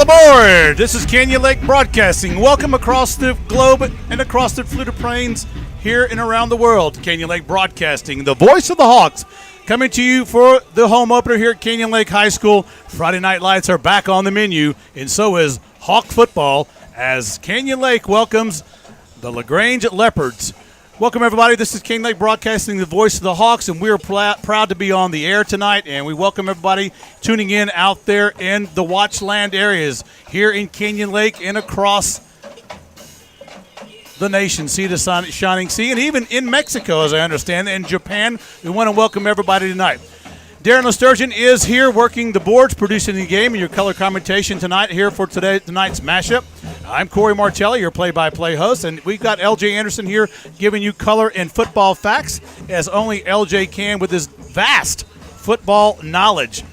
All aboard! This is Canyon Lake Broadcasting. Welcome across the globe and across the fluted plains here and around the world. Canyon Lake Broadcasting, the voice of the Hawks, coming to you for the home opener here at Canyon Lake High School. Friday Night Lights are back on the menu, and so is Hawk football as Canyon Lake welcomes the LaGrange Leopards. Welcome, everybody. This is Canyon Lake Broadcasting, the voice of the Hawks, and we are proud to be on the air tonight, and we welcome everybody tuning in out there in the Watchland areas here in Canyon Lake and across the nation, sea to shining sea, and even in Mexico, as I understand, and Japan. We want to welcome everybody tonight. Darren Lesturgeon is here working the boards, producing the game, and your color commentation tonight here for tonight's mashup. I'm Corey Martelli, your play-by-play host, and we've got LJ Anderson here giving you color and football facts, as only LJ can with his vast football knowledge.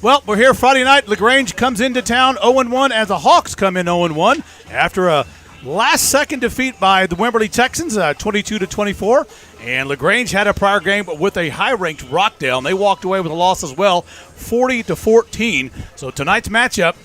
Well, we're here Friday night. LaGrange comes into town 0-1 as the Hawks come in 0-1 after a last-second defeat by the Wimberley Texans, 22-24. And LaGrange had a prior game with a high-ranked Rockdale, and they walked away with a loss as well, 40-14. So tonight's matchup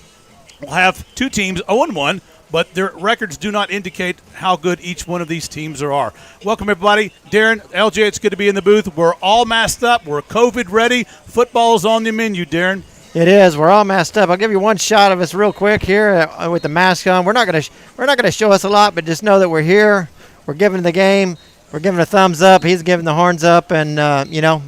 will have two teams 0-1, but their records do not indicate how good each one of these teams are. Welcome, everybody. Darren, LJ, it's good to be in the booth. We're all masked up. We're COVID-ready. Football is on the menu, Darren. It is. We're all masked up. I'll give you one shot of us real quick here with the mask on. We're not going to show us a lot, but just know that we're here. We're giving the game. We're giving a thumbs up. He's giving the horns up, and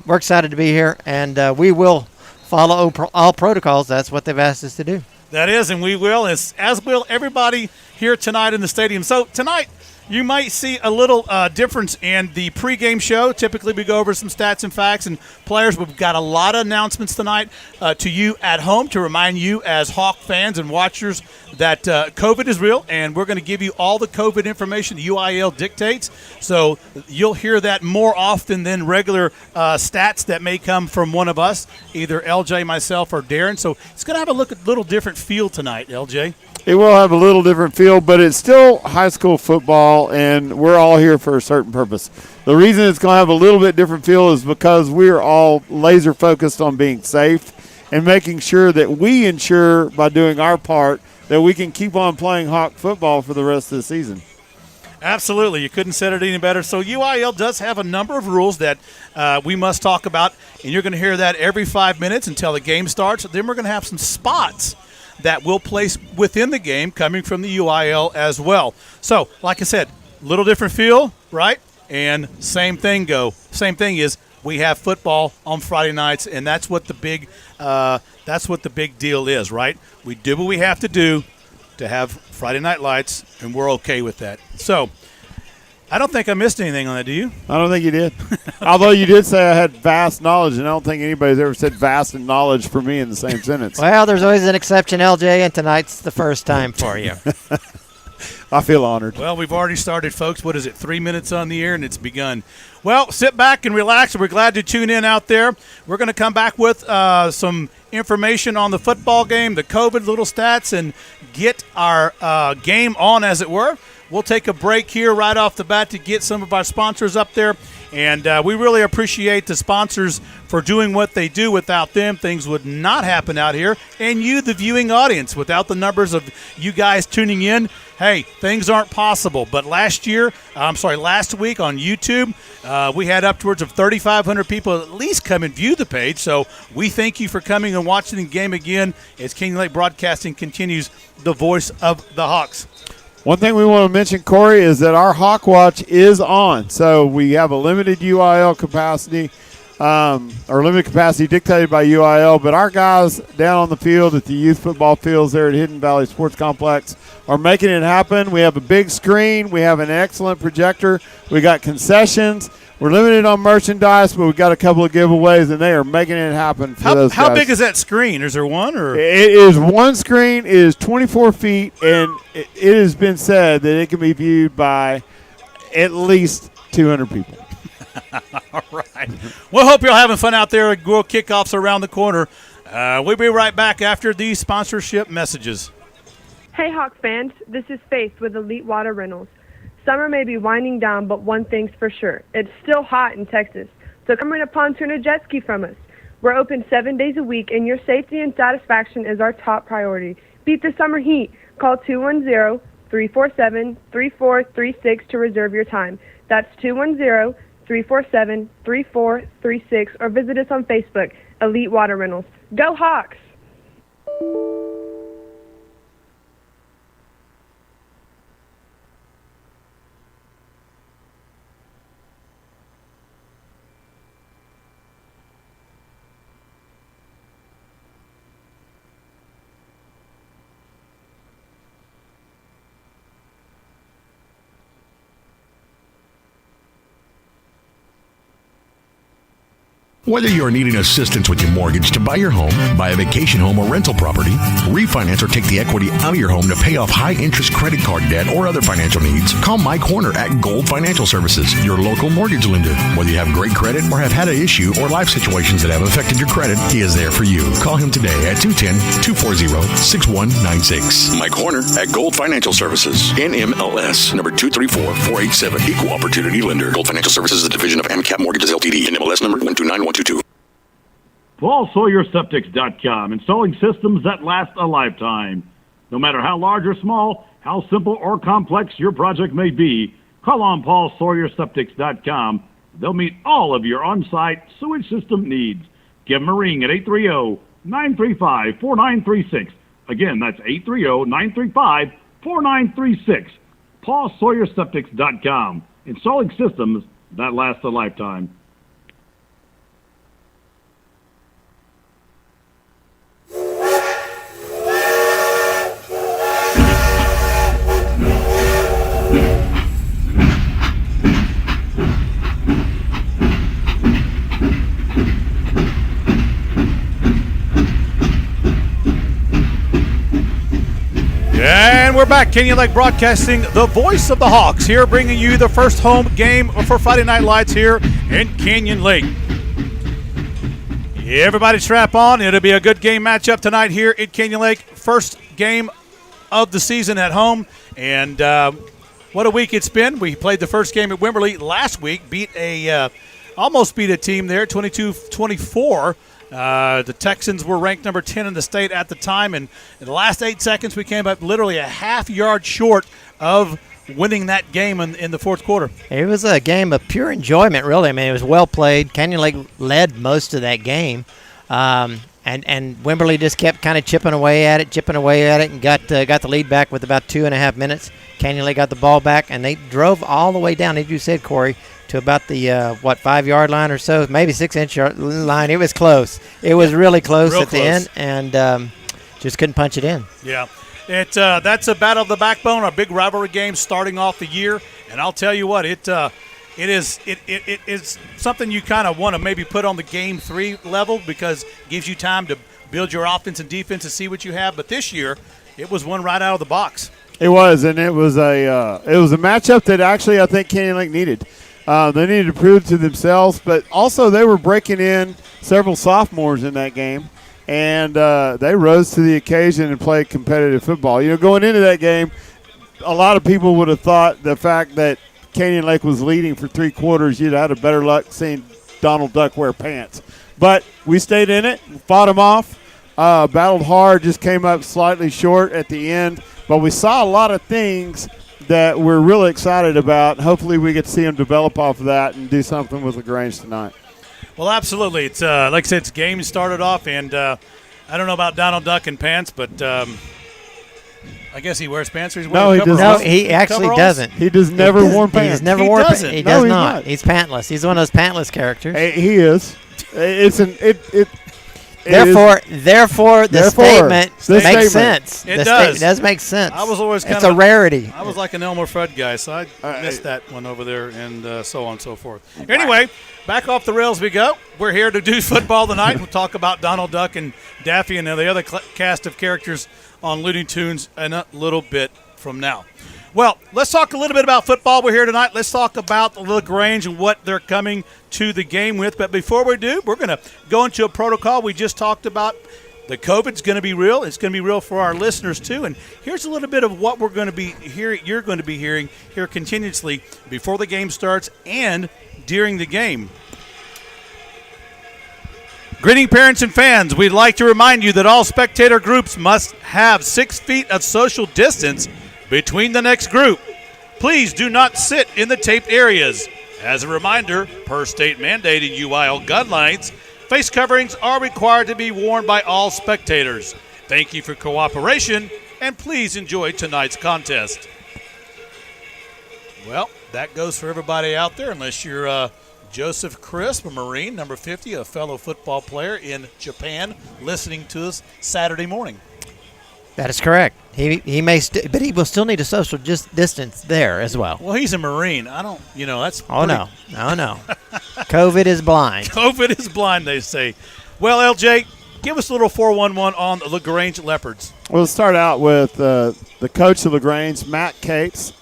we're excited to be here, and we will follow all protocols. That's what they've asked us to do. That is, and we will, as will everybody here tonight in the stadium. So tonight, you might see a little difference in the pregame show. Typically, we go over some stats and facts and players. We've got a lot of announcements tonight to you at home to remind you as Hawk fans and watchers that COVID is real, and we're going to give you all the COVID information the UIL dictates. So you'll hear that more often than regular stats that may come from one of us, either LJ, myself, or Darren. So it's going to have a little different feel tonight, LJ. It will have a little different feel, but it's still high school football, and we're all here for a certain purpose. The reason it's going to have a little bit different feel is because we're all laser focused on being safe and making sure that we ensure by doing our part that we can keep on playing Hawk football for the rest of the season. Absolutely. You couldn't said it any better. So UIL does have a number of rules that we must talk about, and you're going to hear that every 5 minutes until the game starts. Then we're going to have some spots that we'll place within the game coming from the UIL as well. So, like I said, little different feel, right? And same thing is we have football on Friday nights, and that's what the big deal is, right? We do what we have to do to have Friday Night Lights, and we're okay with that. So, I don't think I missed anything on that, do you? I don't think you did. Although you did say I had vast knowledge, and I don't think anybody's ever said vast and knowledge for me in the same sentence. Well, there's always an exception, LJ, and tonight's the first time for you. I feel honored. Well, we've already started, folks. What is it, 3 minutes on the air, and it's begun. Well, sit back and relax. We're glad to tune in out there. We're going to come back with some information on the football game, the COVID little stats, and get our game on, as it were. We'll take a break here right off the bat to get some of our sponsors up there. And we really appreciate the sponsors for doing what they do. Without them, things would not happen out here. And you, the viewing audience, without the numbers of you guys tuning in, hey, things aren't possible. But last week on YouTube, we had upwards of 3,500 people at least come and view the page. So we thank you for coming and watching the game again as Canyon Lake Broadcasting continues the voice of the Hawks. One thing we want to mention, Corey, is that our Hawk Watch is on. So we have a limited UIL capacity, or limited capacity dictated by UIL, but our guys down on the field at the youth football fields there at Hidden Valley Sports Complex are making it happen. We have a big screen. We have an excellent projector. We got concessions. We're limited on merchandise, but we've got a couple of giveaways, and they are making it happen for those guys. How big is that screen? Is there one? Or it is one screen. It is 24 feet, and it has been said that it can be viewed by at least 200 people. All right. Well, hope you're having fun out there. World Kickoff's around the corner. We'll be right back after these sponsorship messages. Hey, Hawk fans. This is Faith with Elite Water Rentals. Summer may be winding down, but one thing's for sure. It's still hot in Texas. So come rent a pontoon or jet ski from us. We're open 7 days a week, and your safety and satisfaction is our top priority. Beat the summer heat. Call 210-347-3436 to reserve your time. That's 210-347-3436, or visit us on Facebook, Elite Water Rentals. Go Hawks! Whether you're needing assistance with your mortgage to buy your home, buy a vacation home or rental property, refinance or take the equity out of your home to pay off high-interest credit card debt or other financial needs, call Mike Horner at Gold Financial Services, your local mortgage lender. Whether you have great credit or have had an issue or life situations that have affected your credit, he is there for you. Call him today at 210-240-6196. Mike Horner at Gold Financial Services, NMLS, number 234487, Equal Opportunity Lender. Gold Financial Services is a division of AmCap Mortgages LTD, NMLS number 129122. PaulSawyerSeptics.com, installing systems that last a lifetime. No matter how large or small, how simple or complex your project may be, call on PaulSawyerSeptics.com. They'll meet all of your on-site sewage system needs. Give them a ring at 830-935-4936. Again, that's 830-935-4936. PaulSawyerSeptics.com, installing systems that last a lifetime. And we're back. Canyon Lake Broadcasting, the voice of the Hawks, here bringing you the first home game for Friday Night Lights here in Canyon Lake. Everybody strap on. It'll be a good game matchup tonight here at Canyon Lake. First game of the season at home. And what a week it's been. We played the first game at Wimberley last week, almost beat a team there, 22-24. The Texans were ranked number 10 in the state at the time, and in the last 8 seconds we came up literally a half yard short of winning that game in the fourth quarter. It was a game of pure enjoyment, really. I mean, it was well played. Canyon Lake led most of that game, and Wimberley just kept kind of chipping away at it, and got the lead back with about 2.5 minutes. Canyon Lake got the ball back, and they drove all the way down, as you said, Corey, to about the 5-yard line or so, maybe 6-inch line. It was close. It was really close at the end, and just couldn't punch it in. Yeah, that's a battle of the backbone, a big rivalry game starting off the year, and I'll tell you what, it is something you kind of want to maybe put on the game 3 level because it gives you time to build your offense and defense and see what you have. But this year, it was one right out of the box. It was, and it was a matchup that actually I think Canyon Lake needed. They needed to prove to themselves, but also they were breaking in several sophomores in that game, and they rose to the occasion and played competitive football. You know, going into that game, a lot of people would have thought the fact that Canyon Lake was leading for 3 quarters, you'd have had a better luck seeing Donald Duck wear pants. But we stayed in it, fought them off, battled hard, just came up slightly short at the end. But we saw a lot of things that we're really excited about. Hopefully we get to see them develop off of that and do something with LaGrange tonight. Well, absolutely. It's like I said, it's game started off, and I don't know about Donald Duck and pants, but I guess he wears pants. Or he's wearing coveralls. No, he actually Coveralls? doesn't. He does never worn pants. He's never He worn doesn't. pants. He No, does he's not. not. He's pantless. He's one of those pantless characters. He is. Therefore, the statement makes sense. It The does. It does make sense. I was always It's a rarity. I was like an Elmer Fudd guy, so I missed that one over there, and so on and so forth. Anyway, back off the rails we go. We're here to do football tonight. We'll talk about Donald Duck and Daffy and the other cast of characters on Looney Tunes in a little bit from now. Well, let's talk a little bit about football. We're here tonight. Let's talk about LaGrange and what they're coming to the game with. But before we do, we're going to go into a protocol. We just talked about the COVID's going to be real. It's going to be real for our listeners, too. And here's a little bit of what we're going to be hearing. You're going to be hearing here continuously before the game starts and during the game. Greeting parents and fans, we'd like to remind you that all spectator groups must have 6 feet of social distance between the next group. Please do not sit in the taped areas. As a reminder, per state mandate and UIL guidelines, face coverings are required to be worn by all spectators. Thank you for cooperation, and please enjoy tonight's contest. Well, that goes for everybody out there, unless you're Joseph Crisp, a Marine, number 50, a fellow football player in Japan, listening to us Saturday morning. That is correct. He may, but he will still need a social distance there as well. Well, he's a Marine. I don't, that's. Oh no. COVID is blind. COVID is blind, they say. Well, LJ, give us a little 411 on the LaGrange Leopards. We'll start out with the coach of LaGrange, Matt Cates.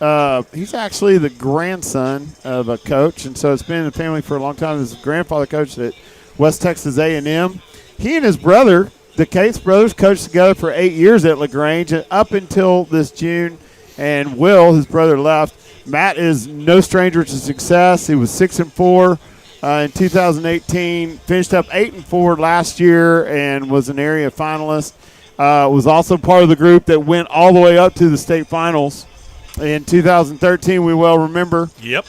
He's actually the grandson of a coach, and so it's been in the family for a long time. His grandfather coached at West Texas A&M. He and his brother, the Cates brothers, coached together for 8 years at LaGrange, and up until this June, and Will, his brother, left. Matt is no stranger to success. He was 6-4 in 2018, finished up 8-4 last year, and was an area finalist. Was also part of the group that went all the way up to the state finals in 2013. We well remember. Yep.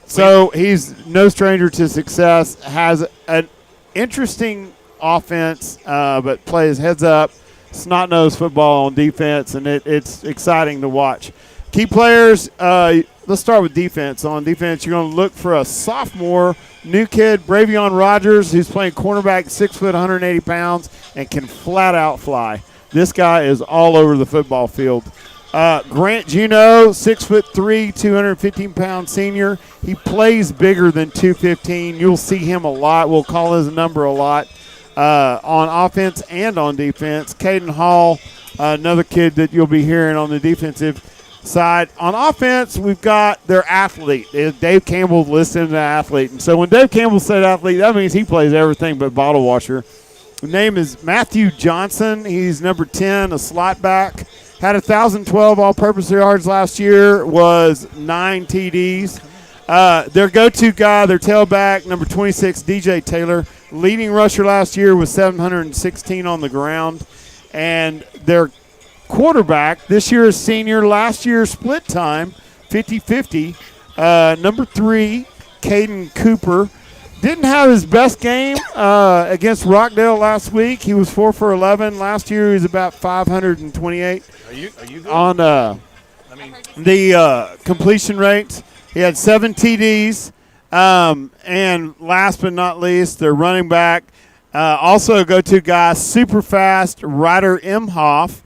So he's no stranger to success. Has an interesting offense, but plays heads up, snot-nosed football on defense, and it's exciting to watch. Key players, let's start with defense. On defense, you're going to look for a sophomore, new kid, Bravion Rogers, who's playing cornerback, 6 foot, 180 pounds, and can flat out fly. This guy is all over the football field. Grant Juneau, 6'3", 215-pound senior. He plays bigger than 215. You'll see him a lot. We'll call his number a lot. On offense and on defense. Caden Hall, another kid that you'll be hearing on the defensive side. On offense, we've got their athlete. Dave Campbell listed as an athlete. And so when Dave Campbell said athlete, that means he plays everything but bottle washer. The name is Matthew Johnson. He's number 10, a slot back. Had 1,012 all-purpose yards last year, was 9 TDs. Their go-to guy, their tailback, number 26, DJ Taylor. Leading rusher last year was 716 on the ground. And their quarterback, this year is senior, last year split time, 50-50. Number 3, Caden Cooper. Didn't have his best game against Rockdale last week. He was 4 for 11. Last year he was about 528 Are you good? on the completion rates. He had 7 TDs. And last but not least, their running back, also a go-to guy, super fast, Ryder Imhoff,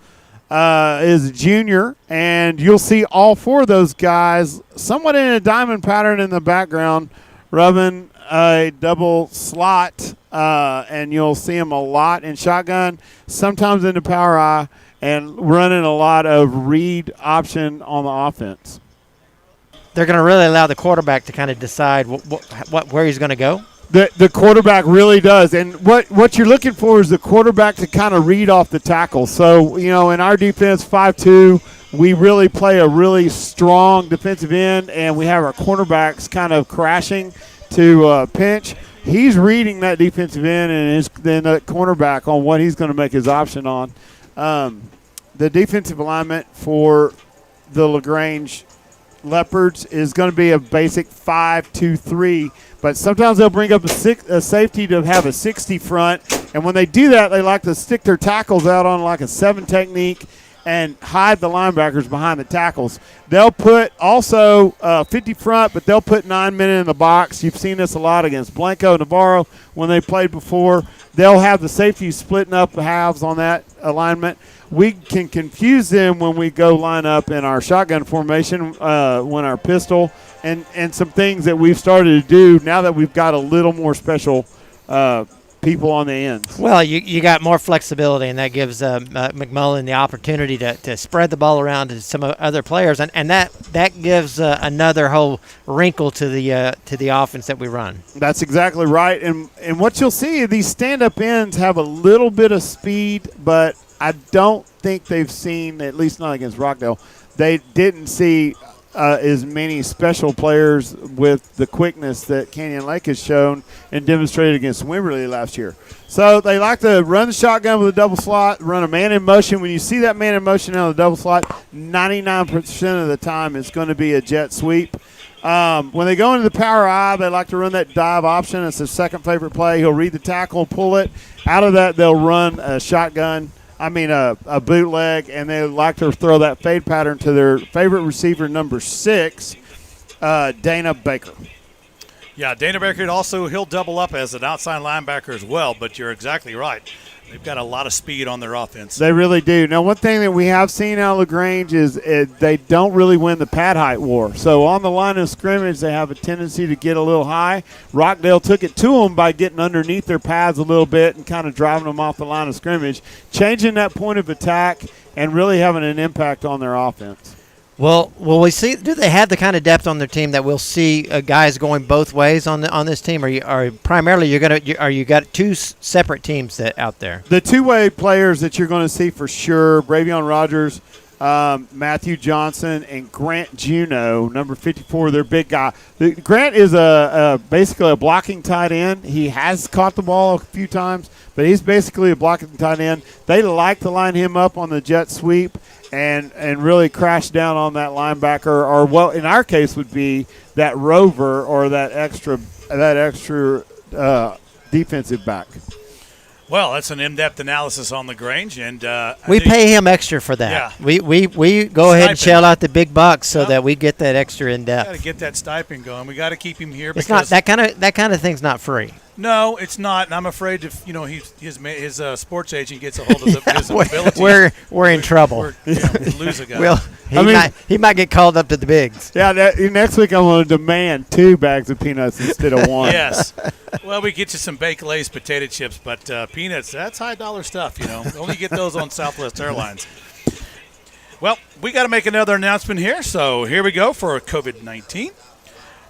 is a junior. And you'll see all 4 of those guys somewhat in a diamond pattern in the background, rubbing a double slot, and you'll see him a lot in shotgun, sometimes in the power eye, and running a lot of read option on the offense. They're going to really allow the quarterback to kind of decide where he's going to go. The quarterback really does, and what you're looking for is the quarterback to kind of read off the tackle. So, in our defense, 5-2, we really play a really strong defensive end, and we have our cornerbacks kind of crashing to pinch. He's reading that defensive end and then that cornerback on what he's going to make his option on. The defensive alignment for the LaGrange Leopards is going to be a basic 5-2-3, but sometimes they'll bring up a safety to have a 60 front, and when they do that, they like to stick their tackles out on like a 7 technique and hide the linebackers behind the tackles. They'll put also 50 front, but they'll put 9 men in the box. You've seen this a lot against Blanco, Navarro when they played before. They'll have the safeties splitting up the halves on that alignment. We can confuse them when we go line up in our shotgun formation, when our pistol, and some things that we've started to do now that we've got a little more special people on the ends. Well, you got more flexibility, and that gives McMullen the opportunity to spread the ball around to some other players, and that gives another whole wrinkle to the offense that we run. That's exactly right, and what you'll see, these stand-up ends have a little bit of speed, but I don't think they've seen, at least not against Rockdale, they didn't see as many special players with the quickness that Canyon Lake has shown and demonstrated against Wimberley last year. So they like to run the shotgun with a double slot, run a man in motion. When you see that man in motion on the double slot, 99% of the time it's going to be a jet sweep. When they go into the power I, they like to run that dive option. It's their second favorite play. He'll read the tackle, pull it. Out of that, they'll run a shotgun. A bootleg, and they like to throw that fade pattern to their favorite receiver, number 6, Dana Baker. Yeah, Dana Baker also, he'll double up as an outside linebacker as well, but you're exactly right. They've got a lot of speed on their offense. They really do. Now, one thing that we have seen out of LaGrange is they don't really win the pad height war. So on the line of scrimmage, they have a tendency to get a little high. Rockdale took it to them by getting underneath their pads a little bit and kind of driving them off the line of scrimmage, changing that point of attack and really having an impact on their offense. Well, will we see? Do they have the kind of depth on their team that we'll see guys going both ways on this team? Are you got two separate teams out there? The two-way players that you're going to see for sure: Bravion Rogers, Matthew Johnson, and Grant Juneau, number 54. Their big guy. Grant is basically a blocking tight end. He has caught the ball a few times, but he's basically a blocking tight end. They like to line him up on the jet sweep and really crash down on that linebacker, or what in our case would be that rover or that extra defensive back. Well, that's an in-depth analysis on LaGrange, and we pay him extra for that. Yeah. We go ahead and shell out the big bucks so that we get that extra in depth. Got to get that stipend going. We got to keep him here. It's not that kind of thing's not free. No, it's not, and I'm afraid if his sports agent gets a hold of his ability, we're in trouble. We'll lose a guy. Well, he might get called up to the bigs. Yeah, next week I'm going to demand 2 bags of peanuts instead of 1. Yes. Well, we get you some baked Lay's potato chips, but peanuts, that's high-dollar stuff, Only get those on Southwest Airlines. Well, we got to make another announcement here, so here we go for COVID-19.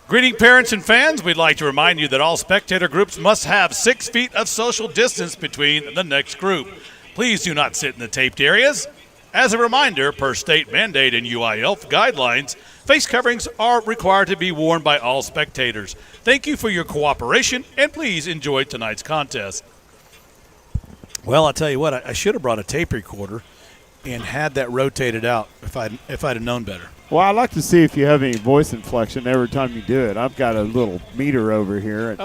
Greeting parents and fans, we'd like to remind you that all spectator groups must have 6 feet of social distance between the next group. Please do not sit in the taped areas. As a reminder, per state mandate and UIL guidelines, face coverings are required to be worn by all spectators. Thank you for your cooperation, and please enjoy tonight's contest. Well, I'll tell you what, I should have brought a tape recorder and had that rotated out if I'd have known better. Well, I'd like to see if you have any voice inflection every time you do it. I've got a little meter over here.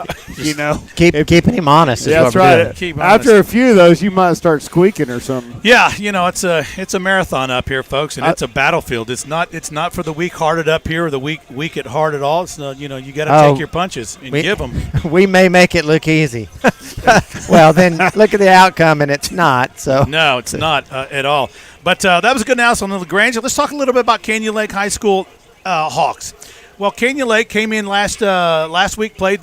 Keeping him honest. Yeah, that's right. After a few of those, you might start squeaking or something. Yeah, it's a marathon up here, folks, and it's a battlefield. It's not for the weak-hearted up here or the weak at heart at all. It's you got to take your punches and give them. We may make it look easy. Well, then look at the outcome, and it's not. So no, it's not at all. But that was a good announcement on the LaGrange. Let's talk a little bit about Canyon Lake High School Hawks. Well, Canyon Lake came in last week, played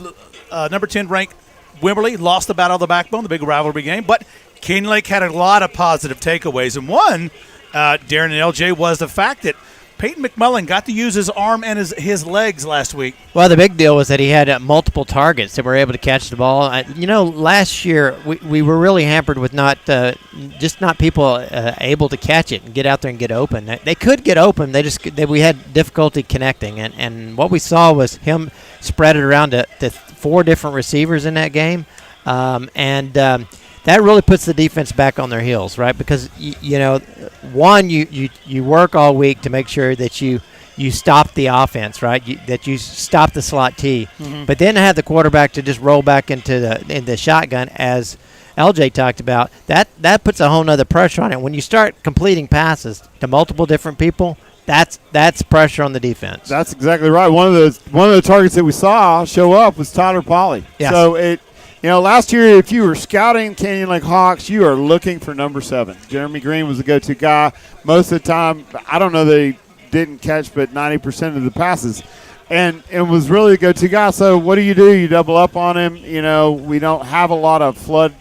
number 10 ranked Wimberley, lost the Battle of the Backbone, the big rivalry game. But Canyon Lake had a lot of positive takeaways, and one, Darren and LJ, was the fact that Peyton McMullen got to use his arm and his legs last week. Well, the big deal was that he had multiple targets that were able to catch the ball. Last year we were really hampered with not people able to catch it and get out there and get open. They could get open. We had difficulty connecting, and what we saw was him spread it around to 4 different receivers in that game, that really puts the defense back on their heels, right? Because you work all week to make sure that you stop the offense, right? That you stop the slot T. Mm-hmm. But then have the quarterback to just roll back into the shotgun, as LJ talked about. That puts a whole nother pressure on it. When you start completing passes to multiple different people, that's pressure on the defense. That's exactly right. One of the targets that we saw show up was Tyler Polley. Yes. So last year, if you were scouting Canyon Lake Hawks, you are looking for number 7. Jeremy Green was the go-to guy. Most of the time, I don't know that he didn't catch, but 90% of the passes. And was really a go-to guy. So what do? You double up on him. We don't have a lot of flood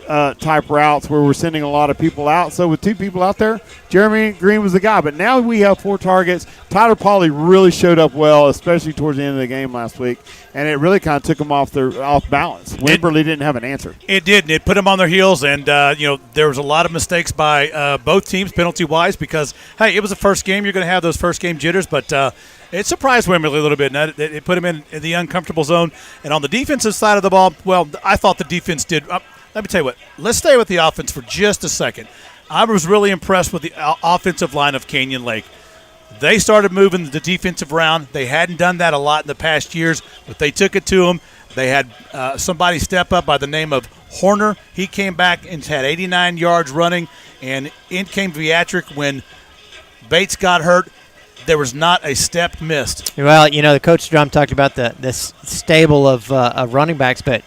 type routes where we're sending a lot of people out. So with 2 people out there, Jeremy Green was the guy. But now we have 4 targets. Tyler Pauly really showed up well, especially towards the end of the game last week, and it really kind of took them off balance. Wimberley didn't have an answer. It did. It put them on their heels, and there was a lot of mistakes by both teams penalty-wise because, hey, it was the first game. You're going to have those first-game jitters, but it surprised Wimberley a little bit. And it put him in the uncomfortable zone. And on the defensive side of the ball, well, I thought the defense did let me tell you what. Let's stay with the offense for just a second. I was really impressed with the offensive line of Canyon Lake. They started moving the defensive round. They hadn't done that a lot in the past years, but they took it to them. They had somebody step up by the name of Horner. He came back and had 89 yards running, and in came Beatrick when Bates got hurt. There was not a step missed. Well, the Coach Drum talked about the stable of running backs, but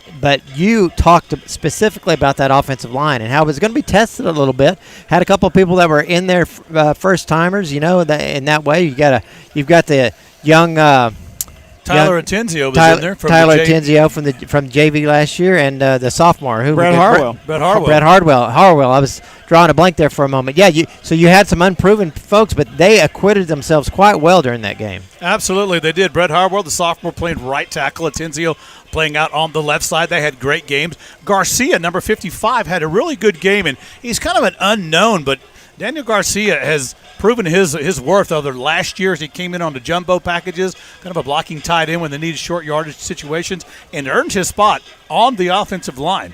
you talked specifically about that offensive line and how it was going to be tested a little bit. Had a couple of people that were in there first timers. In that way, you've got the young Tyler Atenzio was in there. Tyler Atenzio from JV last year, and the sophomore Brett Harwell. Brett Harwell. I was drawing a blank there for a moment. Yeah, so you had some unproven folks, but they acquitted themselves quite well during that game. Absolutely, they did. Brett Harwell, the sophomore, playing right tackle. Atenzio playing out on the left side. They had great games. Garcia, number 55, had a really good game, and he's kind of an unknown, but Daniel Garcia has proven his worth. Other last year, he came in on the jumbo packages, kind of a blocking tight end when they needed short yardage situations, and earned his spot on the offensive line.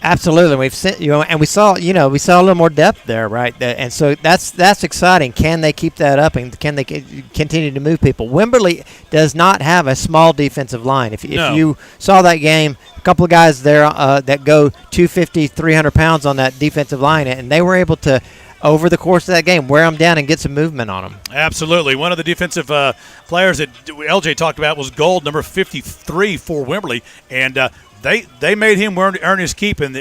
Absolutely, we've seen, and we saw a little more depth there, right? And so that's exciting. Can they keep that up, and can they continue to move people? Wimberley does not have a small defensive line. If you saw that game, a couple of guys there that go 250, 300 pounds on that defensive line, and they were able to, over the course of that game, wear them down and get some movement on them. Absolutely. One of the defensive players that LJ talked about was Gold, number 53 for Wimberley, and they made him earn his keep. And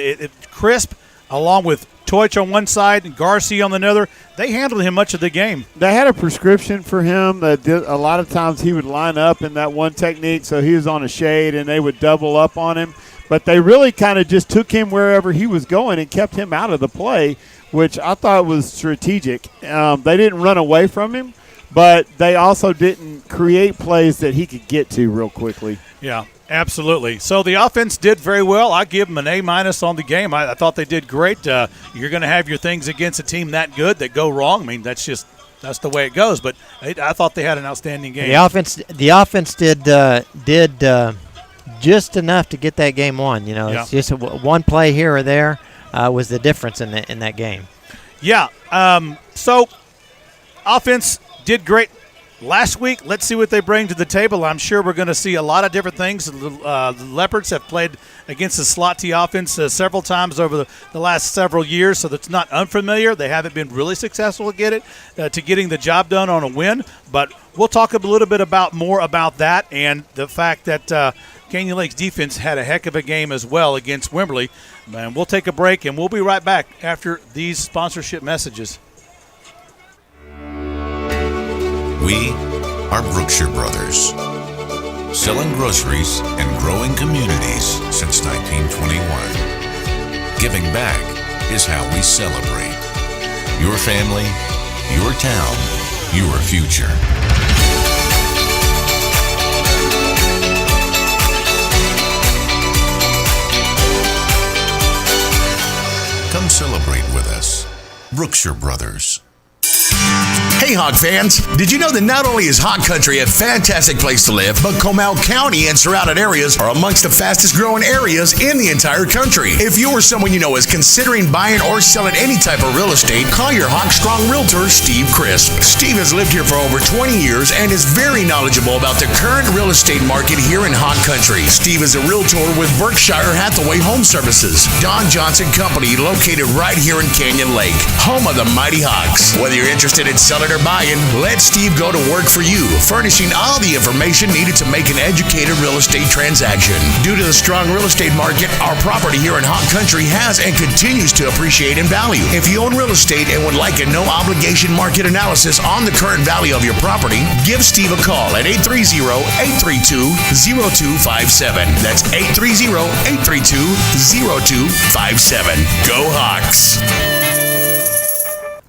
Crisp, along with Toich on one side and Garcia on another, they handled him much of the game. They had a prescription for him that a lot of times he would line up in that one technique, so he was on a shade and they would double up on him. But they really kind of just took him wherever he was going and kept him out of the play, which I thought was strategic. They didn't run away from him, but they also didn't create plays that he could get to real quickly. Yeah, absolutely. So the offense did very well. I give them an A- on the game. I thought they did great. You're going to have your things against a team that good that go wrong. I mean, that's the way it goes. But I thought they had an outstanding game. The offense did just enough to get that game won. It's just one play here or there was the difference in that game. Yeah. So offense did great last week. Let's see what they bring to the table. I'm sure we're going to see a lot of different things. The Leopards have played against the slot T offense several times over the last several years, so that's not unfamiliar. They haven't been really successful to getting the job done on a win, but we'll talk a little bit more about that and the fact that Canyon Lake's defense had a heck of a game as well against Wimberley. And we'll take a break, and we'll be right back after these sponsorship messages. We are Brookshire Brothers, selling groceries and growing communities since 1921. Giving back is how we celebrate. Your family, your town, your future. Come celebrate with us. Brookshire Brothers. Hey, Hog fans, did you know that not only is Hog Country a fantastic place to live, but Comal County and surrounding areas are amongst the fastest growing areas in the entire country? If you or someone you know is considering buying or selling any type of real estate, call your Hog Strong realtor, Steve Crisp. Steve has lived here for over 20 years and is very knowledgeable about the current real estate market here in Hog Country. Steve is a realtor with Berkshire Hathaway Home Services, Don Johnson Company, located right here in Canyon Lake, home of the Mighty Hogs. Whether you're interested in selling or buying, let Steve go to work for you, furnishing all the information needed to make an educated real estate transaction. Due to the strong real estate market, our property here in Hawk Country has and continues to appreciate in value. If you own real estate and would like a no-obligation market analysis on the current value of your property, give Steve a call at 830-832-0257. That's 830-832-0257. Go Hawks!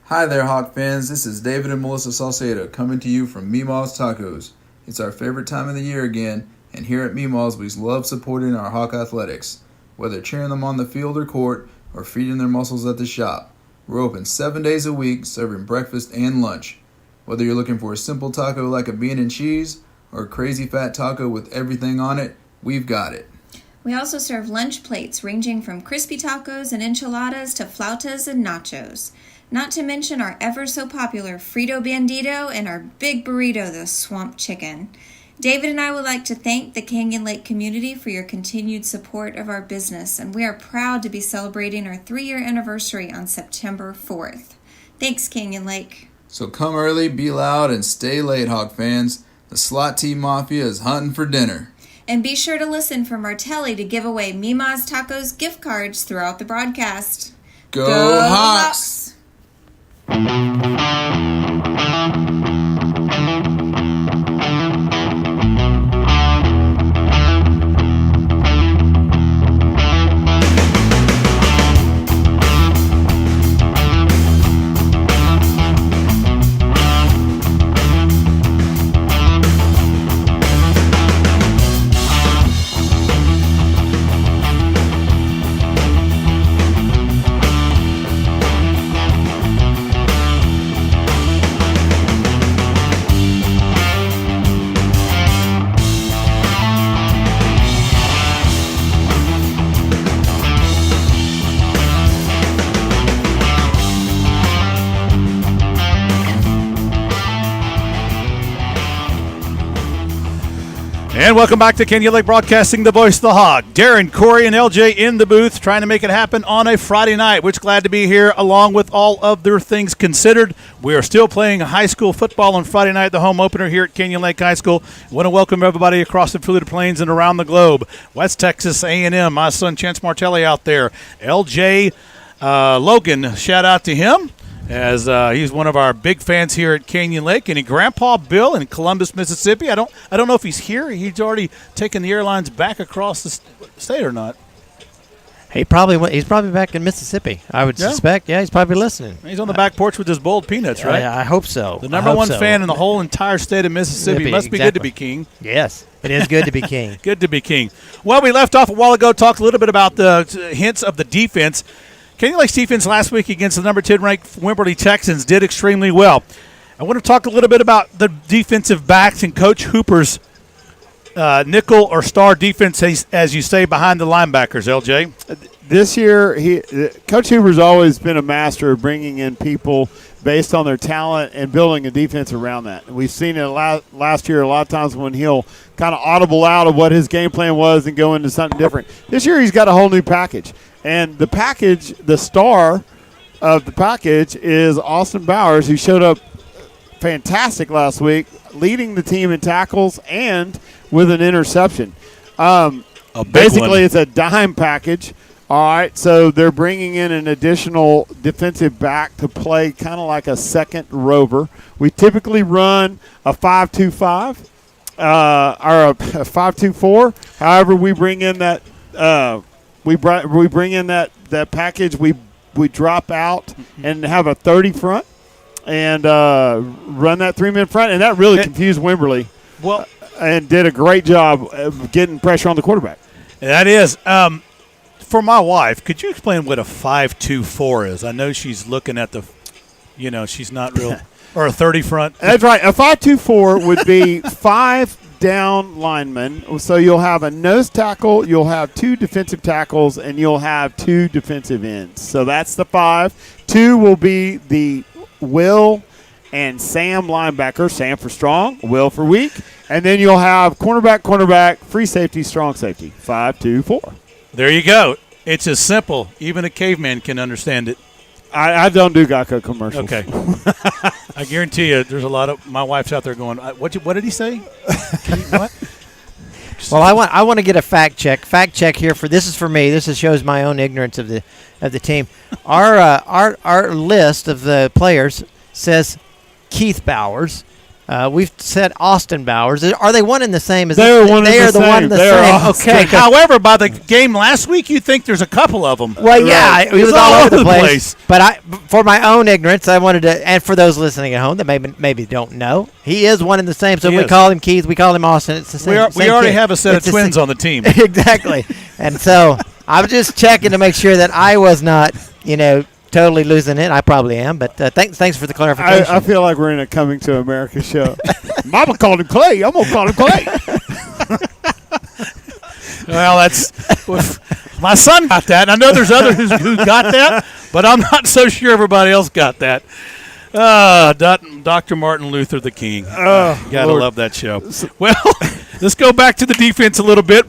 Hi there, Hawk fans. This is David and Melissa Salcedo coming to you from Meemaw's Tacos. It's our favorite time of the year again, and here at Meemaw's we love supporting our Hawk athletics. Whether cheering them on the field or court, or feeding their muscles at the shop, we're open 7 days a week, serving breakfast and lunch. Whether you're looking for a simple taco like a bean and cheese, or a crazy fat taco with everything on it, we've got it. We also serve lunch plates ranging from crispy tacos and enchiladas to flautas and nachos. Not to mention our ever so popular Frito Bandito and our big burrito, the Swamp Chicken. David and I would like to thank the Canyon Lake community for your continued support of our business, and we are proud to be celebrating our 3-year anniversary on September 4th. Thanks, Canyon Lake. So come early, be loud, and stay late, Hawk fans. The Slot T Mafia is hunting for dinner. And be sure to listen for Martelli to give away Meemaw's Tacos gift cards throughout the broadcast. Go Hawks! And welcome back to Canyon Lake Broadcasting, the voice of the Hog. Darren, Corey, and LJ in the booth trying to make it happen on a Friday night, which glad to be here along with all other things considered. We are still playing high school football on Friday night, the home opener here at Canyon Lake High School. I want to welcome everybody across the Fluid Plains and around the globe. West Texas A&M, my son Chance Martelli out there. LJ Logan, shout out to him, as he's one of our big fans here at Canyon Lake, and Grandpa Bill in Columbus, Mississippi. I don't know if he's here. He's already taken the airlines back across the state or not. He's probably back in Mississippi, I would suspect. Yeah, he's probably listening. He's on the back porch with his boiled peanuts, right? I hope so. The number one fan in the whole entire state of Mississippi. Must be good to be king. Yes, it is good to be king. Good to be king. Well, we left off a while ago, talked a little bit about the hints of the defense. Canyon Lake's defense last week against the number 10 ranked Wimberley Texans did extremely well. I want to talk a little bit about the defensive backs and Coach Hooper's nickel or star defense, as you say, behind the linebackers, LJ. This year, Coach Hooper's always been a master of bringing in people based on their talent and building a defense around that. We've seen it last year a lot of times when he'll kind of audible out of what his game plan was and go into something different. This year, he's got a whole new package. And the package, the star of the package is Austin Bowers, who showed up fantastic last week, leading the team in tackles and with an interception. Basically, it's a dime package. All right, so they're bringing in an additional defensive back to play kind of like a second rover. We typically run a 5-2-5 or a 5-2-4. However, we bring in that we bring in that package. We drop out and have a 30 front and run that 3-man front, and that really confused Wimberley. Well, and did a great job of getting pressure on the quarterback. That is. For my wife, could you explain what a 5-2-4 is? I know she's looking at the, she's not real, or a 30 front. That's right. A 5-2-4 would be 5 down linemen. So you'll have a nose tackle, you'll have 2 defensive tackles, and you'll have 2 defensive ends. So that's the 5. 2 will be the Will and Sam linebacker. Sam for strong, Will for weak. And then you'll have cornerback, free safety, strong safety. 5-2-4. There you go. It's as simple. Even a caveman can understand it. I don't do Geico commercials. Okay. I guarantee you, there's a lot of my wife's out there going, What did he say? What? Well, I want to get a fact check. Fact check here this is for me. This shows my own ignorance of the team. Our list of the players says Keith Bowers. We've said Austin Bowers. Are they one and the same? They are one and the same. The one and the same. Okay. However, by the game last week, you think there's a couple of them. Well, yeah, it was all over the place. But for my own ignorance, I wanted to, and for those listening at home that maybe don't know, he is one and the same. So we call him Keith, we call him Austin. It's the same. We already have a set of twins on the team. Exactly. And so I was just checking to make sure that I was not, totally losing it. I probably am, but thanks for the clarification. I feel like we're in a Coming to America show. Mama called him Clay. I'm going to call him Clay. Well, my son got that. I know there's others who got that, but I'm not so sure everybody else got that. Dr. Martin Luther the King. Gotta love that show. Well, let's go back to the defense a little bit.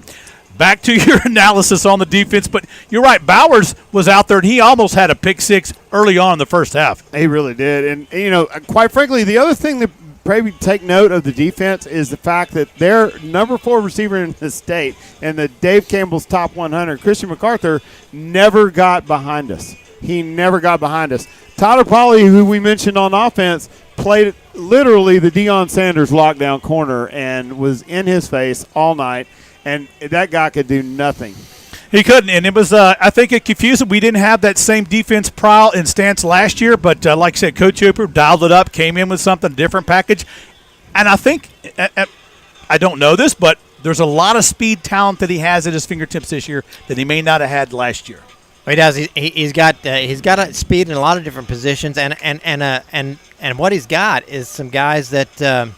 Back to your analysis on the defense, but you're right. Bowers was out there, and he almost had a pick six early on in the first half. He really did. And, quite frankly, the other thing that probably take note of the defense is the fact that their number 4 receiver in the state and the Dave Campbell's top 100, Christian MacArthur, never got behind us. He never got behind us. Tyler Polley, who we mentioned on offense, played literally the Deion Sanders lockdown corner and was in his face all night. And that guy could do nothing. He couldn't, and it was, I think it confused him. We didn't have that same defense prowl and stance last year, but like I said, Coach Hooper dialed it up, came in with something, different package. And I think, I don't know this, but there's a lot of speed talent that he has at his fingertips this year that he may not have had last year. He does. He's got speed in a lot of different positions, and what he's got is some guys that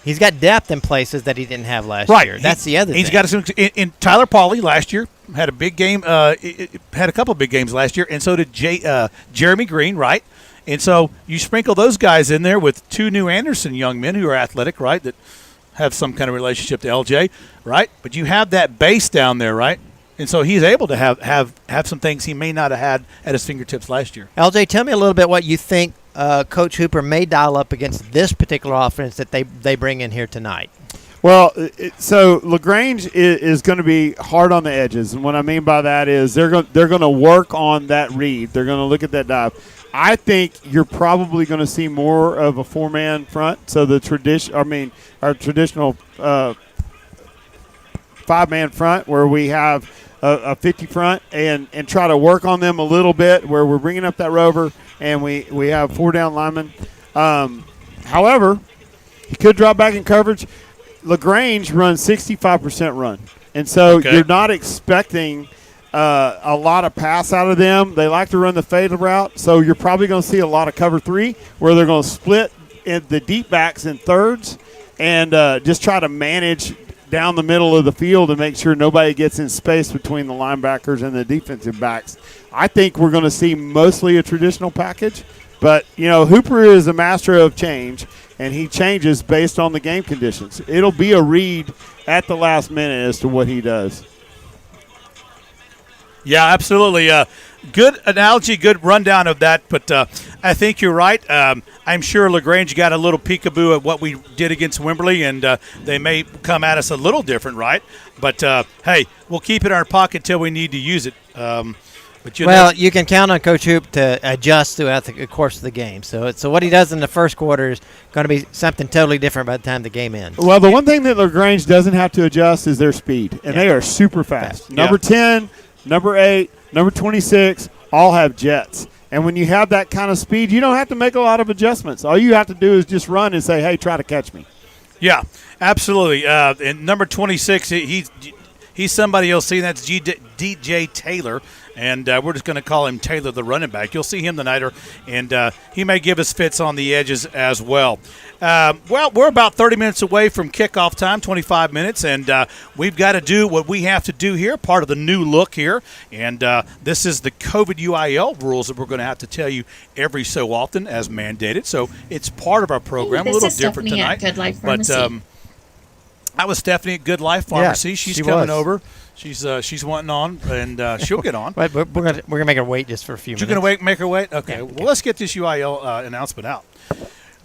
he's got depth in places that he didn't have last year. That's the other thing. He's got some in Tyler Polley last year had a big game. Had a couple of big games last year, and so did Jeremy Green, right? And so you sprinkle those guys in there with 2 new Anderson young men who are athletic, right? That have some kind of relationship to LJ, right? But you have that base down there, right? And so he's able to have some things he may not have had at his fingertips last year. LJ, tell me a little bit what you think Coach Hooper may dial up against this particular offense that they bring in here tonight. Well, so LaGrange is going to be hard on the edges, and what I mean by that is they're going to work on that read. They're going to look at that dive. I think you're probably going to see more of a 4-man front. So our traditional 5-man front where we have a 50 front and try to work on them a little bit where we're bringing up that rover and we have 4 down linemen. However, he could drop back in coverage. LaGrange runs 65% run. And so you're not expecting a lot of pass out of them. They like to run the fade route. So you're probably going to see a lot of cover 3 where they're going to split in the deep backs in thirds and just try to manage down the middle of the field and make sure nobody gets in space between the linebackers and the defensive backs. I think we're going to see mostly a traditional package, but, Hooper is a master of change, and he changes based on the game conditions. It'll be a read at the last minute as to what he does. Yeah, absolutely. Good analogy, good rundown of that, but I think you're right. I'm sure LaGrange got a little peekaboo at what we did against Wimberley, and they may come at us a little different, right? But, hey, we'll keep it in our pocket till we need to use it. You can count on Coach Hoop to adjust throughout the course of the game. So what he does in the first quarter is going to be something totally different by the time the game ends. Well, the one thing that LaGrange doesn't have to adjust is their speed, and they are super fast. Number 10, number 8, number 26 all have jets. And when you have that kind of speed, you don't have to make a lot of adjustments. All you have to do is just run and say, hey, try to catch me. Yeah, absolutely. And number 26, he's somebody you'll see. That's DJ Taylor. And we're just going to call him Taylor, the running back. You'll see him tonight, and he may give us fits on the edges as well. We're about 30 minutes away from kickoff time, 25 minutes, and we've got to do what we have to do here, part of the new look here. And this is the COVID UIL rules that we're going to have to tell you every so often as mandated. So it's part of our program, a little different tonight. Good Life Pharmacy. I was Stephanie at Good Life Pharmacy. Yeah, She's she coming was. over. She's wanting on, and she'll get on. Wait, we're gonna make her wait just for a few You're minutes. going to make her wait? Okay. Well, let's get this UIL announcement out.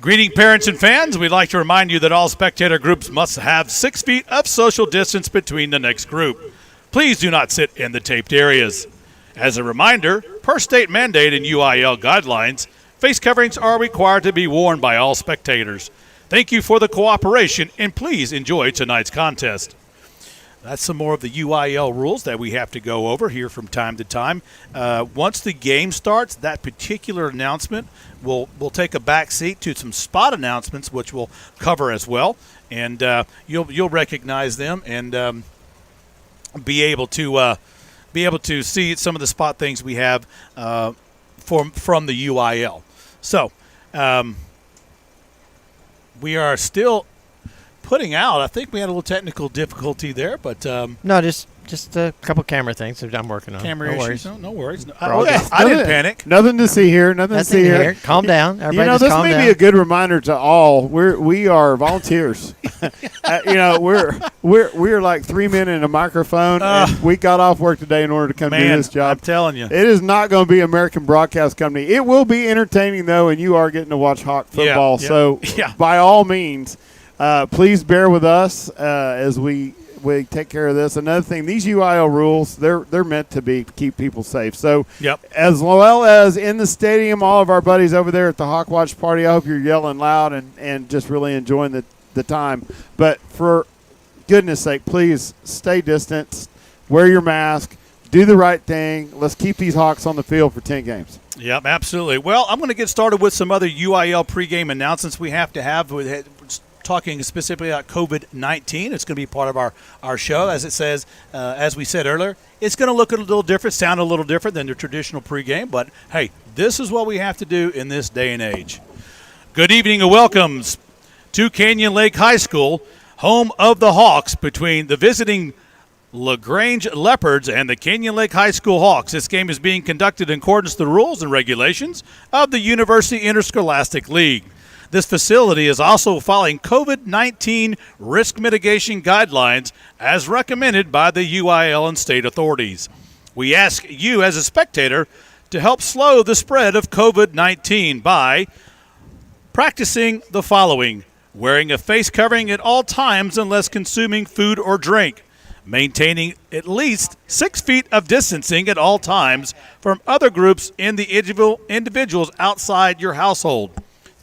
Greeting parents and fans, we'd like to remind you that all spectator groups must have 6 feet of social distance between the next group. Please do not sit in the taped areas. As a reminder, per state mandate and UIL guidelines, face coverings are required to be worn by all spectators. Thank you for the cooperation, and please enjoy tonight's contest. That's some more of the UIL rules that we have to go over here from time to time. Once the game starts, that particular announcement will take a back seat to some spot announcements, which we'll cover as well, and you'll recognize them and be able to see some of the spot things we have from the UIL. So we are still putting out. I think we had a little technical difficulty there, but No, just a couple camera things that I'm working on. camera no issues. worries. No worries. all I didn't panic. Nothing to see here. Nothing to Nothing see here. Calm down. Everybody just this calm may down. be a good reminder to all. We are volunteers. We're like 3 men in a microphone, and we got off work today in order to come do this job. I'm telling you. It is not going to be American Broadcast Company. It will be entertaining though, and you are getting to watch Hawk football. Yeah. So by all means, please bear with us as we take care of this. Another thing, these UIL rules, they're meant to keep people safe. So as well as in the stadium, all of our buddies over there at the Hawk Watch party, I hope you're yelling loud and just really enjoying the time. But for goodness sake, please stay distant, wear your mask, do the right thing. Let's keep these Hawks on the field for 10 games. Yep, absolutely. Well, I'm going to get started with some other UIL pregame announcements we have to have with talking specifically about COVID-19. It's going to be part of our show. As it says, as we said earlier, it's going to look a little different, sound a little different than the traditional pregame. But, hey, this is what we have to do in this day and age. Good evening and welcomes to Canyon Lake High School, home of the Hawks, between the visiting LaGrange Leopards and the Canyon Lake High School Hawks. This game is being conducted in accordance to the rules and regulations of the University Interscholastic League. This facility is also following COVID-19 risk mitigation guidelines as recommended by the UIL and state authorities. We ask you as a spectator to help slow the spread of COVID-19 by practicing the following: wearing a face covering at all times unless consuming food or drink, maintaining at least 6 feet of distancing at all times from other groups in the individuals outside your household.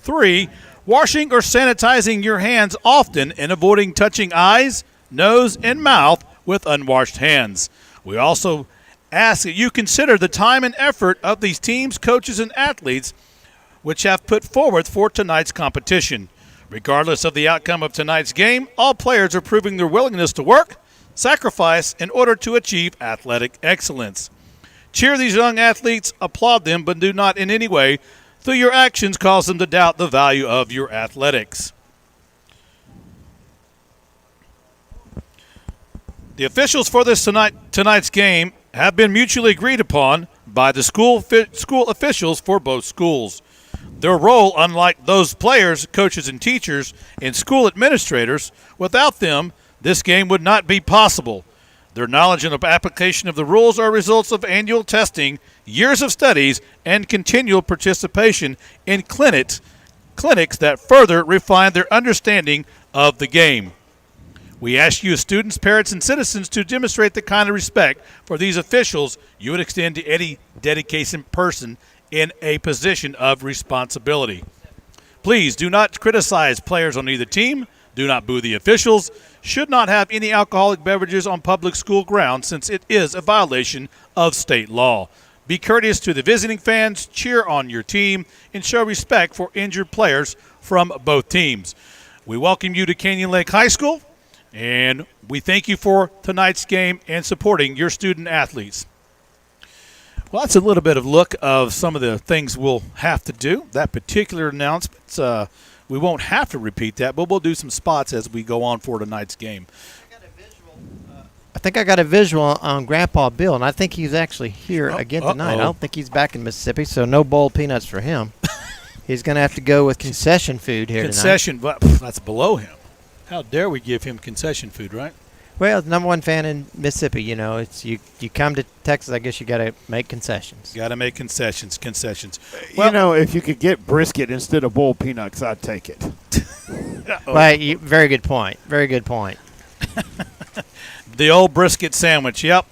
3, washing or sanitizing your hands often and avoiding touching eyes, nose, and mouth with unwashed hands. We also ask that you consider the time and effort of these teams, coaches, and athletes which have put forward for tonight's competition. Regardless of the outcome of tonight's game, all players are proving their willingness to work, sacrifice in order to achieve athletic excellence. Cheer these young athletes, applaud them, but do not in any way through your actions cause them to doubt the value of your athletics. The officials for this tonight's game have been mutually agreed upon by the school officials for both schools. Their role, unlike those players, coaches, and teachers, and school administrators, without them, this game would not be possible. Their knowledge and application of the rules are results of annual testing, years of studies, and continual participation in clinics that further refine their understanding of the game. We ask you as students, parents, and citizens to demonstrate the kind of respect for these officials you would extend to any dedicated person in a position of responsibility. Please do not criticize players on either team. Do not boo the officials. Should not have any alcoholic beverages on public school grounds since it is a violation of state law. Be courteous to the visiting fans, cheer on your team, and show respect for injured players from both teams. We welcome you to Canyon Lake High School, and we thank you for tonight's game and supporting your student athletes. Well, that's a little bit of look of some of the things we'll have to do. That particular announcement, we won't have to repeat that, but we'll do some spots as we go on for tonight's game. I think I got a visual on Grandpa Bill, and I think he's actually here again tonight. I don't think he's back in Mississippi, so no boiled peanuts for him. He's going to have to go with concession food here tonight. But that's below him. How dare we give him concession food, right? Well, the number one fan in Mississippi, it's you come to Texas, I guess you got to make concessions. Got to make concessions. Well, if you could get brisket instead of boiled peanuts, I'd take it. Right, very good point. Very good point. The old brisket sandwich, yep.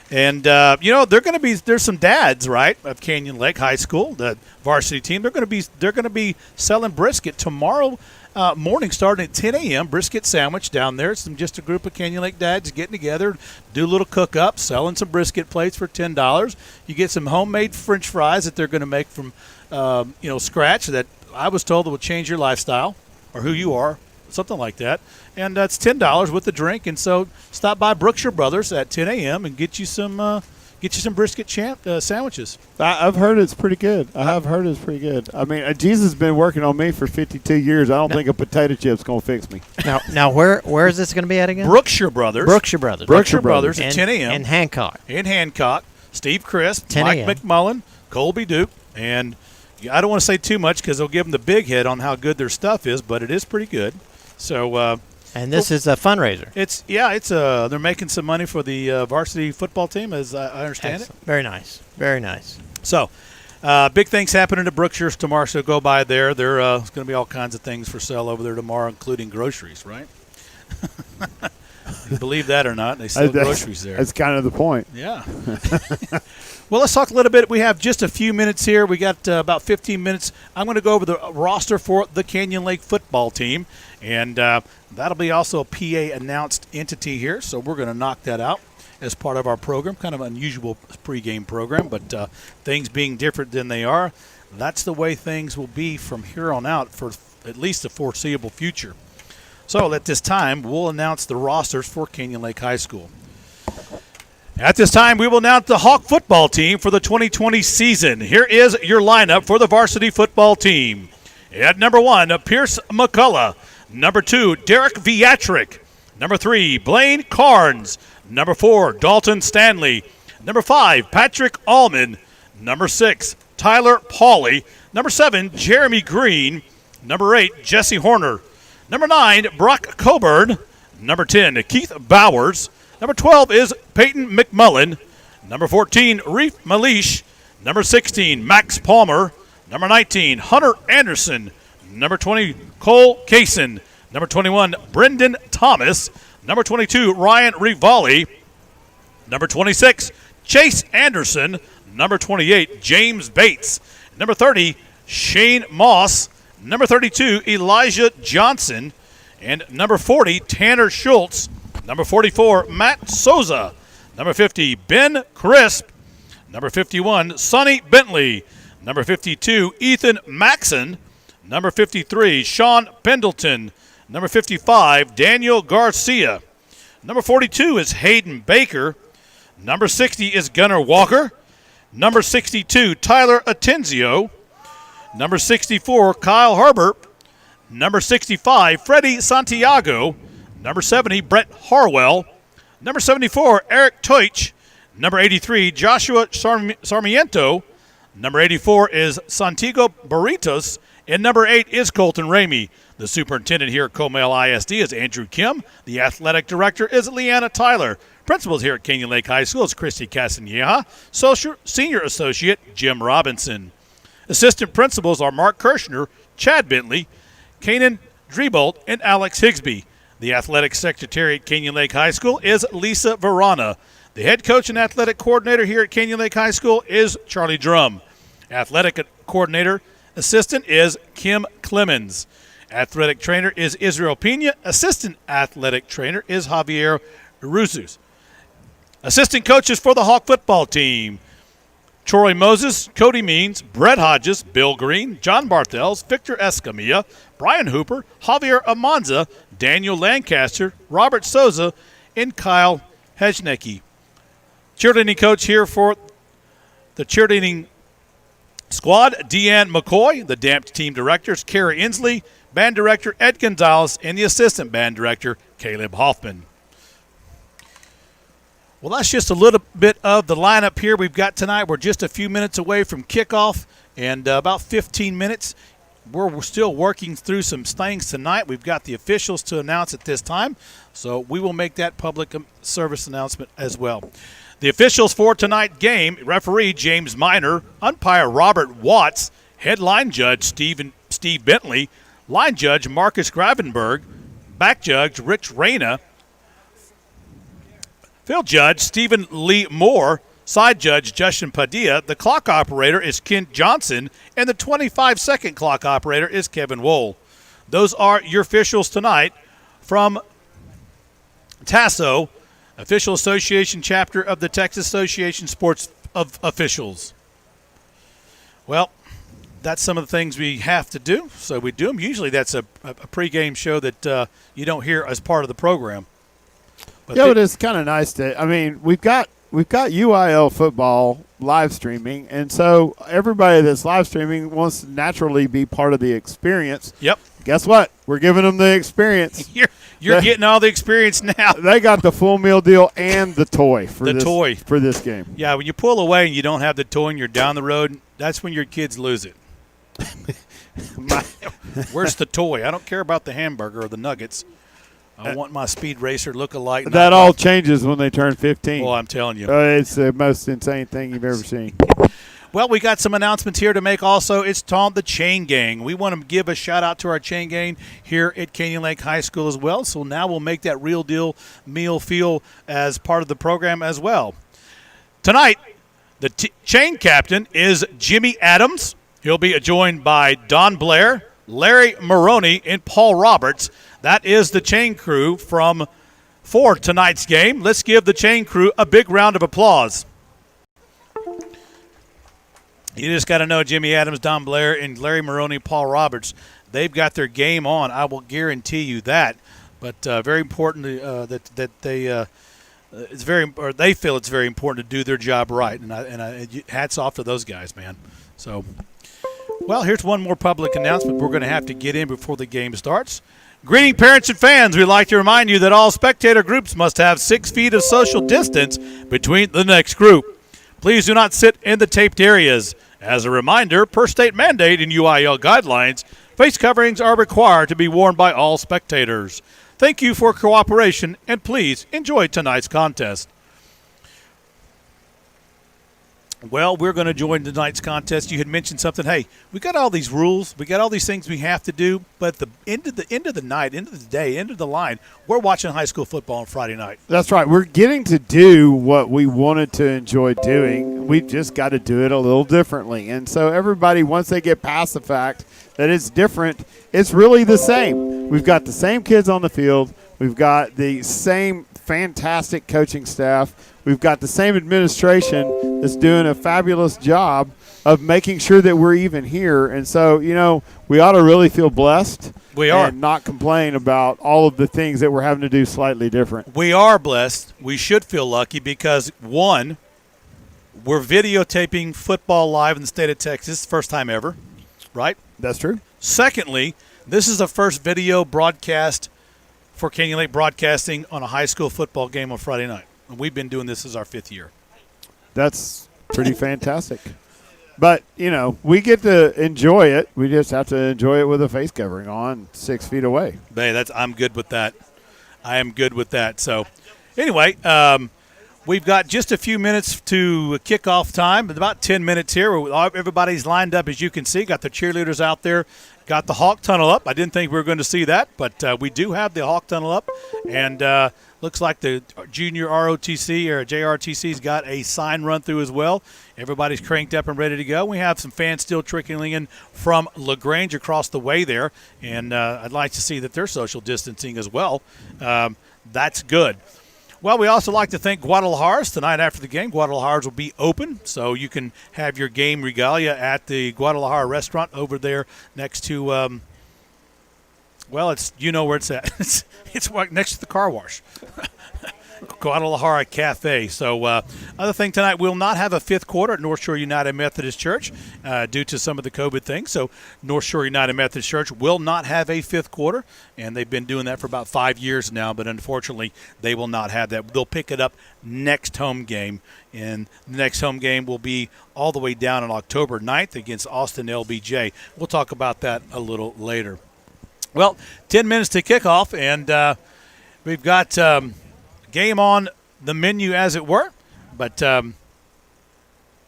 And, they're going to be – there's some dads, right, of Canyon Lake High School, the varsity team. They're going to be selling brisket tomorrow morning starting at 10 a.m., brisket sandwich down there. It's just a group of Canyon Lake dads getting together, do a little cook-up, selling some brisket plates for $10. You get some homemade French fries that they're going to make from, scratch that I was told will change your lifestyle or who you are, something like that. And that's $10 with the drink. And so stop by Brookshire Brothers at 10 a.m. and get you some brisket sandwiches. I've heard it's pretty good. I have heard it's pretty good. I mean, Jesus has been working on me for 52 years. I don't think a potato chip's going to fix me. Now where is this going to be at again? Brookshire Brothers. Brookshire Brothers. Brookshire Brothers at 10 a.m. In Hancock. Steve Crisp, 10 Mike a.m. McMullen, Colby Duke. And I don't want to say too much because they'll give them the big head on how good their stuff is, but it is pretty good. So and this is a fundraiser. They're making some money for the varsity football team, as I understand it. Very nice, very nice. So, big things happening at Brookshire's tomorrow. So go by there. There's going to be all kinds of things for sale over there tomorrow, including groceries. Right? You believe that or not? They sell groceries there. That's kind of the point. Yeah. Well, let's talk a little bit. We have just a few minutes here. We got about 15 minutes. I'm going to go over the roster for the Canyon Lake football team, and that'll be also a PA announced entity here, so we're going to knock that out as part of our program. Kind of unusual pregame program, but things being different than they are, that's the way things will be from here on out for at least the foreseeable future. So at this time, we'll announce the rosters for Canyon Lake High School. At this time, we will announce the Hawk football team for the 2020 season. Here is your lineup for the varsity football team. At number 1, Pierce McCullough. Number 2, Derek Viatric. Number 3, Blaine Carnes. Number 4, Dalton Stanley. Number 5, Patrick Allman. Number 6, Tyler Pauley. Number 7, Jeremy Green. Number 8, Jesse Horner. Number 9, Brock Coburn. Number 10, Keith Bowers. Number 12 is Peyton McMullen. Number 14, Reef Malish. Number 16, Max Palmer. Number 19, Hunter Anderson. Number 20, Cole Kaysen. Number 21, Brendan Thomas. Number 22, Ryan Rivali. Number 26, Chase Anderson. Number 28, James Bates. Number 30, Shane Moss. Number 32, Elijah Johnson. And number 40, Tanner Schultz. Number 44, Matt Souza. Number 50, Ben Crisp. Number 51, Sonny Bentley. Number 52, Ethan Maxson. Number 53, Sean Pendleton. Number 55, Daniel Garcia. Number 42 is Hayden Baker. Number 60 is Gunnar Walker. Number 62, Tyler Atenzio. Number 64, Kyle Herbert. Number 65, Freddie Santiago. Number 70, Brett Harwell. Number 74, Eric Teutsch. Number 83, Joshua Sarmiento. Number 84 is Santiago Barritos. And number 8 is Colton Ramey. The superintendent here at Comal ISD is Andrew Kim. The athletic director is Leanna Tyler. Principals here at Canyon Lake High School is Christy Casanieja. Senior associate Jim Robinson. Assistant principals are Mark Kirshner, Chad Bentley, Kanan Drebolt, and Alex Higsby. The athletic secretary at Canyon Lake High School is Lisa Verana. The head coach and athletic coordinator here at Canyon Lake High School is Charlie Drum. Athletic coordinator assistant is Kim Clemens. Athletic trainer is Israel Pena. Assistant athletic trainer is Javier Rusus. Assistant coaches for the Hawk football team: Troy Moses, Cody Means, Brett Hodges, Bill Green, John Barthels, Victor Escamilla, Brian Hooper, Javier Amanza, Daniel Lancaster, Robert Souza, and Kyle Hejnecki. Cheerleading coach here for the cheerleading squad, Deanne McCoy. The DAMP team directors, Carrie Inslee, band director Ed Gonzalez, and the assistant band director, Caleb Hoffman. Well, that's just a little bit of the lineup here we've got tonight. We're just a few minutes away from kickoff and about 15 minutes. we're still working through some things tonight. We've got the officials to announce at this time, so we will make that public service announcement as well. The officials for tonight's game: referee James Miner, umpire Robert Watts, headline judge Steve Bentley, line judge Marcus Gravenberg, back judge Rich Reyna, field judge Stephen Lee Moore, side judge Justin Padilla. The clock operator is Kent Johnson, and the 25-second clock operator is Kevin Wohl. Those are your officials tonight from TASO, Official Association Chapter of the Texas Association Sports of Officials. Well, that's some of the things we have to do, so we do them. Usually that's a pregame show that you don't hear as part of the program. But it's kind of nice to – I mean, we've got UIL football live streaming, and so everybody that's live streaming wants to naturally be part of the experience. Yep. Guess what? We're giving them the experience. You're getting all the experience now. They got the full meal deal and the toy for this game. Yeah, when you pull away and you don't have the toy and you're down the road, that's when your kids lose it. Where's the toy? I don't care about the hamburger or the nuggets. I want my Speed Racer look-alike. That all changes when they turn 15. Well, I'm telling you. It's the most insane thing you've ever seen. Well, we got some announcements here to make also. It's Tom the Chain Gang. We want to give a shout-out to our Chain Gang here at Canyon Lake High School as well. So now we'll make that real deal meal feel as part of the program as well. Tonight, the chain captain is Jimmy Adams. He'll be joined by Don Blair, Larry Maroney, and Paul Roberts. That is the chain crew for tonight's game. Let's give the chain crew a big round of applause. You just got to know Jimmy Adams, Don Blair, and Larry Maroney, Paul Roberts. They've got their game on. I will guarantee you that. But very important that they feel it's very important to do their job right. And I hats off to those guys, man. So, well, here's one more public announcement we're going to have to get in before the game starts. Greeting parents and fans, we'd like to remind you that all spectator groups must have 6 feet of social distance between the next group. Please do not sit in the taped areas. As a reminder, per state mandate and UIL guidelines, face coverings are required to be worn by all spectators. Thank you for cooperation, and please enjoy tonight's contest. Well, we're going to join tonight's contest. You had mentioned something. Hey, we got all these rules. We got all these things we have to do. But at the end of the night, end of the day, end of the line, we're watching high school football on Friday night. That's right. We're getting to do what we wanted to enjoy doing. We've just got to do it a little differently. And so everybody, once they get past the fact that it's different, it's really the same. We've got the same kids on the field. We've got the same fantastic coaching staff. We've got the same administration that's doing a fabulous job of making sure that we're even here. And so, we ought to really feel blessed. We are. And not complain about all of the things that we're having to do slightly different. We are blessed. We should feel lucky because, one, we're videotaping football live in the state of Texas, first time ever, right? That's true. Secondly, this is the first video broadcast for Canyon Lake Broadcasting on a high school football game on Friday night. And we've been doing this as our 5th year. That's pretty fantastic. But, we get to enjoy it. We just have to enjoy it with a face covering on 6 feet away. Hey, I'm good with that. I am good with that. So, anyway, we've got just a few minutes to kick off time. About 10 minutes here. Everybody's lined up, as you can see. Got the cheerleaders out there. Got the Hawk Tunnel up. I didn't think we were going to see that, but we do have the Hawk Tunnel up. And looks like the junior ROTC or JRTC's got a sign run through as well. Everybody's cranked up and ready to go. We have some fans still trickling in from LaGrange across the way there, and I'd like to see that they're social distancing as well. That's good. Well, we also like to thank Guadalajara's. Tonight after the game, Guadalajara's will be open, so you can have your game regalia at the Guadalajara restaurant over there next to well, it's where it's at. It's right next to the car wash. Guadalajara Cafe. So other thing tonight, we'll not have a fifth quarter at North Shore United Methodist Church due to some of the COVID things. So North Shore United Methodist Church will not have a fifth quarter, and they've been doing that for about 5 years now, but unfortunately they will not have that. They'll pick it up next home game, and the next home game will be all the way down on October 9th against Austin LBJ. We'll talk about that a little later. Well, 10 minutes to kickoff, and we've got game on the menu, as it were, but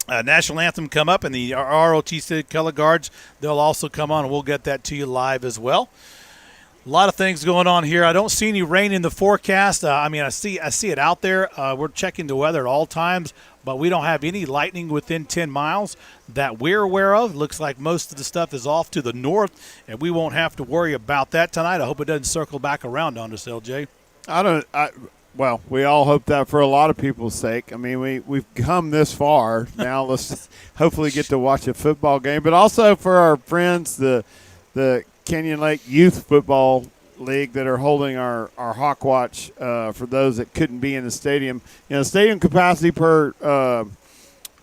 national anthem come up, and the ROTC color guards, they'll also come on, and we'll get that to you live as well. A lot of things going on here. I don't see any rain in the forecast. I see it out there. We're checking the weather at all times, but we don't have any lightning within 10 miles that we're aware of. Looks like most of the stuff is off to the north, and we won't have to worry about that tonight. I hope it doesn't circle back around on us, LJ. Well, we all hope that for a lot of people's sake. I mean, we've come this far. Now let's hopefully get to watch a football game. But also for our friends, the Canyon Lake Youth Football League that are holding our Hawk Watch for those that couldn't be in the stadium. You know, stadium capacity per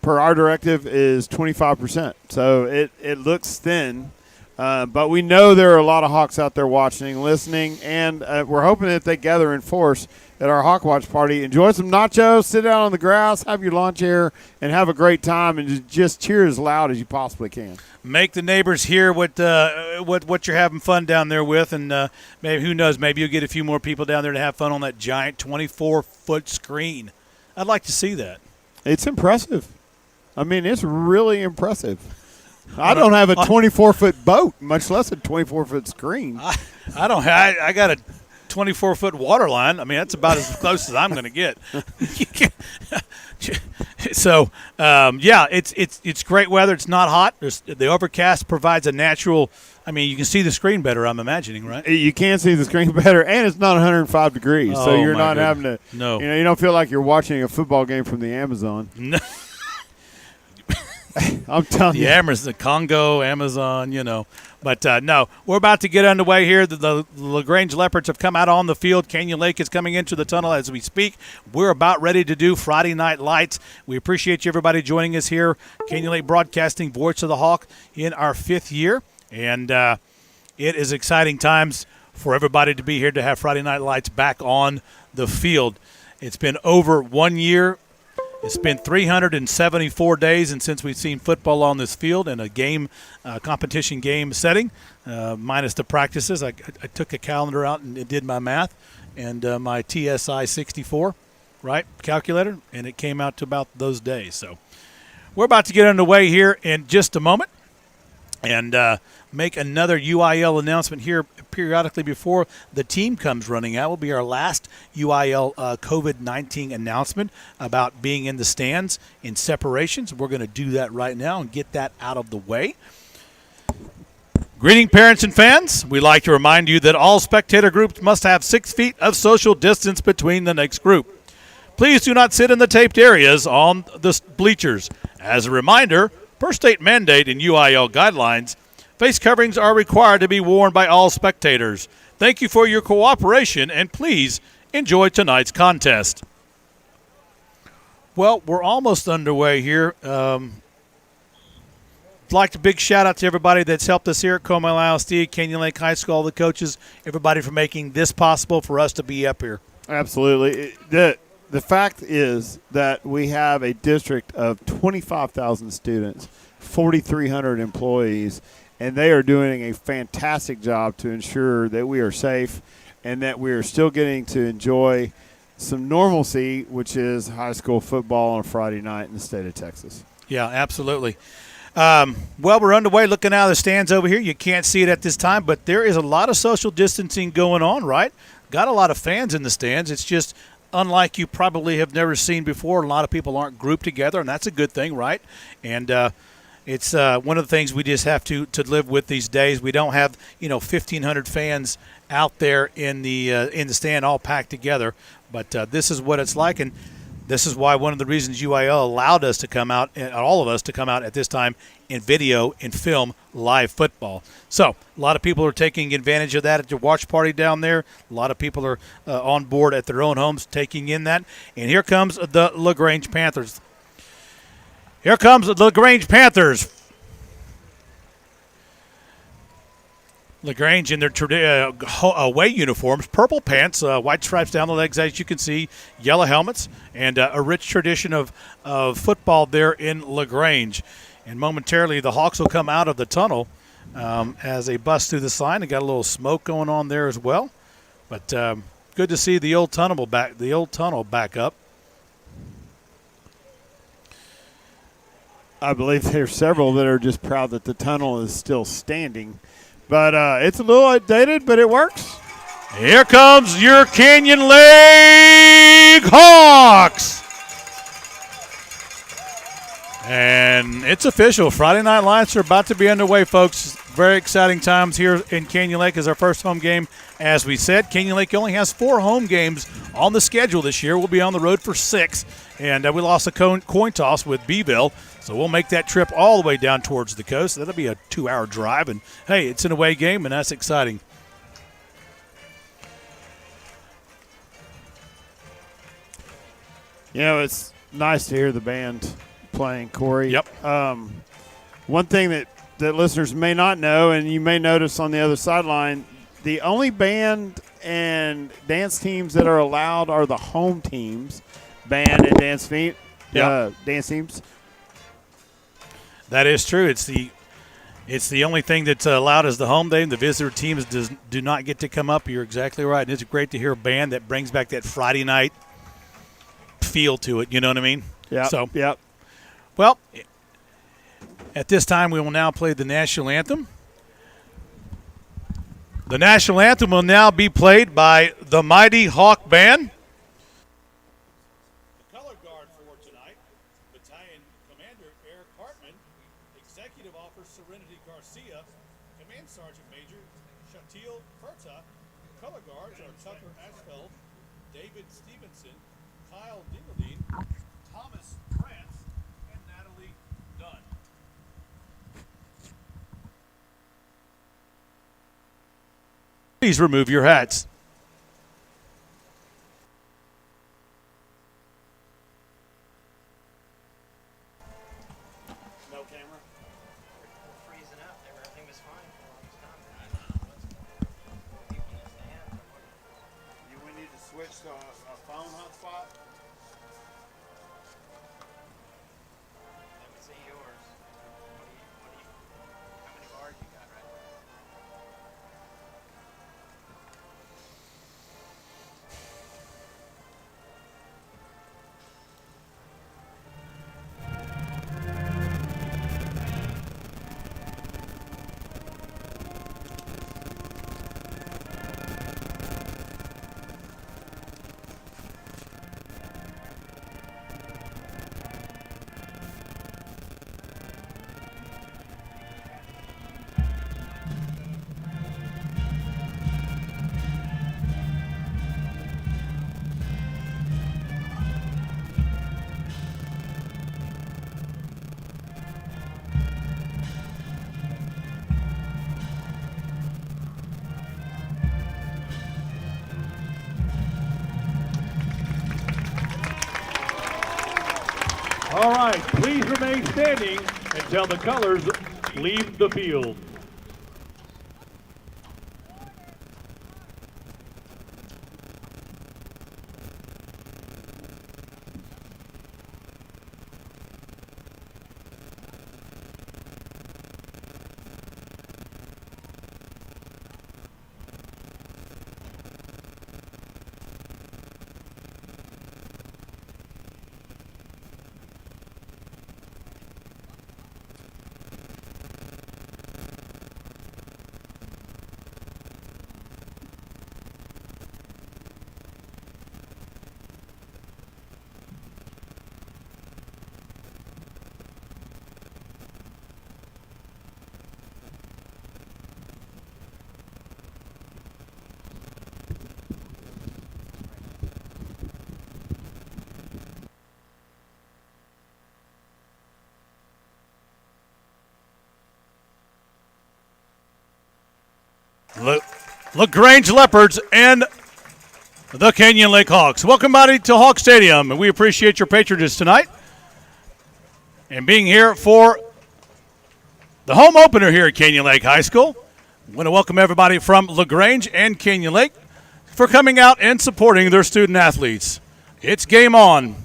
our directive is 25%. So it looks thin. But we know there are a lot of Hawks out there watching, listening, and we're hoping that they gather in force at our Hawk Watch party. Enjoy some nachos, sit down on the grass, have your lunch here, and have a great time, and just cheer as loud as you possibly can. Make the neighbors hear what you're having fun down there with, and maybe, who knows, maybe you'll get a few more people down there to have fun on that giant 24-foot screen. I'd like to see that. It's impressive. I mean, it's really impressive. I don't have a 24-foot boat, much less a 24-foot screen. I don't. I got a 24-foot water line. I mean, that's about as close as I'm going to get. So, it's great weather. It's not hot. The overcast provides a natural. I mean, you can see the screen better, I'm imagining, right? You can see the screen better, and it's not 105 degrees, so you're not having to. No. You don't feel like you're watching a football game from the Amazon. No. I'm telling you. The Congo, Amazon, But, no, we're about to get underway here. The LaGrange Leopards have come out on the field. Canyon Lake is coming into the tunnel as we speak. We're about ready to do Friday Night Lights. We appreciate you, everybody, joining us here. Canyon Lake Broadcasting, Voice of the Hawk, in our 5th year. And it is exciting times for everybody to be here to have Friday Night Lights back on the field. It's been over 1 year. It's been 374 days, and since we've seen football on this field in a game, competition game setting, minus the practices, I took a calendar out and did my math, and my TSI 64, calculator, and it came out to about those days. So we're about to get underway here in just a moment, and make another UIL announcement here periodically before the team comes running out. Will be our last UIL COVID-19 announcement about being in the stands in separations. We're going to do that right now and get that out of the way. Greeting parents and fans. We'd like to remind you that all spectator groups must have 6 feet of social distance between the next group. Please do not sit in the taped areas on the bleachers. As a reminder, per state mandate and UIL guidelines, face coverings are required to be worn by all spectators. Thank you for your cooperation, and please enjoy tonight's contest. Well, we're almost underway here. I'd like a big shout-out to everybody that's helped us here at Como ISD, Canyon Lake High School, all the coaches, everybody for making this possible for us to be up here. Absolutely. The fact is that we have a district of 25,000 students, 4,300 employees, and they are doing a fantastic job to ensure that we are safe and that we are still getting to enjoy some normalcy, which is high school football on a Friday night in the state of Texas. Yeah, absolutely. Well, we're underway. Looking out of the stands over here, you can't see it at this time, but there is a lot of social distancing going on, right? Got a lot of fans in the stands. It's just unlike you probably have never seen before. A lot of people aren't grouped together, and that's a good thing, right? And it's one of the things we just have to live with these days. We don't have 1,500 fans out there in the stand all packed together, but this is what it's like. And This is why one of the reasons UIL allowed us to come out, all of us to come out at this time in video and film live football. So a lot of people are taking advantage of that at your watch party down there. A lot of people are on board at their own homes taking in that. And here comes the LaGrange Panthers. Here comes the LaGrange Panthers. LaGrange in their away uniforms, purple pants, white stripes down the legs, as you can see, yellow helmets, and a rich tradition of football there in LaGrange. And momentarily, the Hawks will come out of the tunnel as they bust through the sign. They got a little smoke going on there as well, but good to see the old tunnel back up. I believe there's several that are just proud that the tunnel is still standing. But it's a little outdated, but it works. Here comes your Canyon Lake Hawks. And it's official. Friday Night Lights are about to be underway, folks. Very exciting times here in Canyon Lake as our first home game. As we said, Canyon Lake only has 4 home games on the schedule this year. We'll be on the road for 6. And we lost a coin toss with Beeville. So we'll make that trip all the way down towards the coast. That'll be a 2-hour drive. And, hey, it's an away game, and that's exciting. You know, it's nice to hear the band playing, Corey. Yep. One thing that listeners may not know, and you may notice on the other sideline, the only band and dance teams that are allowed are the home teams, band and dance teams. That is true. It's the only thing that's allowed as the home game. The visitor teams do not get to come up. You're exactly right. And it's great to hear a band that brings back that Friday night feel to it. You know what I mean? Yeah. So, yep. Well, at this time we will now play the national anthem. The national anthem will now be played by the Mighty Hawk Band. The color guard for tonight, Battalion Commander Eric Hartman, Executive Officer Serenity Garcia, Command Sergeant Major Shatil Furta. Color guards are Tucker Ashfeld, David Stevenson, Kyle Dingeldine, Thomas France, and Natalie Dunn. Please remove your hats. No camera. We're freezing up. Everything was fine for a long time. We need to switch to a phone hotspot. Let me see yours. How many bars you got right there? All right, please remain standing until the colors leave the field. LaGrange Leopards and the Canyon Lake Hawks. Welcome, everybody, to Hawk Stadium, and we appreciate your patronage tonight and being here for the home opener here at Canyon Lake High School. I want to welcome everybody from LaGrange and Canyon Lake for coming out and supporting their student athletes. It's game on.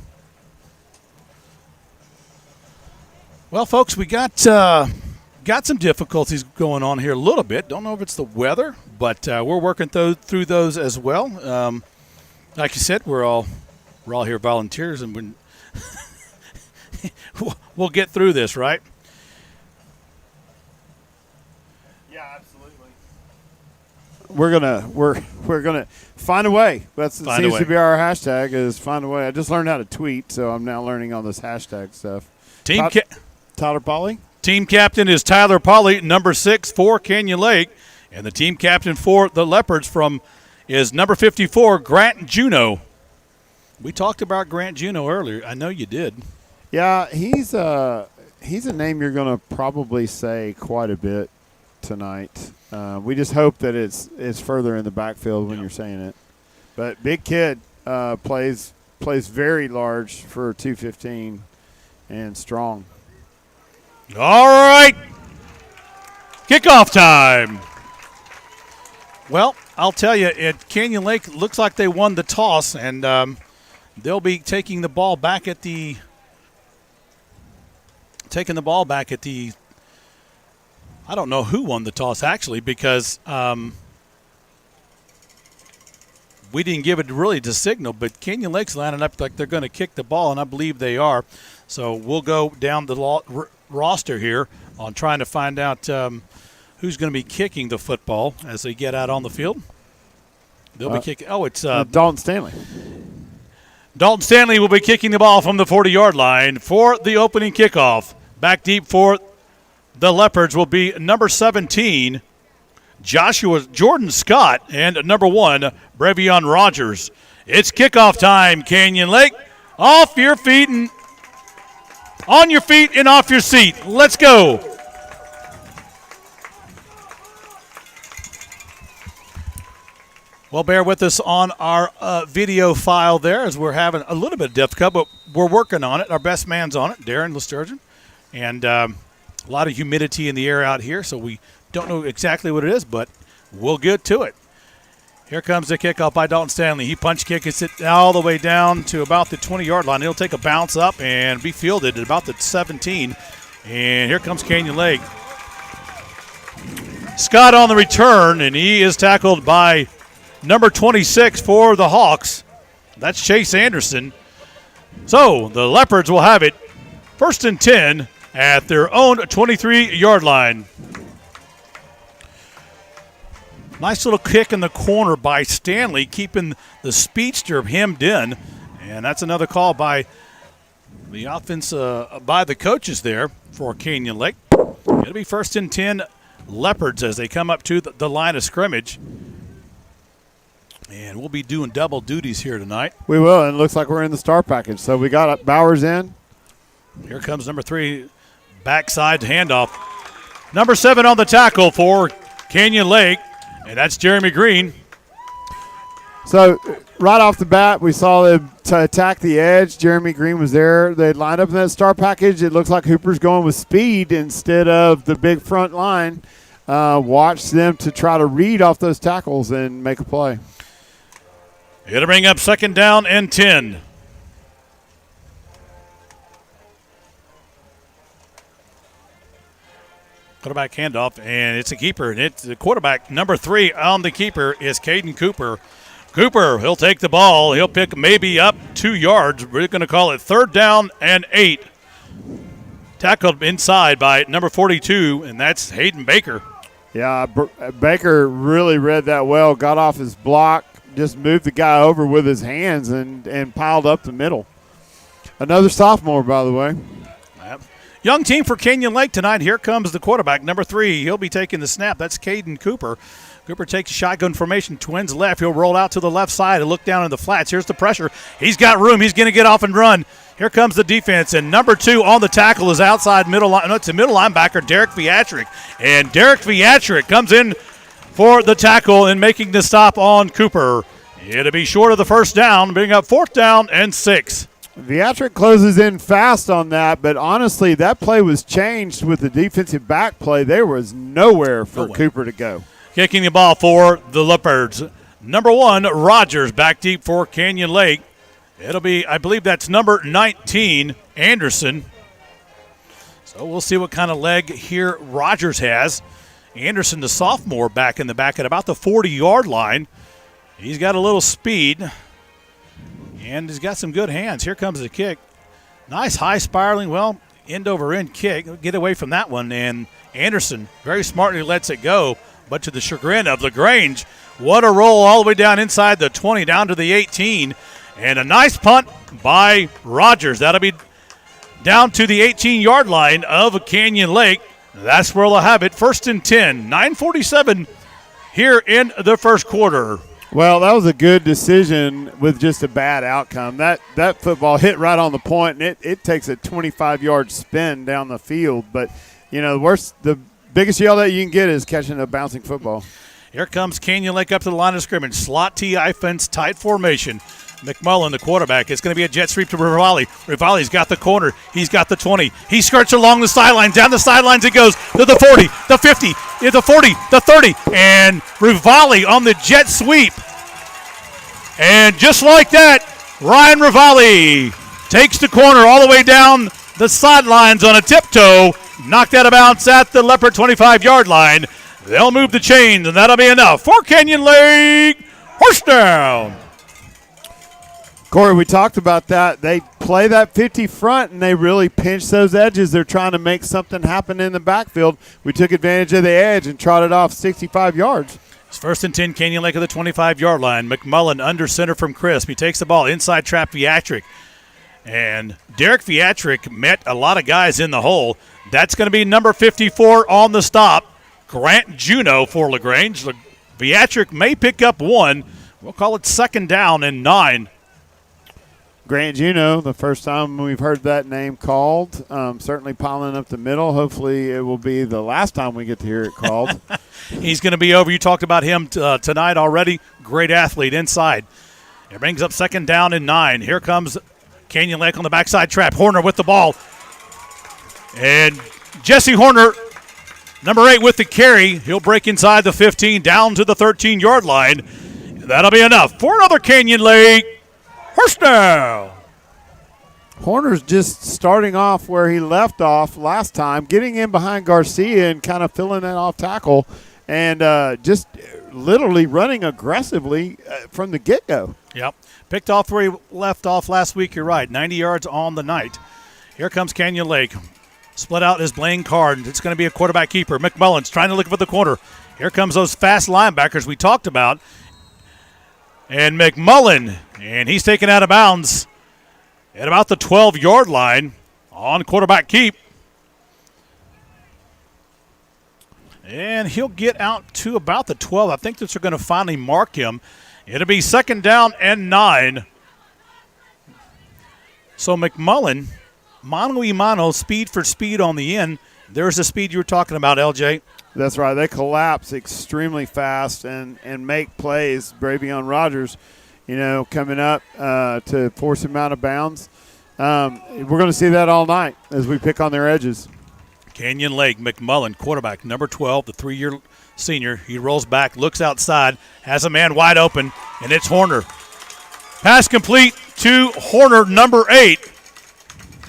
Well, folks, we got some difficulties going on here a little bit. Don't know if it's the weather, but we're working through those as well. Like you said, we're all here volunteers, and we'll get through this, right? Yeah, absolutely. We're gonna find a way. That seems to be our hashtag, is find a way. I just learned how to tweet, so I'm now learning all this hashtag stuff. Tyler Polly? Team captain is Tyler Polly, number 6 for Canyon Lake. And the team captain for the Leopards is number 54, Grant Juno. We talked about Grant Juno earlier. I know you did. Yeah, he's a name you're going to probably say quite a bit tonight. We just hope that it's further in the backfield when you're saying it. But big kid, plays very large for 215 and strong. All right. Kickoff time. Well, I'll tell you, at Canyon Lake, looks like they won the toss, and they'll be taking the ball back at the I don't know who won the toss, actually, because we didn't give it really the signal, but Canyon Lake's lining up like they're going to kick the ball, and I believe they are. So we'll go down the roster here on trying to find out who's going to be kicking the football as they get out on the field. They'll be kicking. Oh, it's Dalton Stanley. Dalton Stanley will be kicking the ball from the 40-yard line for the opening kickoff. Back deep for the Leopards will be number 17, Jordan Scott, and number 1, Brevion Rogers. It's kickoff time, Canyon Lake. Off your feet and on your feet and off your seat. Let's go. Well, bear with us on our video file there as we're having a little bit of difficulty, but we're working on it. Our best man's on it, Darren Lesturgeon. And a lot of humidity in the air out here, so we don't know exactly what it is, but we'll get to it. Here comes the kickoff by Dalton Stanley. He punch kicks it all the way down to about the 20-yard line. He'll take a bounce up and be fielded at about the 17. And here comes Canyon Lake. Scott on the return, and he is tackled by number 26 for the Hawks. That's Chase Anderson. So the Leopards will have it 1st and 10 at their own 23-yard line. Nice little kick in the corner by Stanley, keeping the speedster hemmed in. And that's another call by the offense, by the coaches there for Canyon Lake. It'll be 1st and 10 Leopards as they come up to the line of scrimmage. And we'll be doing double duties here tonight. We will, and it looks like we're in the star package. So we got Bowers in. Here comes number 3, backside handoff. Number 7 on the tackle for Canyon Lake, and that's Jeremy Green. So right off the bat, we saw them to attack the edge. Jeremy Green was there. They lined up in that star package. It looks like Hooper's going with speed instead of the big front line. Watch them to try to read off those tackles and make a play. It'll bring up 2nd down and 10. Quarterback handoff, and it's a keeper. And it's the quarterback, number 3 on the keeper is Caden Cooper. Cooper, he'll take the ball. He'll pick maybe up 2 yards. We're going to call it 3rd down and 8. Tackled inside by number 42, and that's Hayden Baker. Yeah, Baker really read that well, got off his block, just moved the guy over with his hands and piled up the middle. Another sophomore, by the way. Young team for Canyon Lake tonight. Here comes the quarterback, number 3. He'll be taking the snap. That's Caden Cooper. Cooper takes a shotgun formation, twins left. He'll roll out to the left side and look down in the flats. Here's the pressure. He's got room. He's going to get off and run. Here comes the defense, and number 2 on the tackle is outside middle line. No, it's a middle linebacker, Derek Viatric. And Derek Viatric comes in for the tackle and making the stop on Cooper. It'll be short of the first down, bringing up 4th down and 6. Viatric closes in fast on that, but honestly, that play was changed with the defensive back play. There was nowhere for Cooper to go. Kicking the ball for the Leopards. Number 1, Rogers, back deep for Canyon Lake. It'll be, I believe that's number 19, Anderson. So we'll see what kind of leg here Rogers has. Anderson, the sophomore, back in the back at about the 40-yard line. He's got a little speed, and he's got some good hands. Here comes the kick. Nice high spiraling, well, end-over-end kick. Get away from that one, and Anderson very smartly lets it go, but to the chagrin of LaGrange. What a roll all the way down inside the 20, down to the 18, and a nice punt by Rogers. That'll be down to the 18-yard line of Canyon Lake. That's where they'll have it. 1st and 10, 9:47 here in the first quarter. Well, that was a good decision with just a bad outcome. That football hit right on the point, and it takes a 25-yard spin down the field. But, the biggest yell that you can get is catching a bouncing football. Here comes Canyon Lake up to the line of scrimmage. Slot TI fence, tight formation. McMullen, the quarterback. It's going to be a jet sweep to Rivali. Rivali's got the corner. He's got the 20. He skirts along the sideline. Down the sidelines it goes to the 40, the 50, the 40, the 30. And Rivali on the jet sweep. And just like that, Ryan Rivali takes the corner all the way down the sidelines on a tiptoe. Knocked out of bounds at the Leopard 25-yard line. They'll move the chains, and that'll be enough for Canyon Lake. Horse down. Corey, we talked about that. They play that 50 front, and they really pinch those edges. They're trying to make something happen in the backfield. We took advantage of the edge and trotted off 65 yards. It's 1st and 10, Canyon Lake at the 25-yard line. McMullen under center from Crisp. He takes the ball inside trap Viatric. And Derek Viatric met a lot of guys in the hole. That's going to be number 54 on the stop. Grant Juno for LaGrange. Viatric may pick up 1. We'll call it 2nd down and 9. Grant Juno, the first time we've heard that name called, certainly piling up the middle. Hopefully it will be the last time we get to hear it called. He's going to be over. You talked about him tonight already. Great athlete inside. It brings up 2nd down and 9. Here comes Canyon Lake on the backside trap. Horner with the ball. And Jesse Horner, number 8 with the carry. He'll break inside the 15 down to the 13-yard line. That'll be enough for another Canyon Lake first down. Horner's just starting off where he left off last time, getting in behind Garcia and kind of filling that off tackle and just literally running aggressively from the get-go. Yep. Picked off where he left off last week. You're right. 90 yards on the night. Here comes Canyon Lake. Split out is Blaine Card. It's going to be a quarterback keeper. McMullen's trying to look for the corner. Here comes those fast linebackers we talked about. And McMullen, and he's taken out of bounds at about the 12-yard line on quarterback keep. And he'll get out to about the 12. I think that they're going to finally mark him. It'll be 2nd down and 9. So McMullen, mano y mano, speed for speed on the end. There's the speed you were talking about, LJ. That's right. They collapse extremely fast and make plays. Bravion Rogers, coming up to force him out of bounds. We're going to see that all night as we pick on their edges. Canyon Lake, McMullen, quarterback, number 12, the 3-year senior. He rolls back, looks outside, has a man wide open, and it's Horner. Pass complete to Horner, number 8.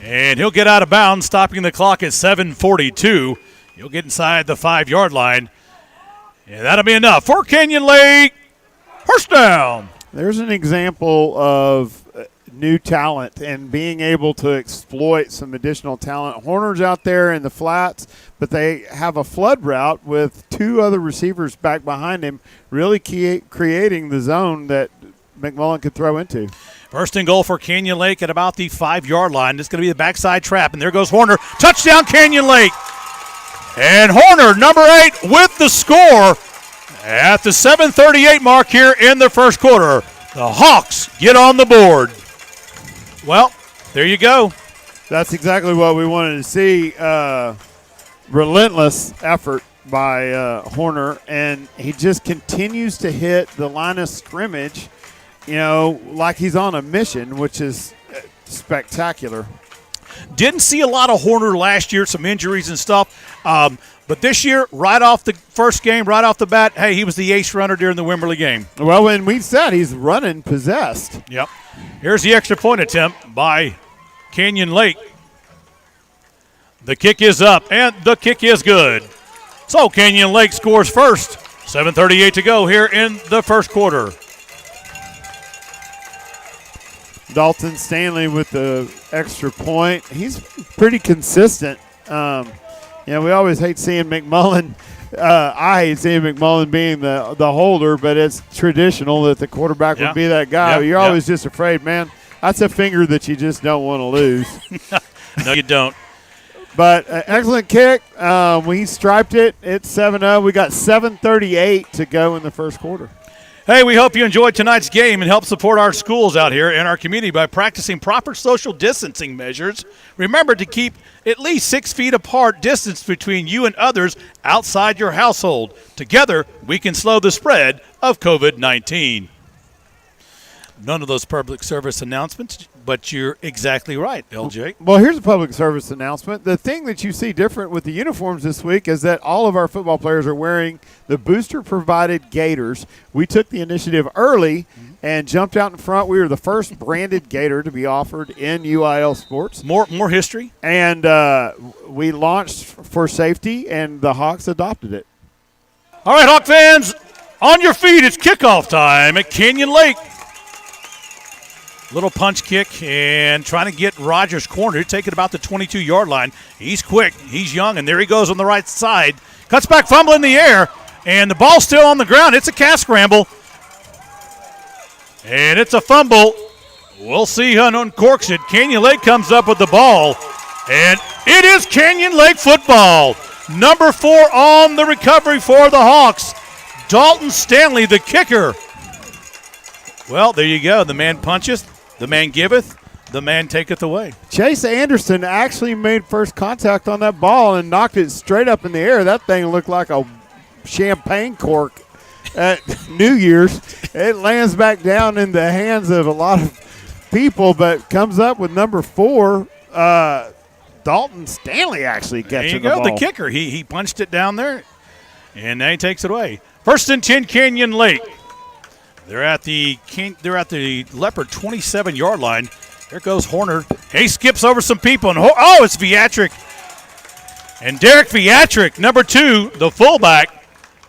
And he'll get out of bounds, stopping the clock at 7:42. He'll get inside the 5-yard line. And that'll be enough for Canyon Lake. First down. There's an example of new talent and being able to exploit some additional talent. Horner's out there in the flats, but they have a flood route with 2 other receivers back behind him, really creating the zone that McMullen could throw into. 1st and goal for Canyon Lake at about the 5-yard line. It's going to be the backside trap, and there goes Horner. Touchdown, Canyon Lake. And Horner, number 8, with the score at the 7:38 mark here in the first quarter. The Hawks get on the board. Well, there you go. That's exactly what we wanted to see. Relentless effort Horner, and he just continues to hit the line of scrimmage, like he's on a mission, which is spectacular. Didn't see a lot of Horner last year, some injuries and stuff. But this year, right off the first game, right off the bat, hey, he was the ace runner during the Wimberley game. Well, when we said he's running possessed. Yep. Here's the extra point attempt by Canyon Lake. The kick is up, and the kick is good. So Canyon Lake scores first. 7:38 to go here in the first quarter. Dalton Stanley with the extra point. He's pretty consistent. We always hate seeing McMullen. I hate seeing McMullen being the holder, but it's traditional that the quarterback would be that guy. You're always just afraid, man. That's a finger that you just don't want to lose. No, you don't. But excellent kick. We striped it. It's 7-0. We got 7:38 to go in the first quarter. Hey, we hope you enjoyed tonight's game and help support our schools out here in our community by practicing proper social distancing measures. Remember to keep at least 6 feet apart distance between you and others outside your household. Together, we can slow the spread of COVID-19. None of those public service announcements, but you're exactly right, LJ. Well, here's a public service announcement. The thing that you see different with the uniforms this week is that all of our football players are wearing the booster-provided gaiters. We took the initiative early and jumped out in front. We were the first branded gaiter to be offered in UIL sports. More history. And we launched for safety, and the Hawks adopted it. All right, Hawk fans, on your feet. It's kickoff time at Canyon Lake. Little punch kick and trying to get Rogers cornered, taking about the 22-yard line. He's quick, he's young, and there he goes on the right side. Cuts back, fumble in the air, and the ball's still on the ground. It's a calf scramble, and it's a fumble. We'll see who uncorks it. Canyon Lake comes up with the ball, and it is Canyon Lake football. Number 4 on the recovery for the Hawks. Dalton Stanley, the kicker. Well, there you go. The man punches. The man giveth, the man taketh away. Chase Anderson actually made first contact on that ball and knocked it straight up in the air. That thing looked like a champagne cork at New Year's. It lands back down in the hands of a lot of people, but comes up with number 4. Dalton Stanley actually catching the ball. There you go, the kicker. He punched it down there, and now he takes it away. First and 10, Canyon Lake. They're at the Leopard 27-yard line. There goes Horner. He skips over some people. And it's Viatric. And Derek Viatric, number 2, the fullback.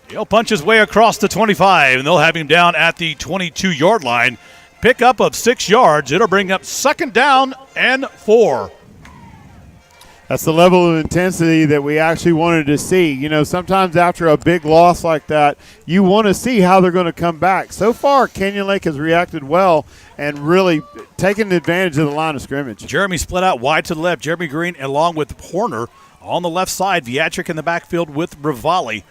He'll punch his way across the 25, and they'll have him down at the 22-yard line. Pickup of 6 yards. It'll bring up second down and 4. That's the level of intensity that we actually wanted to see. Sometimes after a big loss like that, you want to see how they're going to come back. So far, Canyon Lake has reacted well and really taken advantage of the line of scrimmage. Jeremy split out wide to the left. Jeremy Green along with Horner on the left side. Viatric in the backfield with Rivali.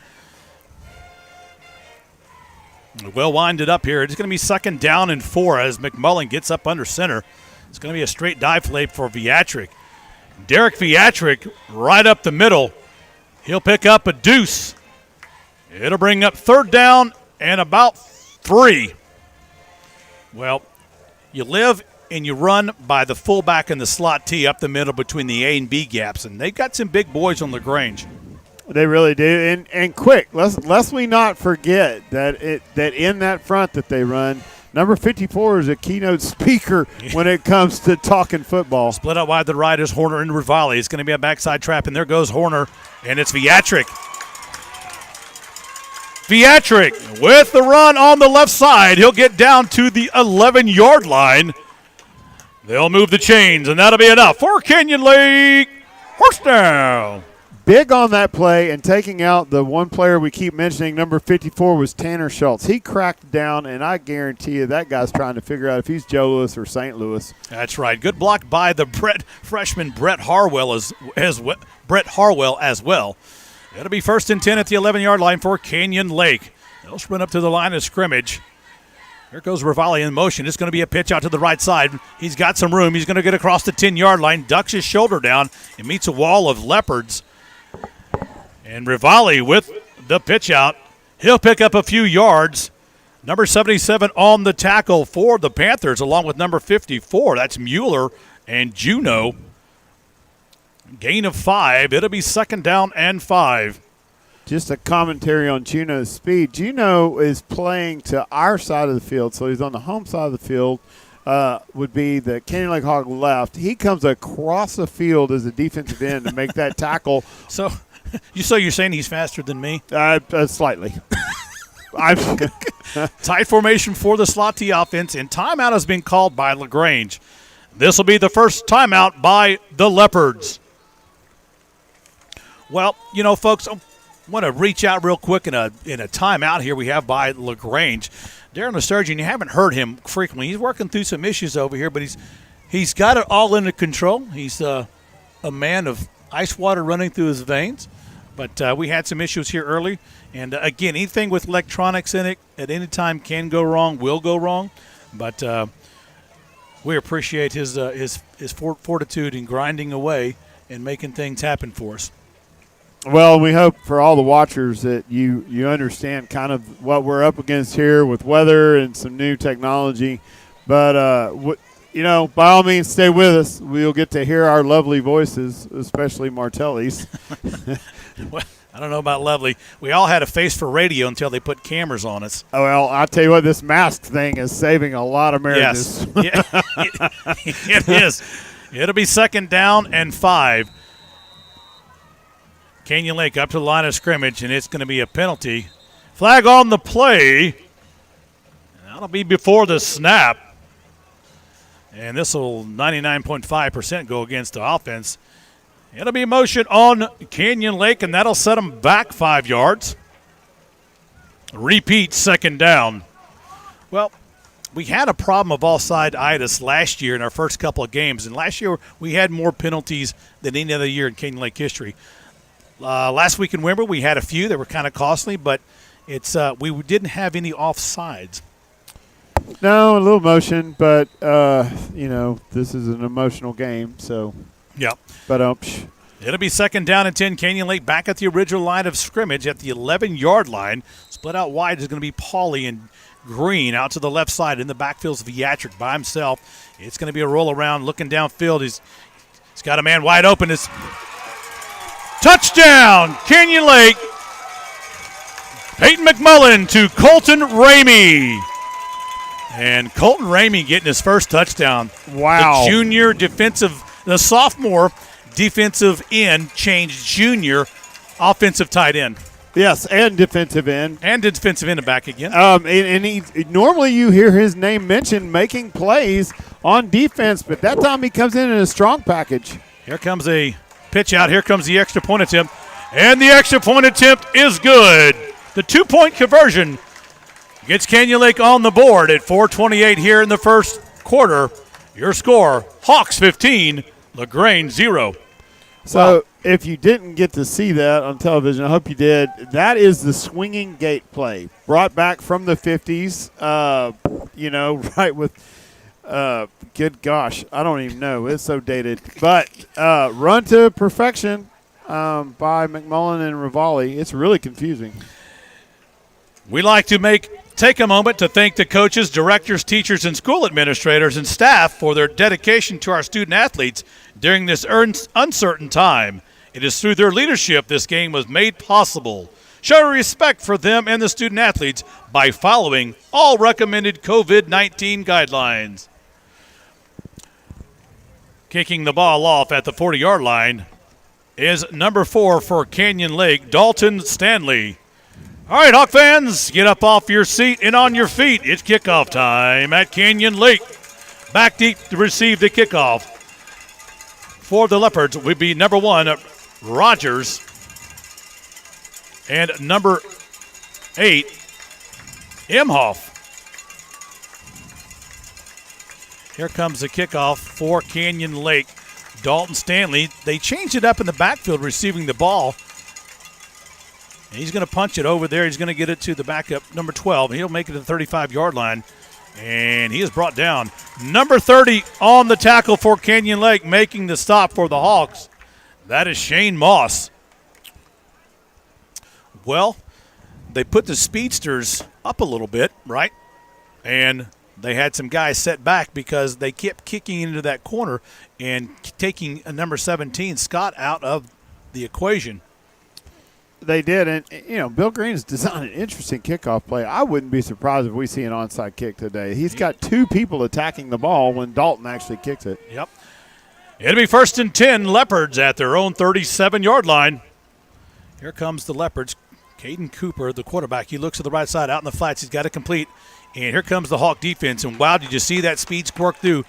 Well winded up here. It's going to be second down and 4 as McMullen gets up under center. It's going to be a straight dive play for Viatric. Derek Viatric right up the middle. He'll pick up a deuce. It'll bring up third down and about 3. Well, you live and you run by the fullback and the slot T up the middle between the A and B gaps, and they've got some big boys on LaGrange. They really do, and quick. Lest we not forget that in that front that they run, number 54 is a keynote speaker when it comes to talking football. Split out wide to the right is Horner and Rivali. It's going to be a backside trap, and there goes Horner, and it's Viatric. Viatric with the run on the left side. He'll get down to the 11-yard line. They'll move the chains, and that'll be enough for Canyon Lake. Horse down. Big on that play and taking out the one player we keep mentioning, number 54, was Tanner Schultz. He cracked down, and I guarantee you that guy's trying to figure out if he's Joe Louis or St. Louis. That's right. Good block by the freshman Brett Harwell as well. It'll be first and 10 at the 11-yard line for Canyon Lake. They'll sprint up to the line of scrimmage. Here goes Rivali in motion. It's going to be a pitch out to the right side. He's got some room. He's going to get across the 10-yard line, ducks his shoulder down, and meets a wall of Leopards. And Rivali with the pitch out. He'll pick up a few yards. Number 77 on the tackle for the Panthers, along with number 54. That's Mueller and Juneau. Gain of 5. It'll be 2nd down and 5. Just a commentary on Juneau's speed. Juneau is playing to our side of the field, so he's on the home side of the field. Would be the Canyon Lake Hog left. He comes across the field as a defensive end to make that tackle. So you're saying he's faster than me? Slightly. Tight formation for the slot T offense, and timeout has been called by LaGrange. This will be the first timeout by the Leopards. Well, folks, I want to reach out real quick in a timeout here we have by LaGrange. Darren Sturgeon, you haven't heard him frequently. He's working through some issues over here, but he's got it all under control. He's a man of ice water running through his veins. But we had some issues here early. And, again, anything with electronics in it at any time can go wrong, will go wrong. But we appreciate his fortitude in grinding away and making things happen for us. Well, we hope for all the watchers that you understand kind of what we're up against here with weather and some new technology. But, by all means, stay with us. We'll get to hear our lovely voices, especially Martelli's. Well, I don't know about lovely. We all had a face for radio until they put cameras on us. Oh, well, I'll tell you what, this mask thing is saving a lot of marriages. Yes. It is. It'll be 2nd down and 5. Canyon Lake up to the line of scrimmage, and it's going to be a penalty. Flag on the play. That'll be before the snap. And this will 99.5% go against the offense. It'll be motion on Canyon Lake, and that'll set them back 5 yards. Repeat 2nd down. Well, we had a problem of offside-itis last year in our first couple of games, and last year we had more penalties than any other year in Canyon Lake history. Last week in Wimber, we had a few that were kind of costly, but we didn't have any offsides. No, a little motion, but, this is an emotional game, so. Yep. But it'll be 2nd down and 10. Canyon Lake back at the original line of scrimmage at the 11-yard line. Split out wide is going to be Pauly and Green out to the left side. In the backfield's Viatric by himself. It's going to be a roll around looking downfield. He's got a man wide open. It's touchdown, Canyon Lake. Peyton McMullen to Colton Ramey. And Colton Ramey getting his first touchdown. Wow. The sophomore defensive end changed junior offensive tight end. Yes, and defensive end. And defensive end back again. Normally you hear his name mentioned making plays on defense, but that time he comes in a strong package. Here comes a pitch out. Here comes the extra point attempt. And the extra point attempt is good. The 2-point conversion gets Canyon Lake on the board at 4:28 here in the first quarter. Your score, Hawks 15, LaGrange 0. So if you didn't get to see that on television, I hope you did. That is the swinging gate play brought back from the 50s, right with good gosh, I don't even know. It's so dated. But run to perfection by McMullen and Rivali. It's really confusing. We like to take a moment to thank the coaches, directors, teachers, and school administrators and staff for their dedication to our student-athletes during this uncertain time. It is through their leadership this game was made possible. Show respect for them and the student-athletes by following all recommended COVID-19 guidelines. Kicking the ball off at the 40-yard line is number 4 for Canyon Lake, Dalton Stanley. All right, Hawk fans, get up off your seat and on your feet. It's kickoff time at Canyon Lake. Back deep to receive the kickoff. For the Leopards would be number 1, Rogers, and number 8, Imhoff. Here comes the kickoff for Canyon Lake. Dalton Stanley, they changed it up in the backfield receiving the ball. And he's going to punch it over there. He's going to get it to the backup, number 12. And he'll make it to the 35-yard line. And he is brought down. Number 30 on the tackle for Canyon Lake, making the stop for the Hawks. That is Shane Moss. Well, they put the speedsters up a little bit, right? And they had some guys set back because they kept kicking into that corner and taking a number 17, Scott, out of the equation. They did, and Bill Green's designed an interesting kickoff play. I wouldn't be surprised if we see an onside kick today. He's got 2 people attacking the ball when Dalton actually kicks it. Yep. It'll be 1st and 10, Leopards at their own 37-yard line. Here comes the Leopards. Caden Cooper, the quarterback, he looks to the right side, out in the flats. He's got to complete. And here comes the Hawk defense. And, wow, did you see that speed squirk through?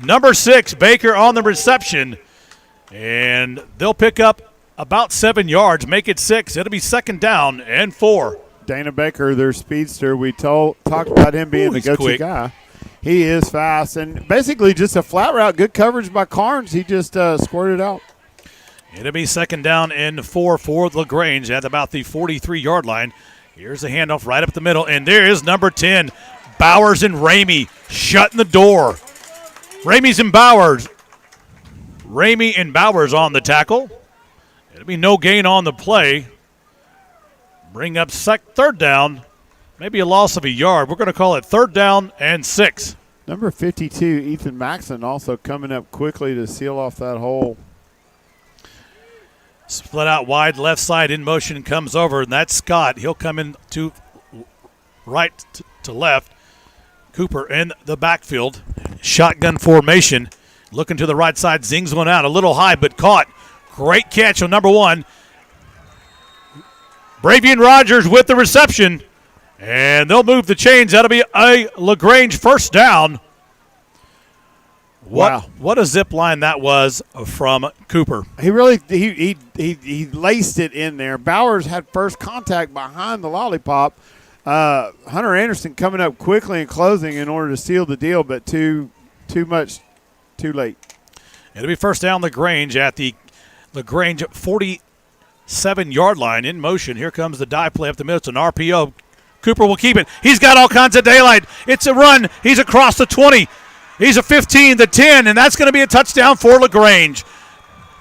Number 6, Baker on the reception. And they'll pick up about 7 yards, make it 6. It'll be 2nd down and 4. Dana Baker, their speedster, we talked about him being the go-to guy. He is fast, and basically just a flat route, good coverage by Carnes. He just squirted out. It'll be 2nd down and 4 for LaGrange at about the 43-yard line. Here's the handoff right up the middle, and there is number 10, Bowers and Ramey shutting the door. Ramey and Bowers on the tackle. It'll be no gain on the play. Bring up 3rd down, maybe a loss of a yard. We're going to call it 3rd down and 6. Number 52, Ethan Maxson, also coming up quickly to seal off that hole. Split out wide, left side in motion, comes over, and that's Scott. He'll come in to right to left. Cooper in the backfield. Shotgun formation. Looking to the right side, zings one out. A little high, but caught. Great catch on number 1. Bravian Rogers with the reception. And they'll move the chains. That'll be a LaGrange 1st down. Wow. What a zip line that was from Cooper. He really he laced it in there. Bowers had first contact behind the lollipop. Hunter Anderson coming up quickly and closing in order to seal the deal, but too much too late. It'll be 1st down LaGrange at the LaGrange 47-yard line in motion. Here comes the dive play up the middle. It's an RPO. Cooper will keep it. He's got all kinds of daylight. It's a run. He's across the 20. He's a 15, the 10, and that's going to be a touchdown for LaGrange.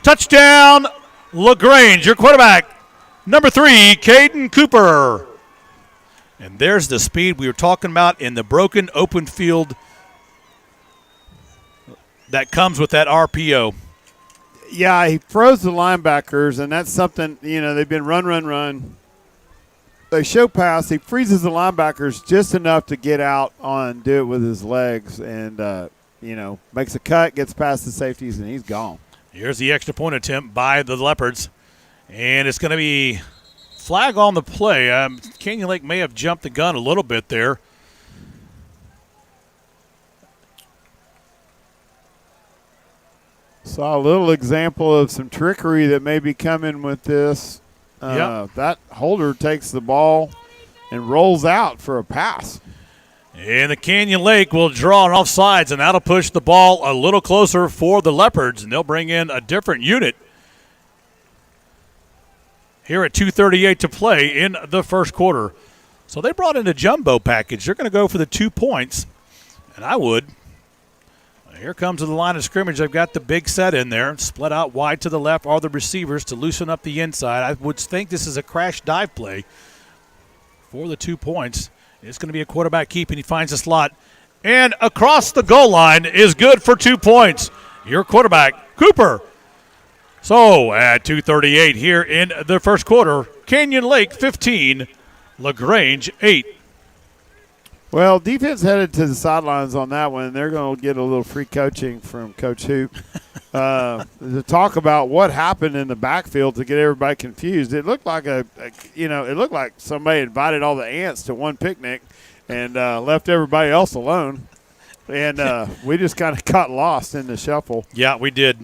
Touchdown, LaGrange. Your quarterback, number 3, Caden Cooper. And there's the speed we were talking about in the broken open field that comes with that RPO. Yeah, he froze the linebackers, and that's something, they've been run. They show pass. He freezes the linebackers just enough to get out on, do it with his legs, and, makes a cut, gets past the safeties, and he's gone. Here's the extra point attempt by the Leopards, and it's going to be flag on the play. Canyon Lake may have jumped the gun a little bit there. Saw a little example of some trickery that may be coming with this. Yep. That holder takes the ball and rolls out for a pass. And the Canyon Lake will draw an offsides, and that'll push the ball a little closer for the Leopards, and they'll bring in a different unit here at 2:38 to play in the 1st quarter. So they brought in a jumbo package. They're going to go for the 2 points, and I would. Here comes to the line of scrimmage. They've got the big set in there. Split out wide to the left are the receivers to loosen up the inside. I would think this is a crash dive play for the 2 points. It's going to be a quarterback keep, and he finds a slot. And across the goal line is good for 2 points. Your quarterback, Cooper. So at 2:38 here in the 1st quarter, Canyon Lake 15, LaGrange 8. Well, defense headed to the sidelines on that one. They're going to get a little free coaching from Coach Hoop to talk about what happened in the backfield to get everybody confused. It looked like it looked like somebody invited all the ants to one picnic and left everybody else alone. And we just kind of got lost in the shuffle. Yeah, we did.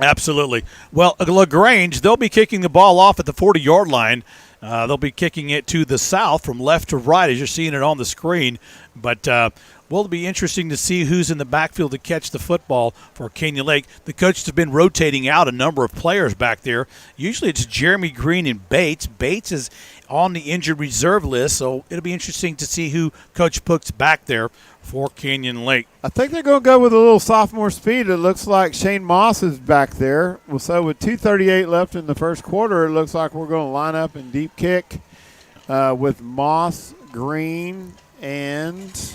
Absolutely. Well, LaGrange, they'll be kicking the ball off at the 40-yard line. They'll be kicking it to the south from left to right, as you're seeing it on the screen. But Well, it'll be interesting to see who's in the backfield to catch the football for Canyon Lake. The coaches have been rotating out a number of players back there. Usually it's Jeremy Green and Bates. Bates is on the injured reserve list, so it'll be interesting to see who Coach puts back there for Canyon Lake. I think they're going to go with a little sophomore speed. It looks like Shane Moss is back there. Well, so with 2:38 left in the first quarter, it looks like we're going to line up in deep kick with Moss, Green, and...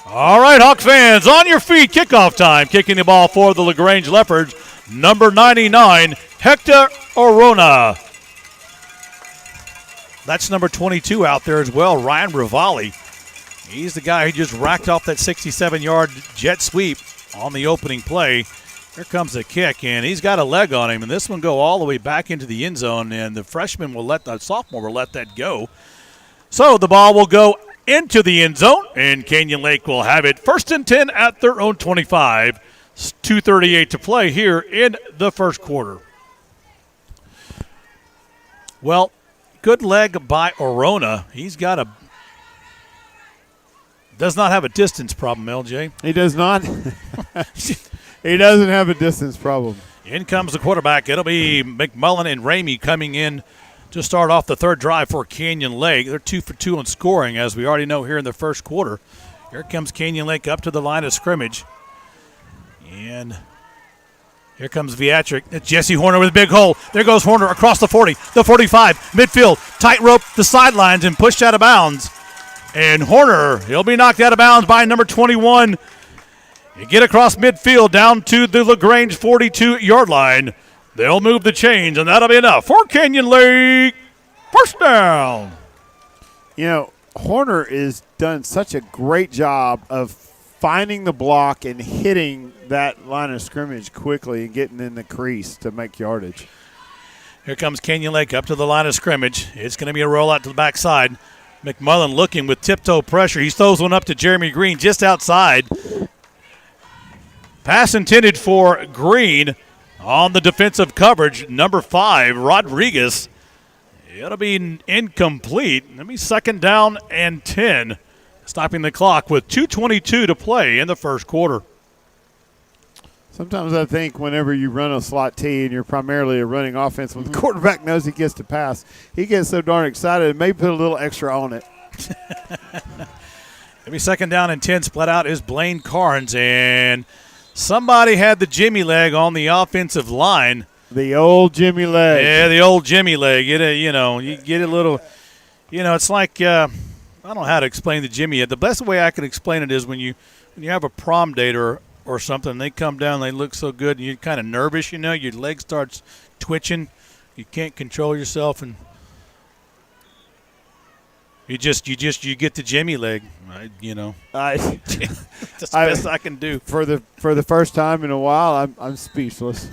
All right, Hawk fans, on your feet, kickoff time. Kicking the ball for the LaGrange Leopards, number 99, Hector Orona. That's number 22 out there as well, Ryan Rivali. He's the guy who just racked off that 67-yard jet sweep on the opening play. Here comes the kick, and he's got a leg on him, and this one go all the way back into the end zone, and the sophomore will let that go. So the ball will go into the end zone, and Canyon Lake will have it 1st and 10 at their own 25. 2:38 to play here in the first quarter. Well, good leg by Orona. He's got does not have a distance problem, LJ. He does not. He doesn't have a distance problem. In comes the quarterback. It'll be McMullen and Ramey coming in to start off the third drive for Canyon Lake. They're 2 for 2 on scoring, as we already know here in the first quarter. Here comes Canyon Lake up to the line of scrimmage. And here comes Viatric. It's Jesse Horner with a big hole. There goes Horner across the 40, the 45, midfield, tightrope the sidelines and pushed out of bounds. And Horner, he'll be knocked out of bounds by number 21. You get across midfield down to the LaGrange 42-yard line. They'll move the chains, and that'll be enough for Canyon Lake. First down. You know, Horner has done such a great job of finding the block and hitting that line of scrimmage quickly and getting in the crease to make yardage. Here comes Canyon Lake up to the line of scrimmage. It's going to be a rollout to the backside. McMullen looking with tiptoe pressure. He throws one up to Jeremy Green just outside. Pass intended for Green. On the defensive coverage, number 5, Rodriguez. It'll be incomplete. It'll be 2nd down and 10. Stopping the clock with 2:22 to play in the first quarter. Sometimes I think whenever you run a slot T and you're primarily a running offense, when the quarterback knows he gets to pass, he gets so darn excited and may put a little extra on it. It'll be 2nd down and 10. Split out is Blaine Carnes, and somebody had the Jimmy leg on the offensive line. The old Jimmy leg. Yeah, the old Jimmy leg. You get a little, it's like, I don't know how to explain the Jimmy yet. The best way I can explain it is when you have a prom date or something, they come down, they look so good, and you're kind of nervous, your leg starts twitching. You can't control yourself, and you get the Jimmy leg, That's the best I can do. For the first time in a while, I'm speechless.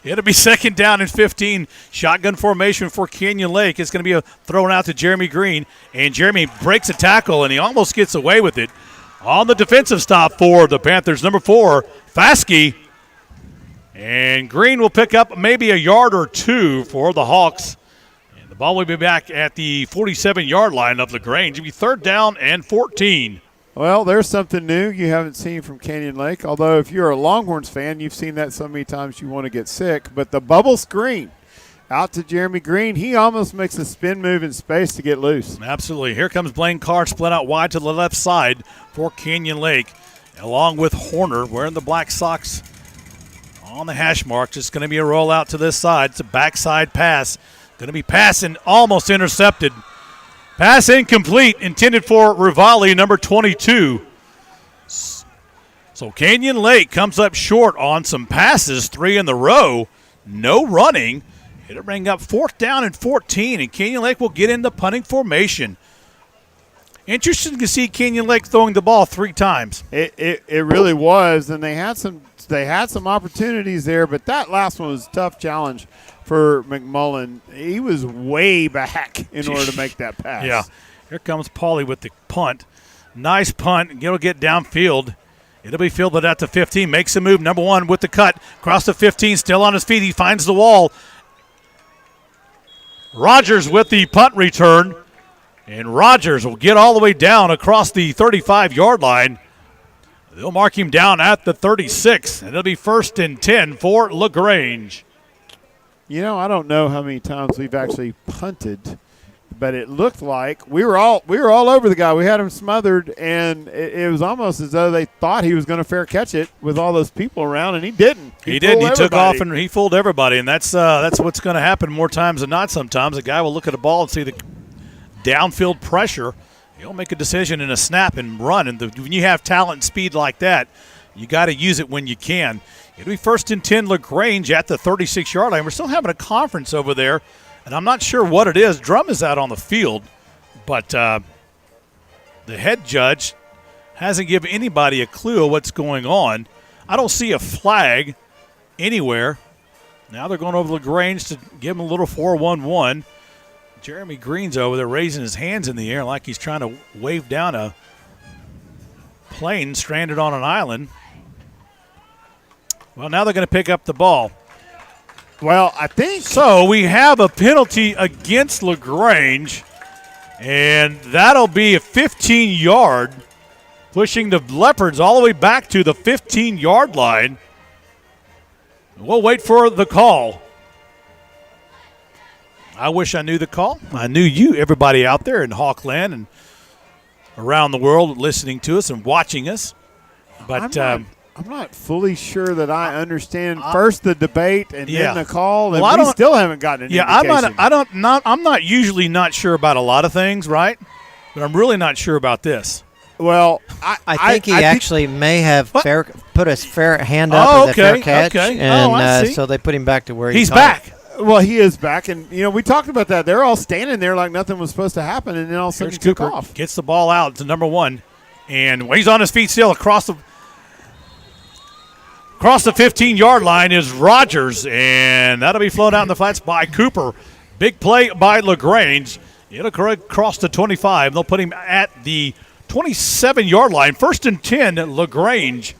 It'll be 2nd down and 15. Shotgun formation for Canyon Lake. It's going to be thrown out to Jeremy Green, and Jeremy breaks a tackle, and he almost gets away with it. On the defensive stop for the Panthers, number 4, Faskey. And Green will pick up maybe a yard or two for the Hawks. And the ball will be back at the 47-yard line of LaGrange. It'll be 3rd down and 14. Well, there's something new you haven't seen from Canyon Lake, although if you're a Longhorns fan, you've seen that so many times you want to get sick. But the bubble screen out to Jeremy Green. He almost makes a spin move in space to get loose. Absolutely. Here comes Blaine Carr, split out wide to the left side for Canyon Lake, along with Horner wearing the black socks on the hash marks. It's going to be a rollout to this side. It's a backside pass. Going to be passing, almost intercepted. Pass incomplete, intended for Rivali, number 22. So Canyon Lake comes up short on some passes, 3 in the row. No running. It'll bring up 4th down and 14, and Canyon Lake will get in the punting formation. Interesting to see Canyon Lake throwing the ball 3 times. It really was, and they had some opportunities there, but that last one was a tough challenge for McMullen. He was way back in order to make that pass. Yeah. Here comes Pauly with the punt. Nice punt. It'll get downfield. It'll be fielded at the 15. Makes a move. Number 1 with the cut. Across the 15. Still on his feet. He finds the wall. Rogers with the punt return. And Rogers will get all the way down across the 35-yard line. They'll mark him down at the 36, and it'll be 1st and 10 for LaGrange. You know, I don't know how many times we've actually punted, but it looked like we were all over the guy. We had him smothered, and it was almost as though they thought he was going to fair catch it with all those people around, and he didn't. He didn't. He took off and he fooled everybody, and that's what's going to happen more times than not. Sometimes a guy will look at a ball and see the downfield pressure. He'll make a decision in a snap and run. And when you have talent and speed like that, you got to use it when you can. It'll be 1st and 10 LaGrange at the 36-yard line. We're still having a conference over there, and I'm not sure what it is. Drum is out on the field, but the head judge hasn't given anybody a clue of what's going on. I don't see a flag anywhere. Now they're going over to LaGrange to give him a little 4-1-1. Jeremy Green's over there raising his hands in the air like he's trying to wave down a plane stranded on an island. Well, now they're going to pick up the ball. Well, I think so. We have a penalty against LaGrange, and that'll be a 15-yard, pushing the Leopards all the way back to the 15-yard line. We'll wait for the call. I wish I knew the call. I knew you, everybody out there in Hawkland and around the world listening to us and watching us. But I'm not fully sure that I understand first the debate and then the call, and we still haven't gotten an indication. I'm not usually not sure about a lot of things, right? But I'm really not sure about this. Well, I think he actually may have put his fair hand up as a fair catch, and so they put him back to where he's back. Well, he is back, and we talked about that. They're all standing there like nothing was supposed to happen, and then all of a sudden he took off. Gets the ball out to number 1, and he's on his feet still across the 15-yard line is Rogers, and that'll be flown out in the flats by Cooper. Big play by LaGrange. It'll cross the 25. They'll put him at the 27-yard line. 1st and 10, LaGrange.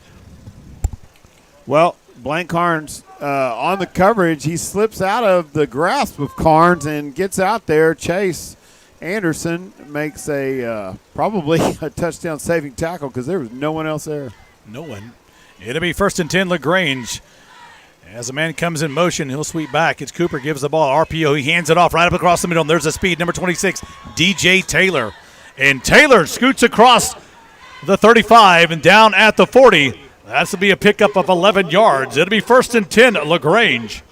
Well, Blank Carnes on the coverage. He slips out of the grasp of Carnes and gets out there. Chase Anderson makes probably a touchdown-saving tackle because there was no one else there. No one. It'll be 1st and 10, LaGrange. As a man comes in motion, he'll sweep back. It's Cooper, gives the ball. RPO, he hands it off right up across the middle. And there's a speed, number 26, DJ Taylor. And Taylor scoots across the 35 and down at the 40. That's to be a pickup of 11 yards. It'll be 1st and 10, LaGrange.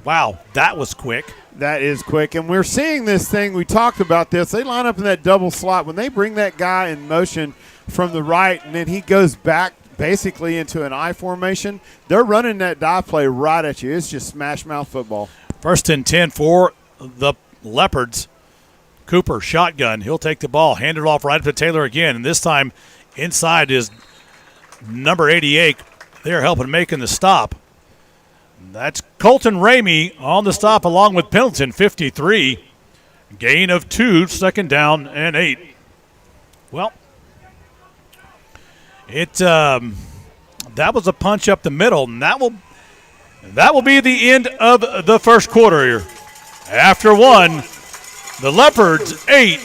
Wow, that was quick. That is quick. And we're seeing this thing. We talked about this. They line up in that double slot. When they bring that guy in motion from the right and then he goes back basically into an I formation, they're running that dive play right at you. It's just smash mouth football. 1st and 10 for the Leopards. Cooper, shotgun. He'll take the ball, hand it off right up to Taylor again, and this time inside is number 88. They're helping making the stop. That's Colton Ramey on the stop along with Pendleton, 53. Gain of 2, 2nd down and 8. Well, that was a punch up the middle, and that will be the end of the first quarter here. After 1, the Leopards 8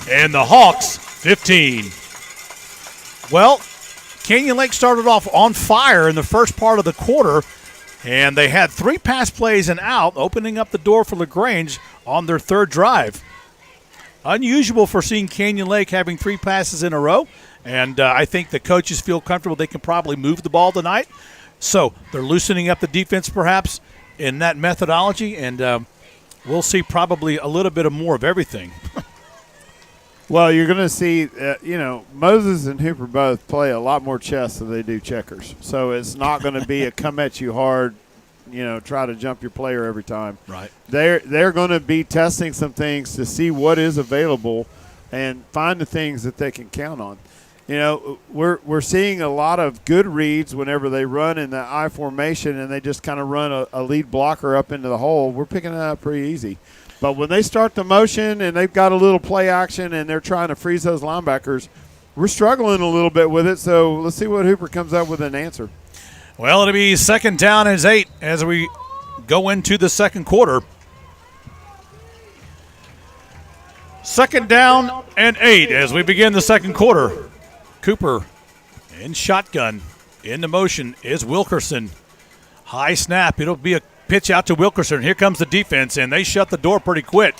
and the Hawks 15. Well, Canyon Lake started off on fire in the first part of the quarter, and they had 3 pass plays and out, opening up the door for LaGrange on their 3rd drive. Unusual for seeing Canyon Lake having 3 passes in a row. And I think the coaches feel comfortable they can probably move the ball tonight. So they're loosening up the defense perhaps in that methodology, and we'll see probably a little bit of more of everything. Well, you're going to see, Moses and Hooper both play a lot more chess than they do checkers. So it's not going to be a come at you hard, try to jump your player every time. Right. They're going to be testing some things to see what is available and find the things that they can count on. We're seeing a lot of good reads whenever they run in the I formation and they just kind of run a lead blocker up into the hole. We're picking it up pretty easy. But when they start the motion and they've got a little play action and they're trying to freeze those linebackers, we're struggling a little bit with it. So let's see what Hooper comes up with an answer. Well, it'll be 2nd down and 8 as we go into the second quarter. Second down and 8 as we begin the second quarter. Cooper in shotgun. Into motion is Wilkerson. High snap. It'll be a pitch out to Wilkerson. Here comes the defense, and they shut the door pretty quick.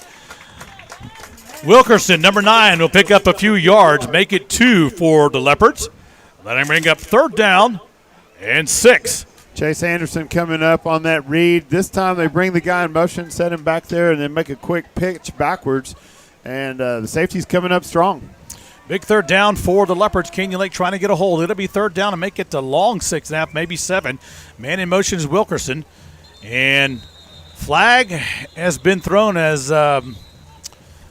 Wilkerson, number 9, will pick up a few yards, make it 2 for the Leopards. Let him bring up third down and 6. Chase Anderson coming up on that read. This time they bring the guy in motion, set him back there, and then make a quick pitch backwards. And the safety's coming up strong. Big third down for the Leopards. Canyon Lake trying to get a hold. It'll be third down and make it to long 6.5, maybe 7. Man in motion is Wilkerson. And flag has been thrown as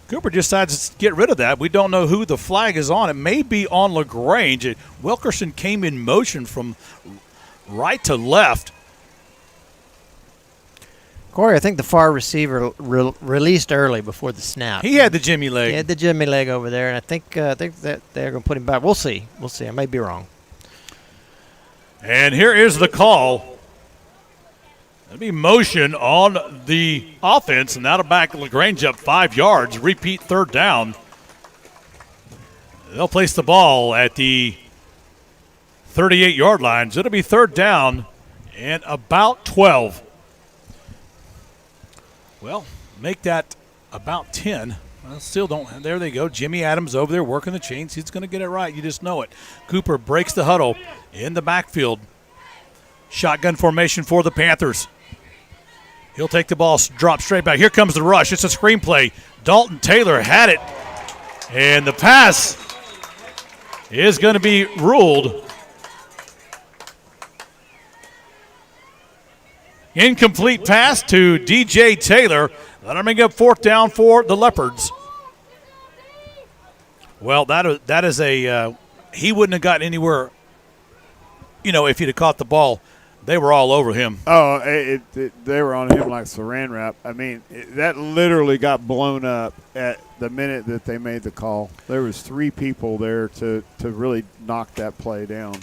Cooper decides to get rid of that. We don't know who the flag is on. It may be on LaGrange. Wilkerson came in motion from right to left. Corey, I think the far receiver released early before the snap. He had the Jimmy leg. He had the Jimmy leg over there, and I think that they're going to put him back. We'll see. I may be wrong. And here is the call. That'll be motion on the offense, and that'll back LaGrange up 5 yards. Repeat third down. They'll place the ball at the 38-yard line. So it'll be third down and about 12. Well, make that about 10. Well, still don't. There they go. Jimmy Adams over there working the chains. He's going to get it right. You just know it. Cooper breaks the huddle in the backfield. Shotgun formation for the Panthers. He'll take the ball, drop straight back. Here comes the rush. It's a screenplay. Dalton Taylor had it. And the pass is going to be ruled incomplete pass to DJ Taylor. That'll bring up fourth down for the Leopards. Well, that is a he wouldn't have gotten anywhere, if he'd have caught the ball. They were all over him. Oh, they were on him like saran wrap. I mean, that literally got blown up at the minute that they made the call. There was 3 people there to really knock that play down.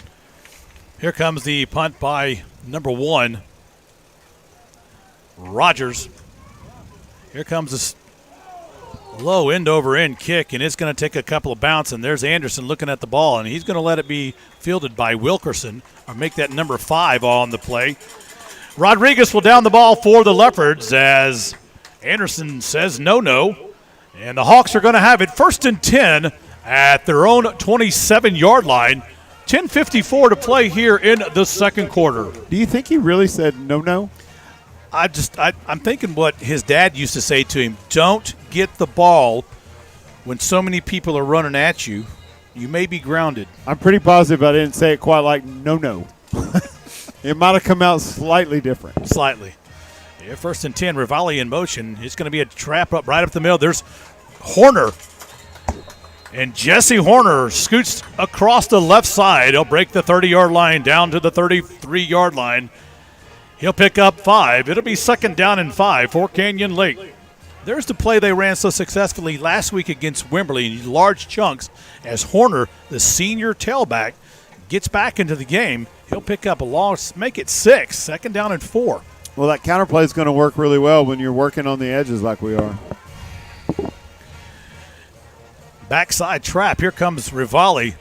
Here comes the punt by number 1. Rogers. Here comes this low end-over-end kick, and it's going to take a couple of bounces. And there's Anderson looking at the ball, and he's going to let it be fielded by Wilkerson, or make that number 5 on the play. Rodriguez will down the ball for the Leopards as Anderson says no. And the Hawks are going to have it first and 10 at their own 27-yard line. 10:54 to play here in the second quarter. Do you think he really said no? I'm thinking what his dad used to say to him: don't get the ball when so many people are running at you. You may be grounded. I'm pretty positive I didn't say it quite like no. It might have come out slightly different. Slightly. Yeah, first and 10, Rivali in motion. It's going to be a trap up right up the middle. There's Horner. And Jesse Horner scoots across the left side. He'll break the 30-yard line down to the 33-yard line. He'll pick up 5. It'll be second down and 5 for Canyon Lake. There's the play they ran so successfully last week against Wimberley in large chunks as Horner, the senior tailback, gets back into the game. He'll pick up a loss, make it 6, second down and 4. Well, that counterplay is going to work really well when you're working on the edges like we are. Backside trap. Here comes Rivali.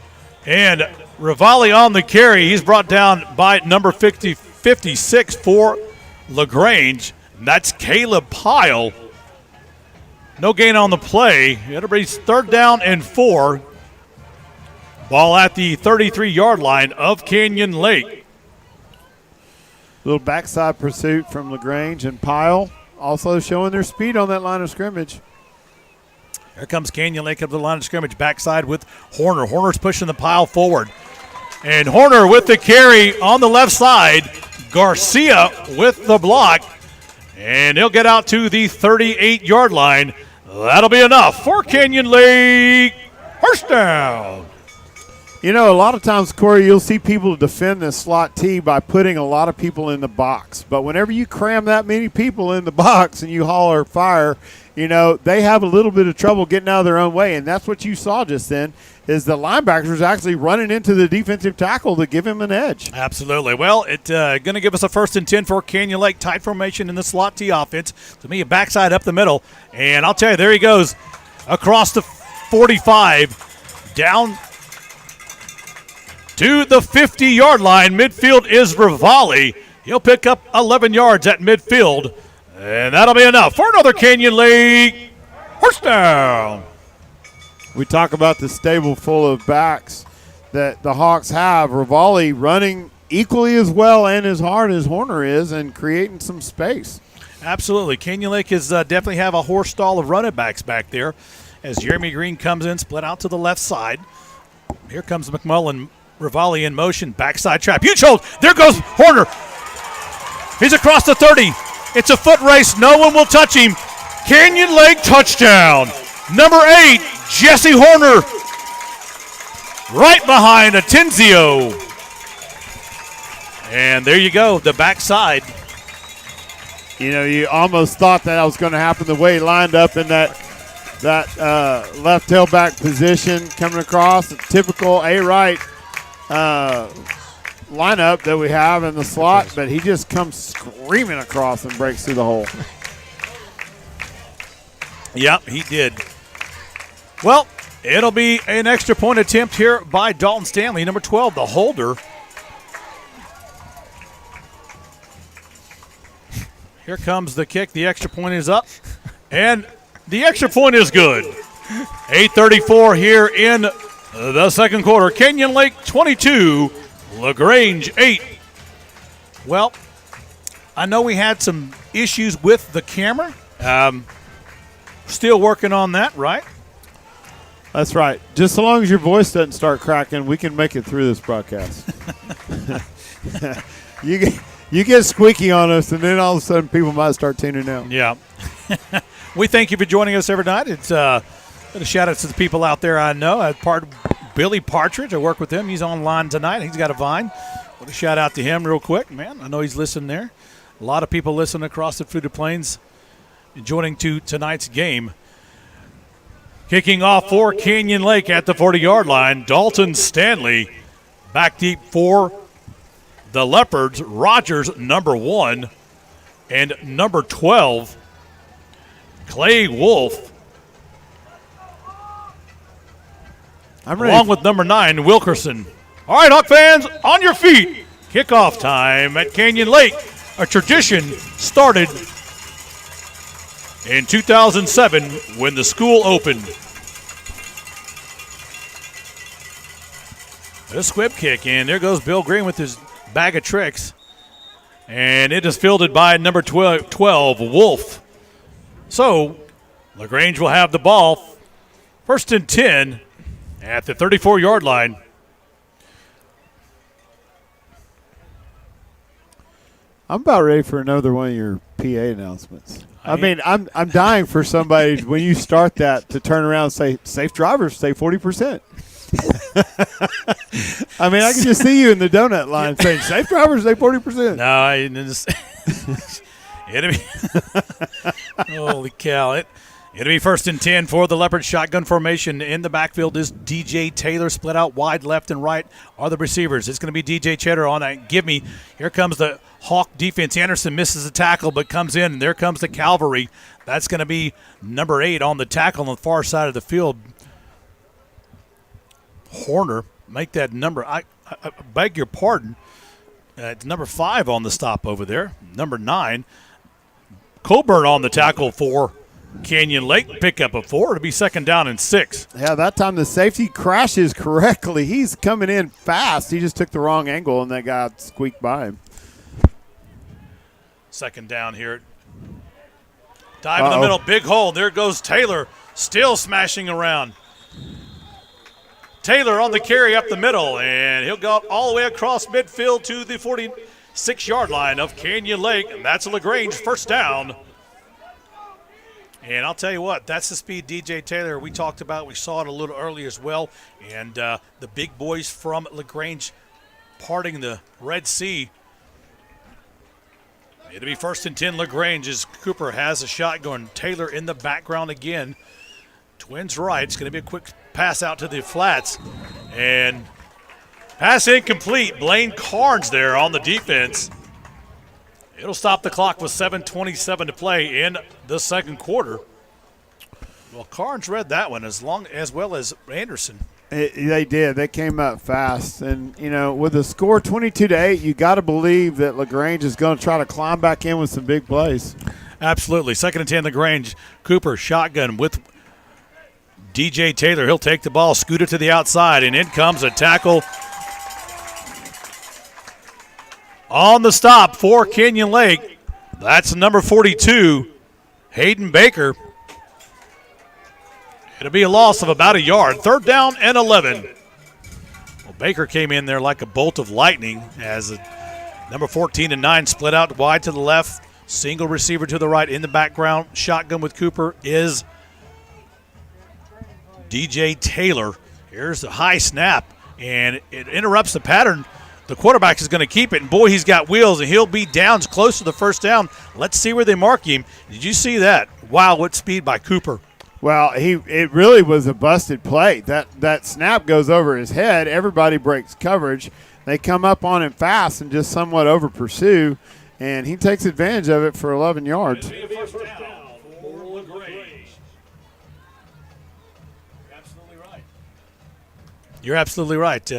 And Rivali on the carry. He's brought down by number 56 for LaGrange. That's Caleb Pyle. No gain on the play. It'll be third down and 4. Ball at the 33-yard line of Canyon Lake. Little backside pursuit from LaGrange and Pyle, also showing their speed on that line of scrimmage. Here comes Canyon Lake up the line of scrimmage, backside with Horner. Horner's pushing the Pyle forward. And Horner with the carry on the left side. Garcia with the block. And he'll get out to the 38-yard line. That'll be enough for Canyon Lake. First down. You know, a lot of times, Corey, you'll see people defend this slot T by putting a lot of people in the box. But whenever you cram that many people in the box and you holler fire, you know, they have a little bit of trouble getting out of their own way. And that's what you saw just then, is the linebackers actually running into the defensive tackle to give him an edge. Absolutely. Well, it's going to give us a first and 10 for Canyon Lake. Tight formation in the slot T offense. To me, a backside up the middle. And I'll tell you, there he goes. across the 45, down to the 50-yard line. Midfield is Rivali. He'll pick up 11 yards at midfield, and that'll be enough for another Canyon Lake first down. We talk about the stable full of backs that the Hawks have. Rivali running equally as well and as hard as Horner is and creating some space. Absolutely. Canyon Lake is definitely have a horse stall of running backs back there as Jeremy Green comes in, split out to the left side. Here comes McMullen. Rivali in motion, backside trap. Huge hold. There goes Horner. He's across the 30. It's a foot race. No one will touch him. Canyon Lake touchdown. Number 8, Jesse Horner. Right behind Atenzio. And there you go, the backside. You know, you almost thought that was going to happen the way he lined up in that left tailback position coming across. A typical A-right lineup that we have in the slot, but he just comes screaming across and breaks through the hole. Yep, he did. Well, it'll be an extra point attempt here by Dalton Stanley, number 12, the holder. Here comes the kick. The extra point is up, and the extra point is good. 8:34 here in the second quarter. Canyon Lake 22, LaGrange 8. Well, I know we had some issues with the camera. Still working on that, right? That's right. Just so long as your voice doesn't start cracking, we can make it through this broadcast. You get squeaky on us, and then all of a sudden people might start tuning out. Yeah. We thank you for joining us every night. It's a shout out to the people out there I know. Part of Billy Partridge, I work with him. He's online tonight. He's got a Vine. What a shout out to him real quick, man. I know he's listening there. A lot of people listening across the Fruited Plains and joining to tonight's game. Kicking off for Canyon Lake at the 40-yard line, Dalton Stanley. Back deep for the Leopards, Rogers, number 1, and number 12, Clay Wolf. Along with number 9, Wilkerson. All right, Hawk fans, on your feet. Kickoff time at Canyon Lake. A tradition started in 2007 when the school opened. A squib kick, and there goes Bill Green with his bag of tricks. And it is fielded by number 12, Wolf. So, LaGrange will have the ball. 1st and 10 at the 34-yard line. I'm about ready for another one of your PA announcements. I mean, I'm dying for somebody when you start that to turn around and say, safe drivers, save 40%. I mean, I can just see you in the donut line saying, safe drivers, save 40%. No, I just holy cow. It'll be 1st and 10 for the Leopard shotgun formation. In the backfield is DJ Taylor. Split out wide left and right are the receivers. It's going to be DJ Cheddar on that. Give me. Here comes the Hawk defense. Anderson misses a tackle but comes in. And there comes the cavalry. That's going to be number 8 on the tackle on the far side of the field. Horner, make that number. I beg your pardon. It's number 5 on the stop over there. Number 9. Coburn on the tackle for Canyon Lake. Pickup of 4. It'll be 2nd down and 6. Yeah, that time the safety crashes correctly. He's coming in fast. He just took the wrong angle, and that guy squeaked by him. 2nd down here. Dive in the middle. Big hole. There goes Taylor. Still smashing around. Taylor on the carry up the middle, and he'll go all the way across midfield to the 46-yard line of Canyon Lake, and that's a LaGrange 1st down. And I'll tell you what, that's the speed DJ Taylor we talked about. We saw it a little earlier as well, and the big boys from LaGrange parting the Red Sea. It'll be 1st and 10 LaGrange as Cooper has a shot going. Taylor in the background again. Twins right. It's going to be a quick pass out to the flats. And pass incomplete. Blaine Carnes there on the defense. It'll stop the clock with 7:27 to play in the second quarter. Well, Carnes read that one as well as Anderson. They did. They came up fast. And, with the score 22-8, you got to believe that LaGrange is going to try to climb back in with some big plays. Absolutely. 2nd and 10, LaGrange. Cooper, shotgun with DJ Taylor. He'll take the ball, scoot it to the outside, and in comes a tackle on the stop for Canyon Lake. That's number 42, Hayden Baker. It'll be a loss of about a yard. 3rd down and 11. Well, Baker came in there like a bolt of lightning as number 14 and 9 split out wide to the left. Single receiver to the right in the background. Shotgun with Cooper is DJ Taylor. Here's the high snap, and it interrupts the pattern. The quarterback is going to keep it, and boy, he's got wheels, and he'll be down close to the 1st down. Let's see where they mark him. Did you see that? Wow, what speed by Cooper. Well, it really was a busted play. That snap goes over his head. Everybody breaks coverage. They come up on him fast and just somewhat over pursue, and he takes advantage of it for 11 yards. You're absolutely right.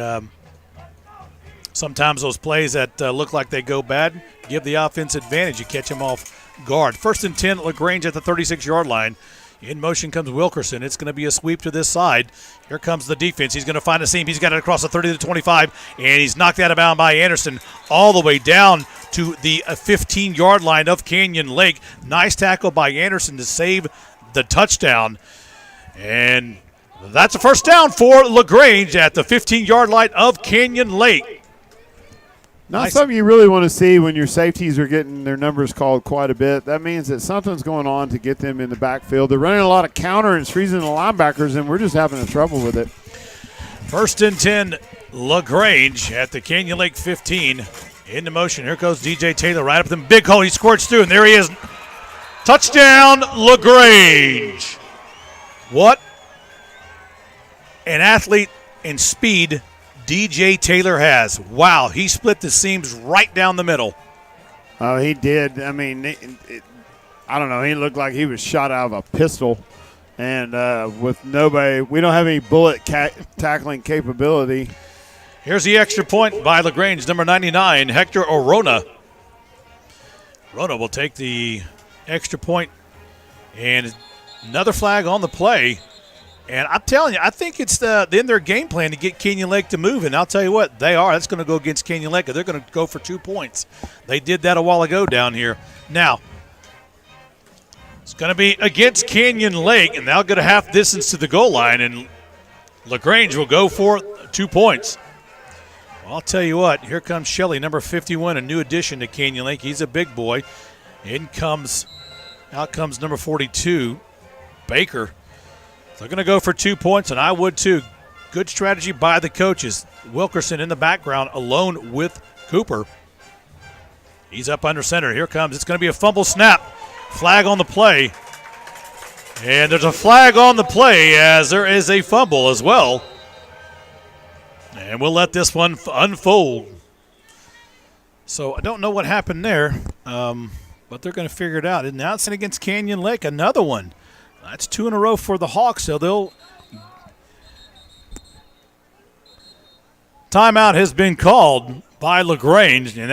Sometimes those plays that look like they go bad give the offense advantage. You catch them off guard. 1st and 10, LaGrange at the 36-yard line. In motion comes Wilkerson. It's going to be a sweep to this side. Here comes the defense. He's going to find a seam. He's got it across the 30 to 25, and he's knocked out of bounds by Anderson all the way down to the 15-yard line of Canyon Lake. Nice tackle by Anderson to save the touchdown. And that's a 1st down for LaGrange at the 15-yard line of Canyon Lake. Not something you really want to see when your safeties are getting their numbers called quite a bit. That means that something's going on to get them in the backfield. They're running a lot of counter and freezing the linebackers, and we're just having trouble with it. 1st and 10, LaGrange at the Canyon Lake 15. Into motion. Here goes DJ Taylor right up the big hole. He squirts through, and there he is. Touchdown, LaGrange. What an athlete and speed DJ Taylor has. Wow, he split the seams right down the middle. Oh, he did. I mean, I don't know. He looked like he was shot out of a pistol. And with nobody, we don't have any bullet tackling capability. Here's the extra point by LaGrange, number 99, Hector Orona. Orona will take the extra point, and another flag on the play. And I'm telling you, I think it's in their game plan to get Canyon Lake to move. And I'll tell you what, they are. That's going to go against Canyon Lake. They're going to go for 2 points. They did that a while ago down here. Now, it's going to be against Canyon Lake, and they'll get a half distance to the goal line. And LaGrange will go for 2 points. Well, I'll tell you what, here comes Shelley, number 51, a new addition to Canyon Lake. He's a big boy. Out comes number 42, Baker. They're going to go for 2 points, and I would too. Good strategy by the coaches. Wilkerson in the background alone with Cooper. He's up under center. Here comes. It's going to be a fumble snap. Flag on the play. And there's a flag on the play as there is a fumble as well. And we'll let this one unfold. So I don't know what happened there, but they're going to figure it out. And now it's against Canyon Lake, another one. That's 2 in a row for the Hawks, so they'll – timeout has been called by LaGrange. And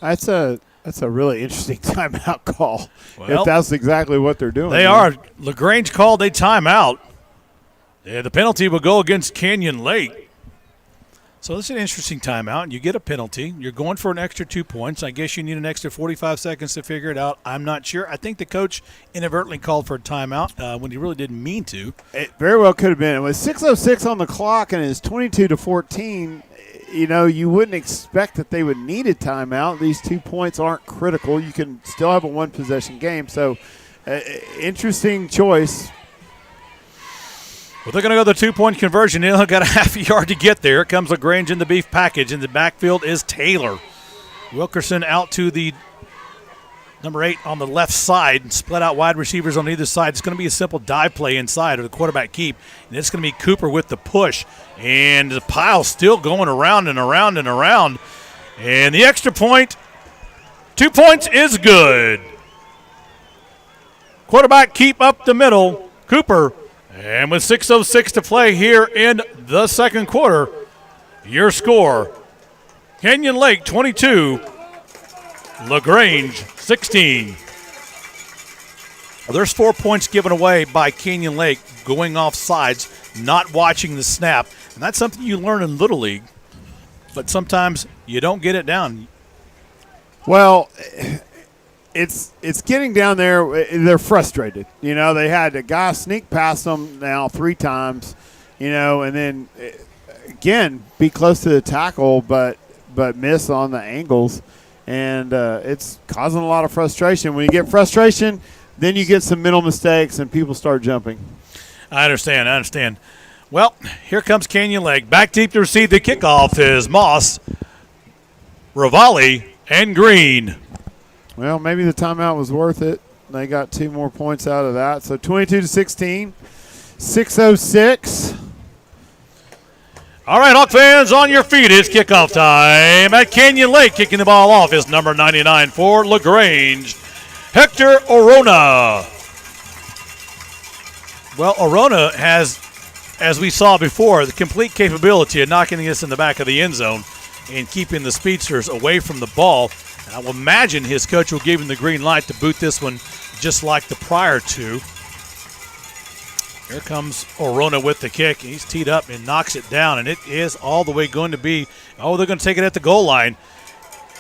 that's a really interesting timeout call, if that's exactly what they're doing. They are. LaGrange called a timeout. Yeah, the penalty will go against Canyon Lake. So this is an interesting timeout. You get a penalty. You're going for an extra 2 points. I guess you need an extra 45 seconds to figure it out. I'm not sure. I think the coach inadvertently called for a timeout when he really didn't mean to. It very well could have been. It was 6:06 on the clock, and it's 22-14. You know, you wouldn't expect that they would need a timeout. These 2 points aren't critical. You can still have a one-possession game. So, interesting choice. Well, they're going to go the 2-point conversion. They've got a half a yard to get there. Here comes LaGrange in the beef package. In the backfield is Taylor. Wilkerson out to the number 8 on the left side. Split out wide receivers on either side. It's going to be a simple dive play inside or the quarterback keep. And it's going to be Cooper with the push. And the pile still going around and around and around. And the extra point, 2 points is good. Quarterback keep up the middle. Cooper. And with 6:06 to play here in the second quarter, your score, Canyon Lake 22, LaGrange 16. Well, there's 4 points given away by Canyon Lake going off sides, not watching the snap. And that's something you learn in Little League. But sometimes you don't get it down. Well, it's getting down there. They're frustrated. You know, they had a guy sneak past them now 3 times, you know, and then, again, be close to the tackle but miss on the angles. And it's causing a lot of frustration. When you get frustration, then you get some mental mistakes and people start jumping. I understand. Well, here comes Canyon Lake. Back deep to receive the kickoff is Moss, Rivali, and Green. Well, maybe the timeout was worth it. They got 2 more points out of that. So 22-16, 6:06. All right, Hawk fans, on your feet. It's kickoff time at Canyon Lake. Kicking the ball off is number 99 for LaGrange, Hector Orona. Well, Orona has, as we saw before, the complete capability of knocking this in the back of the end zone and keeping the speedsters away from the ball. And I will imagine his coach will give him the green light to boot this one just like the prior 2. Here comes Orona with the kick. He's teed up and knocks it down, and it is all the way going to be, they're going to take it at the goal line.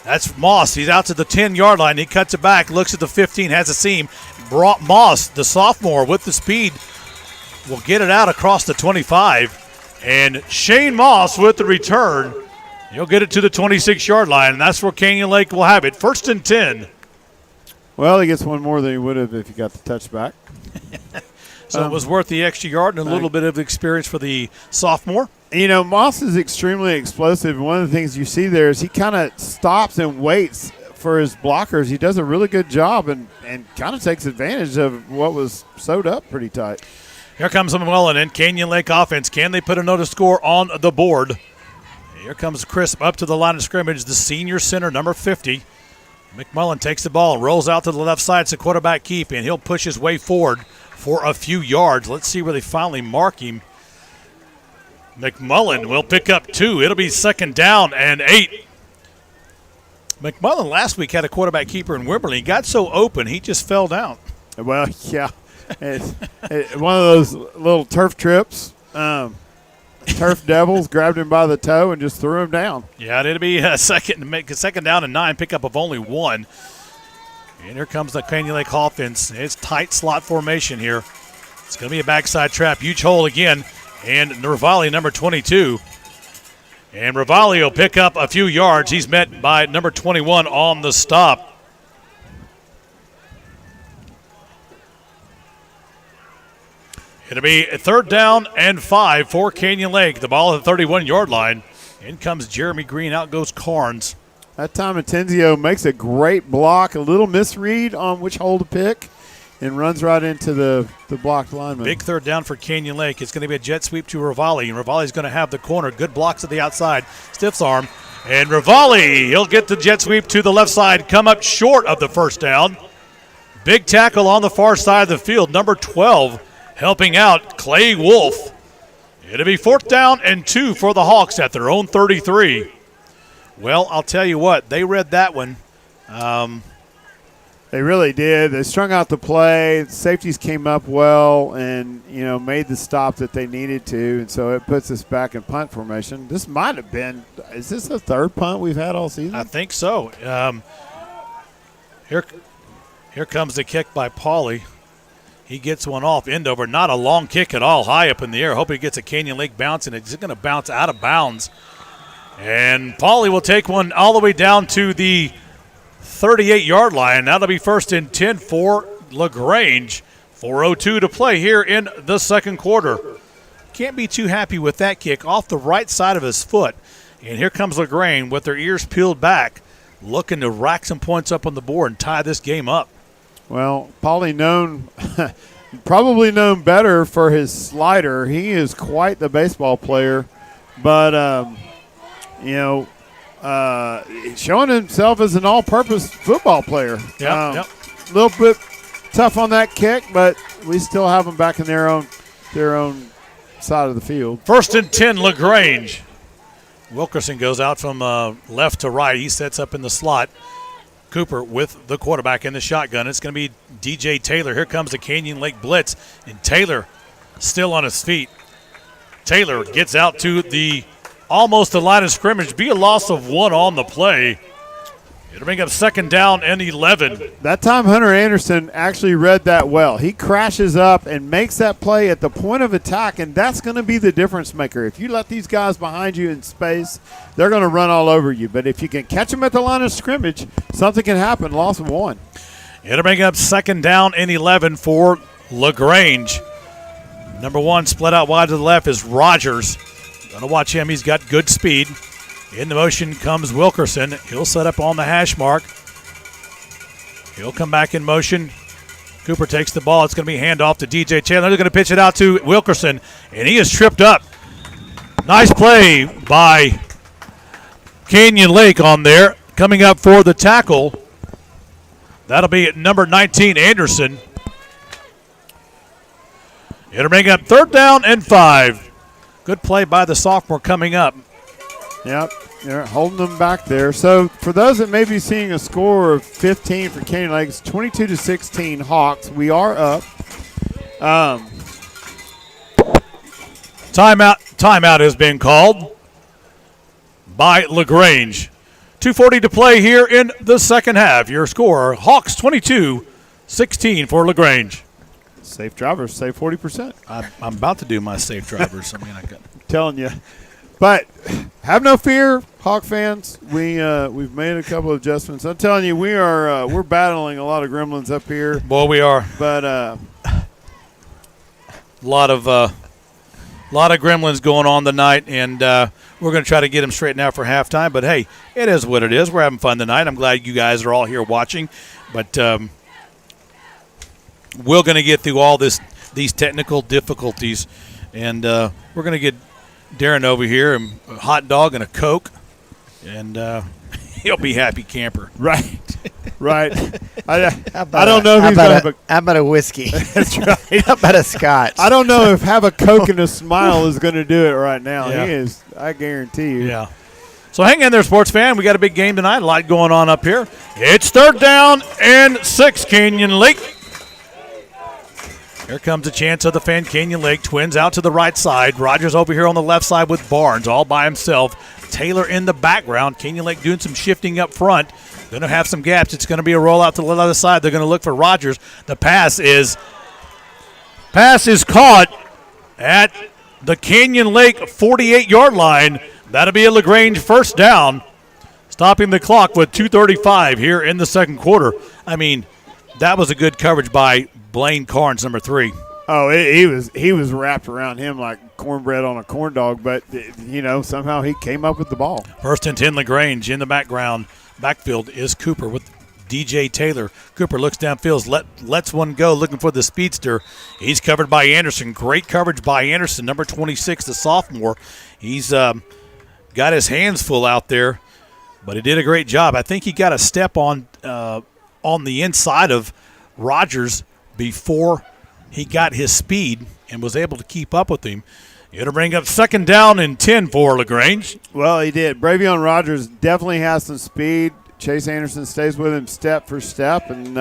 That's Moss. He's out to the 10-yard line. He cuts it back, looks at the 15, has a seam. Moss, the sophomore, with the speed, will get it out across the 25. And Shane Moss with the return. He'll get it to the 26-yard line, and that's where Canyon Lake will have it. 1st and 10. Well, he gets one more than he would have if he got the touchback. So it was worth the extra yard and a little bit of experience for the sophomore. You know, Moss is extremely explosive, and one of the things you see there is he kind of stops and waits for his blockers. He does a really good job and kind of takes advantage of what was sewed up pretty tight. Here comes McMullen and Canyon Lake offense. Can they put another score on the board? Here comes Crisp up to the line of scrimmage, the senior center, number 50. McMullen takes the ball, rolls out to the left side. It's a quarterback keep, and he'll push his way forward for a few yards. Let's see where they finally mark him. McMullen will pick up 2. It'll be 2nd down and 8. McMullen last week had a quarterback keeper in Wimberley. He got so open, he just fell down. Well, yeah. It's one of those little turf trips. Turf Devils grabbed him by the toe and just threw him down. Yeah, it'll be a 2nd down and 9, pickup of only 1. And here comes the Canyon Lake offense. It's tight slot formation here. It's going to be a backside trap. Huge hole again. And Rivali, number 22. And Rivali will pick up a few yards. He's met by number 21 on the stop. It'll be a 3rd down and 5 for Canyon Lake. The ball at the 31-yard line. In comes Jeremy Green. Out goes Carnes. That time Atenzio makes a great block, a little misread on which hole to pick, and runs right into the blocked lineman. Big 3rd down for Canyon Lake. It's going to be a jet sweep to Rivali, and Rivali's going to have the corner. Good blocks at the outside. Stiffs arm. And Rivali, he'll get the jet sweep to the left side, come up short of the 1st down. Big tackle on the far side of the field, number 12, helping out Clay Wolf. It'll be 4th down and 2 for the Hawks at their own 33. Well, I'll tell you what, they read that one. They really did. They strung out the play. The safeties came up well and, made the stop that they needed to, and so it puts us back in punt formation. This might have been – is this the 3rd punt we've had all season? I think so. Here comes the kick by Pauly. He gets one off, end over. Not a long kick at all, high up in the air. Hope he gets a Canyon Lake bounce, and it's going to bounce out of bounds. And Pauly will take one all the way down to the 38-yard line. That'll be 1st and 10 for LaGrange. 4:02 to play here in the second quarter. Can't be too happy with that kick off the right side of his foot. And here comes LaGrange with their ears peeled back, looking to rack some points up on the board and tie this game up. Well, Pauly probably known better for his slider. He is quite the baseball player, but showing himself as an all-purpose football player. Yep. Little bit tough on that kick, but we still have them back in their own side of the field. 1st and 10, LaGrange. Wilkerson goes out from left to right. He sets up in the slot. Cooper with the quarterback in the shotgun. It's going to be DJ Taylor. Here comes the Canyon Lake blitz, and Taylor still on his feet. Taylor gets out to almost the line of scrimmage. Be a loss of 1 on the play. It'll bring up 2nd down and 11. That time Hunter Anderson actually read that well. He crashes up and makes that play at the point of attack, and that's going to be the difference maker. If you let these guys behind you in space, they're going to run all over you. But if you can catch them at the line of scrimmage, something can happen. Loss of 1. It'll bring up 2nd down and 11 for LaGrange. Number 1 split out wide to the left is Rogers. Going to watch him. He's got good speed. In the motion comes Wilkerson. He'll set up on the hash mark. He'll come back in motion. Cooper takes the ball. It's going to be handoff to DJ Taylor. They're going to pitch it out to Wilkerson, and he is tripped up. Nice play by Canyon Lake on there. Coming up for the tackle. That'll be at number 19, Anderson. It'll bring up 3rd down and 5. Good play by the sophomore coming up. Yep, they're holding them back there. So for those that may be seeing a score of 15 for Canyon Lake, it's 22-16 Hawks. We are up. Timeout has been called by LaGrange. 2:40 to play here in the second half. Your score, Hawks 22-16 for LaGrange. Safe drivers, save 40%. I'm about to do my safe drivers. Telling you. But have no fear, Hawk fans. We've made a couple of adjustments. I'm telling you, we're battling a lot of gremlins up here. Boy, we are. But a lot of gremlins going on tonight, and we're going to try to get them straightened out for halftime. But hey, it is what it is. We're having fun tonight. I'm glad you guys are all here watching. But we're going to get through all these technical difficulties, and we're going to get Darren over here, a hot dog and a Coke, and he'll be happy camper. Right. I don't know if he's going to how about a whiskey? That's right. How about a scotch? I don't know if have a Coke and a smile is going to do it right now. Yeah. He is, I guarantee you. Yeah. So hang in there, sports fan. We got a big game tonight. A lot going on up here. It's 3rd down and 6, Canyon Lake. Here comes a chance of the fan. Canyon Lake twins out to the right side. Rogers over here on the left side with Barnes all by himself. Taylor in the background. Canyon Lake doing some shifting up front. Going to have some gaps. It's going to be a rollout to the other side. They're going to look for Rogers. The pass is caught at the Canyon Lake 48-yard line. That'll be a LaGrange 1st down. Stopping the clock with 2:35 here in the second quarter. I mean, that was a good coverage by Blaine Carnes, number 3. Oh, he was wrapped around him like cornbread on a corn dog, but, somehow he came up with the ball. 1st and 10, LaGrange. In the backfield is Cooper with DJ Taylor. Cooper looks downfield, lets one go, looking for the speedster. He's covered by Anderson. Great coverage by Anderson, number 26, the sophomore. He's got his hands full out there, but he did a great job. I think he got a step on the inside of Rogers before he got his speed and was able to keep up with him. It'll bring up 2nd down and 10 for LaGrange. Well, he did. Bravion Rogers definitely has some speed. Chase Anderson stays with him step for step and,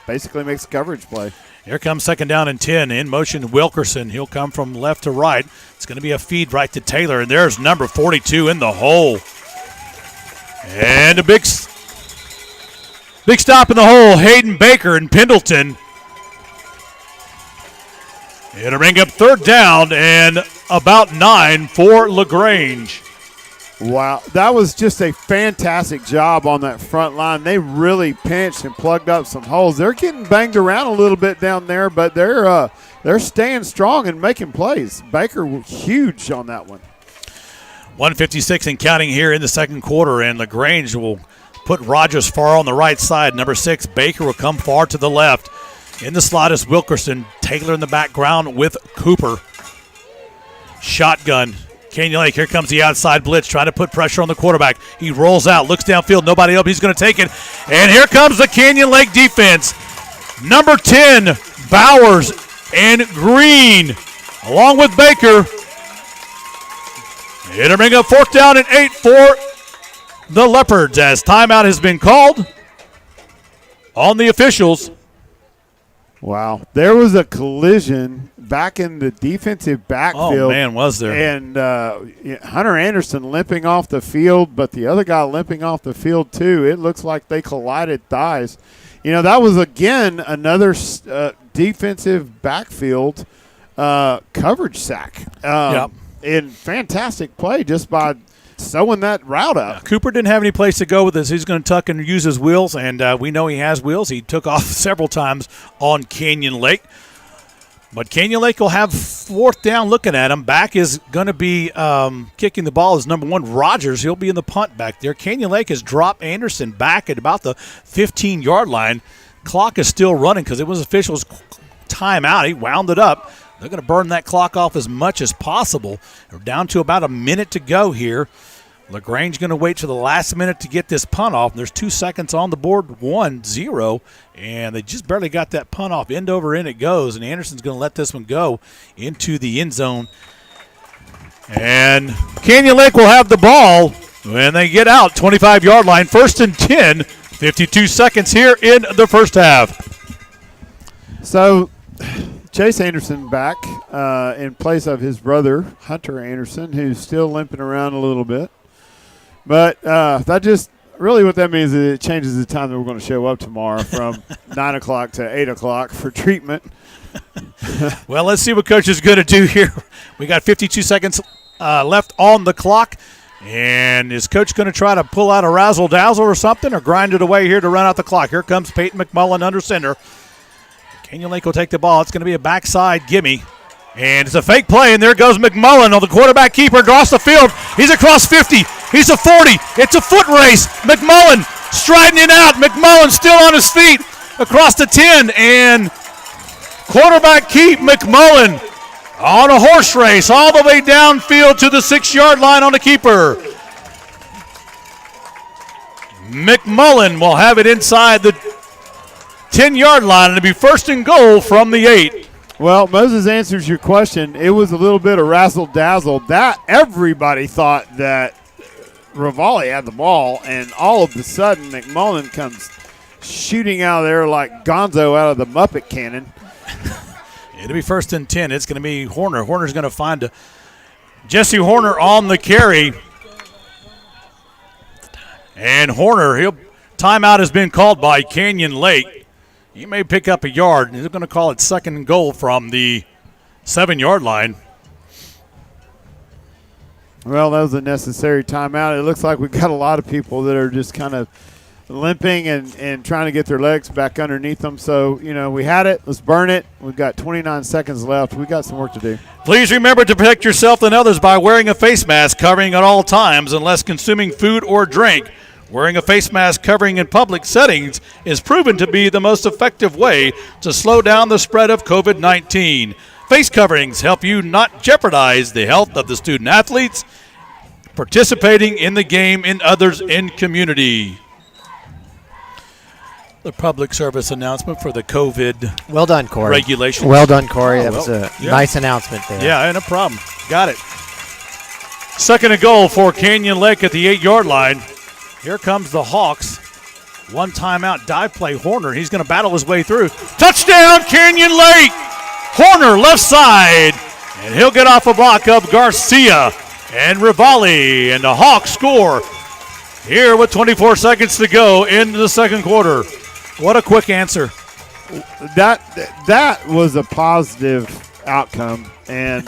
basically makes a coverage play. Here comes 2nd down and 10. In motion, Wilkerson. He'll come from left to right. It's going to be a feed right to Taylor, and there's number 42 in the hole. And a big stop in the hole, Hayden Baker and Pendleton. It'll bring up 3rd down and about 9 for LaGrange. Wow, that was just a fantastic job on that front line. They really pinched and plugged up some holes. They're getting banged around a little bit down there, but they're staying strong and making plays. Baker was huge on that one. 1:56 and counting here in the second quarter, and LaGrange will put Rogers far on the right side. Number 6, Baker will come far to the left. In the slot is Wilkerson. Taylor in the background with Cooper. Shotgun. Canyon Lake, here comes the outside blitz, trying to put pressure on the quarterback. He rolls out, looks downfield, nobody up, he's going to take it. And here comes the Canyon Lake defense. Number 10, Bowers and Green, along with Baker. It'll bring up 4th down and 8 for the Leopards as timeout has been called on the officials. Wow. There was a collision back in the defensive backfield. Oh, man, was there. And Hunter Anderson limping off the field, but the other guy limping off the field too. It looks like they collided thighs. That was, again, another defensive backfield coverage sack. Yep. In fantastic play just by sewing that route up. Cooper didn't have any place to go with this. He's going to tuck and use his wheels, and we know he has wheels. He took off several times on Canyon Lake. But Canyon Lake will have 4th down looking at him. Back is going to be kicking the ball is number 1, Rogers. He'll be in the punt back there. Canyon Lake has dropped Anderson back at about the 15-yard line. Clock is still running because it was officials' timeout. He wound it up. They're going to burn that clock off as much as possible. We're down to about a minute to go here. LaGrange going to wait for the last minute to get this punt off. There's 2 seconds on the board, 1-0, and they just barely got that punt off. End over end it goes, and Anderson's going to let this one go into the end zone. And Canyon Lake will have the ball when they get out, 25-yard line, 1st and 10, 52 seconds here in the first half. So Chase Anderson back in place of his brother, Hunter Anderson, who's still limping around a little bit. But that just really what that means is it changes the time that we're going to show up tomorrow from 9 o'clock to 8 o'clock for treatment. Well, let's see what Coach is going to do here. We got 52 seconds left on the clock. And is Coach going to try to pull out a razzle-dazzle or something or grind it away here to run out the clock? Here comes Peyton McMullen under center. Canyon Lake will take the ball. It's going to be a backside gimme. And it's a fake play, and there goes McMullen on the quarterback keeper across the field. He's across 50. He's a 40. It's a foot race. McMullen striding it out. McMullen still on his feet across the 10. And quarterback keep McMullen on a horse race all the way downfield to the 6-yard line on the keeper. McMullen will have it inside the 10-yard line, and it'll be 1st and goal from the 8. Well, Moses answers your question. It was a little bit of razzle-dazzle. That everybody thought that Rivali had the ball, and all of a sudden McMullen comes shooting out of there like Gonzo out of the Muppet cannon. It'll be 1st and 10. It's going to be Horner. Horner's going to find Jesse Horner on the carry. And Horner, timeout has been called by Canyon Lake. He may pick up a yard. He's going to call it 2nd and goal from the 7-yard line. Well, that was a necessary timeout. It looks like we've got a lot of people that are just kind of limping and trying to get their legs back underneath them. So, we had it. Let's burn it. We've got 29 seconds left. We've got some work to do. Please remember to protect yourself and others by wearing a face mask covering at all times unless consuming food or drink. Wearing a face mask covering in public settings is proven to be the most effective way to slow down the spread of COVID-19. Face coverings help you not jeopardize the health of the student athletes participating in the game and others in community. The public service announcement for the COVID Well done, Corey. regulations. Well done, Corey. That was a nice announcement there. Yeah, no problem. Got it. 2nd and goal for Canyon Lake at the 8-yard line. Here comes the Hawks. One timeout, dive play, Horner. He's going to battle his way through. Touchdown, Canyon Lake! Horner left side. And he'll get off a block of Garcia and Rivali. And the Hawks score here with 24 seconds to go into the 2nd quarter. What a quick answer. That was a positive outcome. And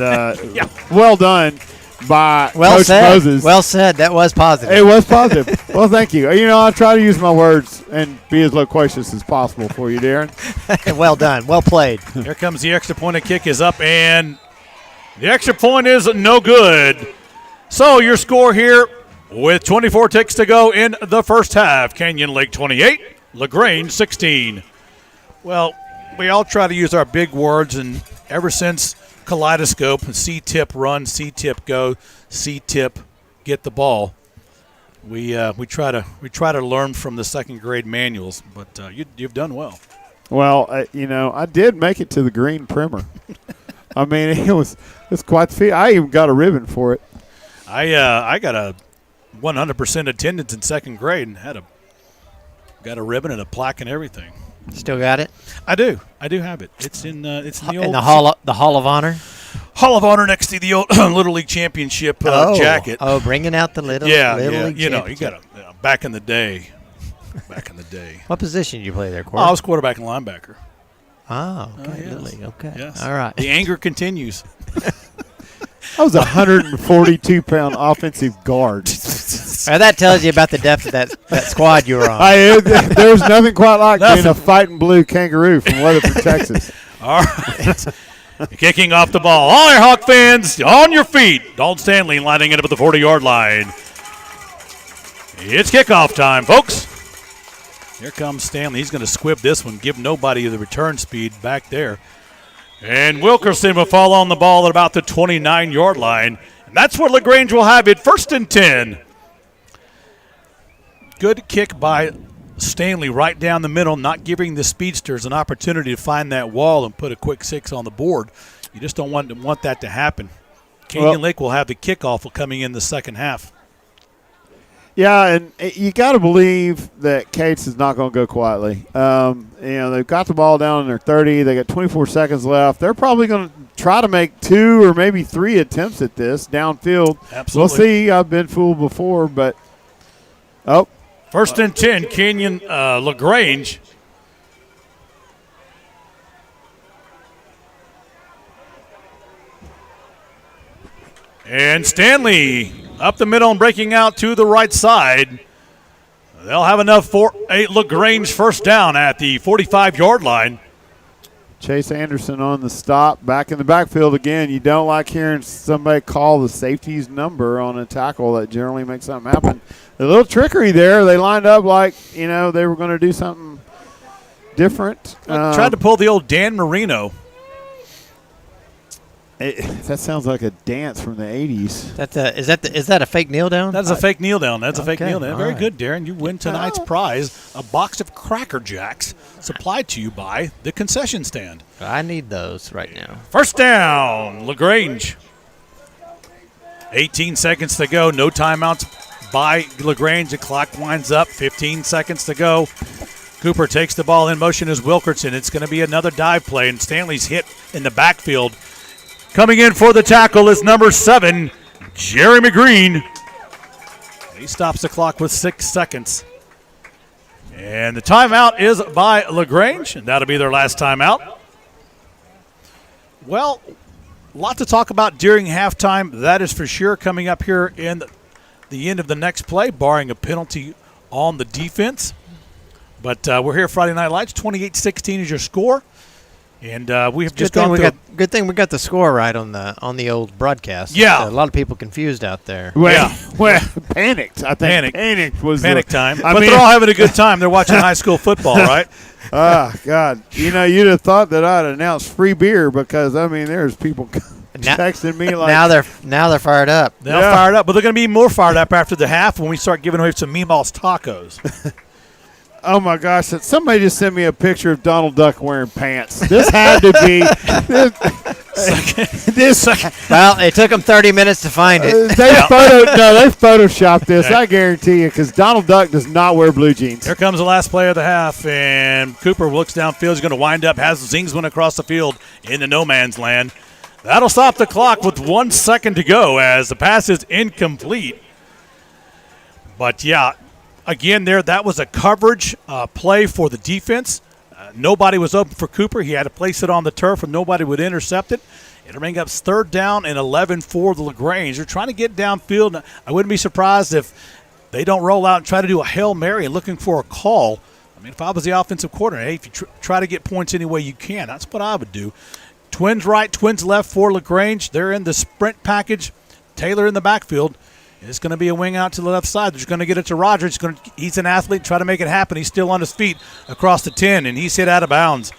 well done by Coach Moses. Well said. That was positive. It was positive. Well, thank you. I try to use my words and be as loquacious as possible for you, Darren. Well done. Well played. Here comes the extra point. A kick is up, and the extra point is no good. So your score here with 24 ticks to go in the first half. Canyon Lake 28, LaGrange 16. Well, we all try to use our big words, and ever since Kaleidoscope, C-tip run, C-tip go, C-tip get the ball. We try to learn from the 2nd grade manuals, but you've done well. Well, I did make it to the green primer. I mean, it's quite the feat. I even got a ribbon for it. I got a 100% attendance in second grade and got a ribbon and a plaque and everything. Still got it? I do have it. It's in the old in the Hall of Honor. Hall of Honor next to the old Little League Championship jacket. Oh, bringing out the Little League Championship. You got to back in the day. What position did you play there, Corey? I was quarterback and linebacker. Oh, okay. Yes. Little League. Okay. Yes. All right. The anger continues. I was a 142-pound offensive guard. That tells you about the depth of that squad you were on. There's nothing quite like being a fighting blue kangaroo from Weatherford, Texas. All right. Kicking off the ball. All right, Hawk fans, on your feet. Dalton Stanley lining it up at the 40-yard line. It's kickoff time, folks. Here comes Stanley. He's going to squib this one, give nobody the return speed back there. And Wilkerson will fall on the ball at about the 29-yard line. And that's where LaGrange will have it, 1st and 10. Good kick by Stanley right down the middle, not giving the speedsters an opportunity to find that wall and put a quick 6 on the board. You just don't want that to happen. Canyon Lake will have the kickoff coming in the second half. Yeah, and you got to believe that Cates is not going to go quietly. They've got the ball down in their 30. They got 24 seconds left. They're probably going to try to make 2 or maybe 3 attempts at this downfield. Absolutely. We'll see. I've been fooled before, but 1st and 10, Canyon LaGrange. And Stanley up the middle and breaking out to the right side. They'll have enough for a LaGrange first down at the 45-yard line. Chase Anderson on the stop. Back in the backfield again. You don't like hearing somebody call the safety's number on a tackle. That generally makes something happen. A little trickery there. They lined up like, they were going to do something different. Tried to pull the old Dan Marino. That sounds like a dance from the 80s. Is that a fake kneel down? That's a fake kneel down. That's a fake kneel down. Very right. good, Darren. You win tonight's prize, a box of Cracker Jacks supplied to you by the concession stand. I need those right now. First down, LaGrange. 18 seconds to go. No timeouts by LaGrange. The clock winds up. 15 seconds to go. Cooper takes the ball in motion as Wilkerson. It's going to be another dive play, and Stanley's hit in the backfield. Coming in for the tackle is number 7, Jeremy Green. He stops the clock with 6 seconds. And the timeout is by LaGrange, and that'll be their last timeout. Well, a lot to talk about during halftime. That is for sure coming up here in the end of the next play, barring a penalty on the defense. But we're here Friday Night Lights. 28-16 is your score. And we have just gone through. Good thing we got the score right on the old broadcast. Yeah, a lot of people confused out there. Well, panicked. I think panicked was panic time. But they're all having a good time. They're watching high school football, right? Oh God! You'd have thought that I'd announced free beer because there's people texting me like now they're fired up. They're fired up, but they're going to be more fired up after the half when we start giving away some Meemaw's tacos. Oh, my gosh. Somebody just sent me a picture of Donald Duck wearing pants. This had to be this. Well, it took them 30 minutes to find it. They photoshopped this, I guarantee you, because Donald Duck does not wear blue jeans. Here comes the last play of the half, and Cooper looks downfield. He's going to wind up, has zings one across the field into no man's land. That'll stop the clock with 1 second to go as the pass is incomplete. But, yeah. Again, that was a coverage play for the defense. Nobody was open for Cooper. He had to place it on the turf, and nobody would intercept it. It'll bring up 3rd down and 11 for the LaGrange. They're trying to get downfield. I wouldn't be surprised if they don't roll out and try to do a Hail Mary and looking for a call. If I was the offensive coordinator, if you try to get points any way you can, that's what I would do. Twins right, twins left for LaGrange. They're in the sprint package. Taylor in the backfield. It's going to be a wing out to the left side. They're just going to get it to Rogers. He's an athlete. Try to make it happen. He's still on his feet across the 10, and he's hit out of bounds.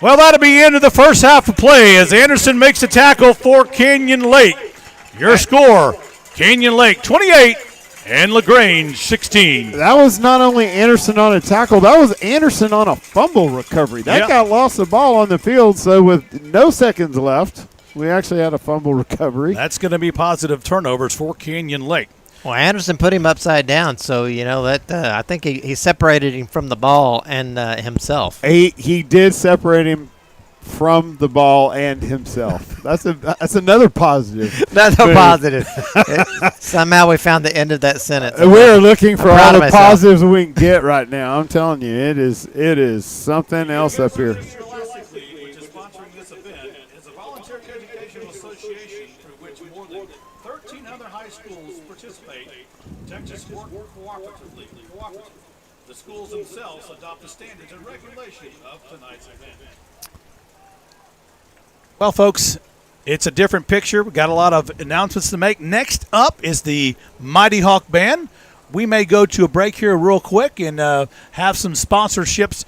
Well, that'll be the end of the first half of play as Anderson makes the tackle for Canyon Lake. Your score, Canyon Lake 28, And LaGrange, 16. That was not only Anderson on a tackle, that was Anderson on a fumble recovery. That guy lost the ball on the field, so with no seconds left, we actually had a fumble recovery. That's going to be positive turnovers for Canyon Lake. Well, Anderson put him upside down, so that I think he separated him from the ball and himself. He did separate him from the ball and himself. That's another positive. That's a positive. Somehow we found the end of that sentence. We're looking for all the positives we can get right now. I'm telling you, it is something else up here. Which is sponsoring this event, is a volunteer educational association through which more than 1,300 high schools participate. Texas work cooperatively. The schools themselves adopt the standards and regulations of tonight's event. Well, folks, it's a different picture. We've got a lot of announcements to make. Next up is the Mighty Hawk Band. We may go to a break here real quick and have some sponsorships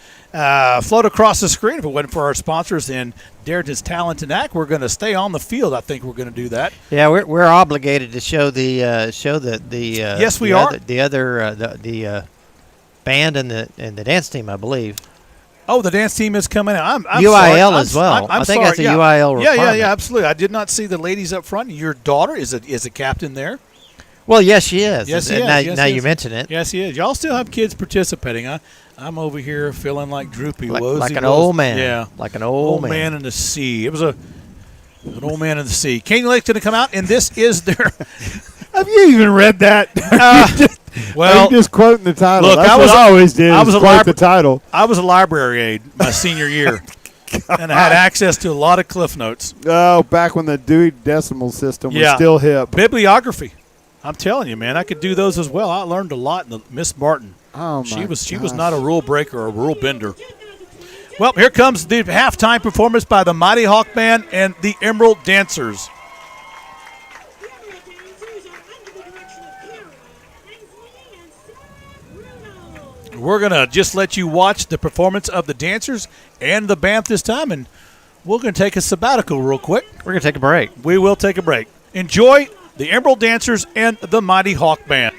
float across the screen. If it wasn't for our sponsors and Darren's talent and act, we're going to stay on the field. I think we're going to do that. Yeah, we're obligated to show the yes, we are. The band and the dance team, I believe. Oh, the dance team is coming out. I'm UIL sorry. as well. I think sorry. that's a UIL requirement. Yeah, absolutely. I did not see the ladies up front. Your daughter is a captain there. Well, yes, she is. Yes, she is. Now you mention it. Yes, he is. Y'all still have kids participating. I'm over here feeling like droopy, like an old man. Yeah, like an old man in the sea. It was an old man in the sea. Canyon Lake's going to come out, and this is their. Have you even read that? Well, I'm just quoting the title. Look, That's what I always did. I was quote the title. I was a library aide my senior year, and I had access to a lot of Cliff Notes. Oh, back when the Dewey Decimal System was still hip. Bibliography. I'm telling you, man, I could do those as well. I learned a lot. Miss Martin. Oh my She was not a rule breaker or a rule bender. Well, here comes the halftime performance by the Mighty Hawk Band and the Emerald Dancers. We're going to just let you watch the performance of the dancers and the band this time, and we're going to take a sabbatical real quick. We're going to take a break. We will take a break. Enjoy the Emerald Dancers and the Mighty Hawk Band.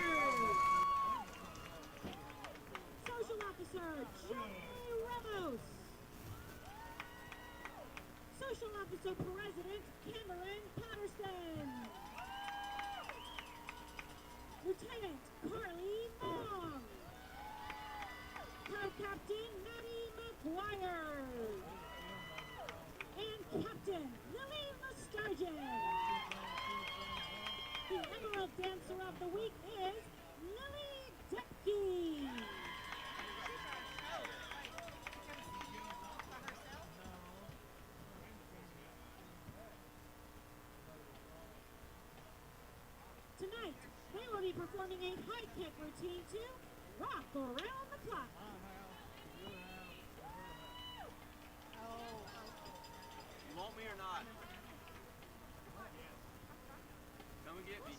Performing a high-kick routine to rock around the clock. You want me or not? Come and get me.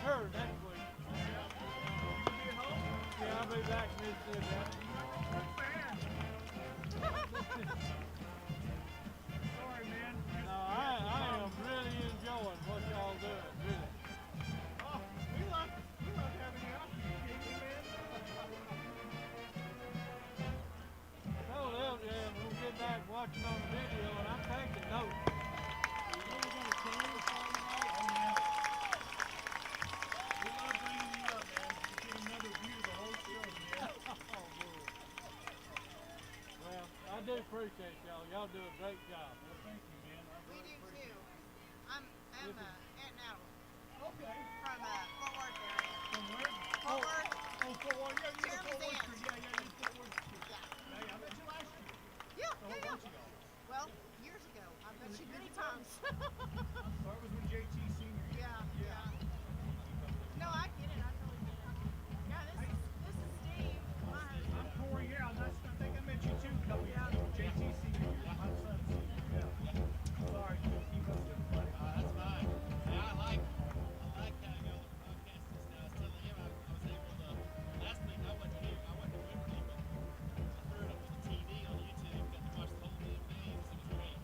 her next week. Yeah, I'll be back in Mississippi. Sorry, man. No, I am really enjoying what y'all doing, really. Oh, we love having you out here, man. So, we'll get back watching on the video, and I'm taking notes. I do appreciate y'all. Y'all do a great job. Well, thank you, man. We do too. I'm Aunt Natalie. Okay. From Fort Worth area. From where? Fort Worth. Oh, Fort Worth. Yeah, you're Jeremy's Fort Worth. aunt. Yeah, you're Fort Worth. Yeah. Yeah, I met you last year. Yeah, A whole bunch of y'all. Well, years ago. I've met you many times. I'm sorry, it was when JT Senior. Yeah. No, I get it. I totally get it. Yeah, this is Steve. My husband. I'm Corey. Yeah, I think I met you too. JT Senior. My son Senior. Yeah. Sorry, keep up with everybody. That's fine. Yeah, I like how y'all are broadcasting this now. I was telling him I was able to, last week I wasn't here, I wasn't at Wembley, but I heard it on the TV on YouTube, got to watch the whole damn game, so it was great.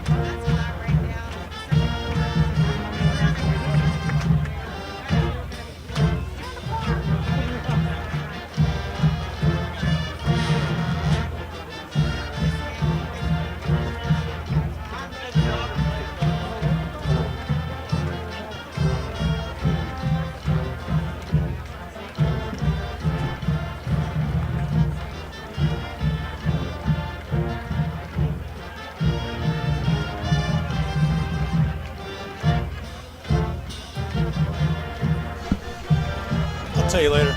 That's what I write down. tell you later.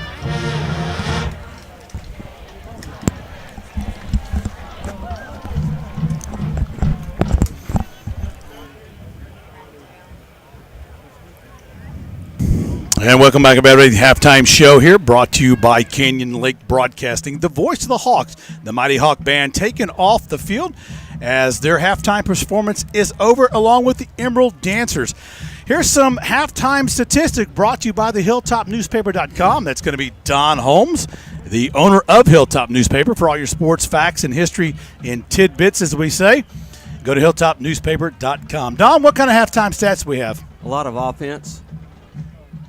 And welcome back, everybody. The halftime show here, brought to you by Canyon Lake Broadcasting, the voice of the Hawks. The Mighty Hawk Band taken off the field as their halftime performance is over, along with the Emerald Dancers. Here's some halftime statistic brought to you by the HilltopNewspaper.com. That's going to be Don Holmes, the owner of Hilltop Newspaper, for all your sports facts and history and tidbits, as we say. Go to HilltopNewspaper.com. Don, what kind of halftime stats do we have? A lot of offense.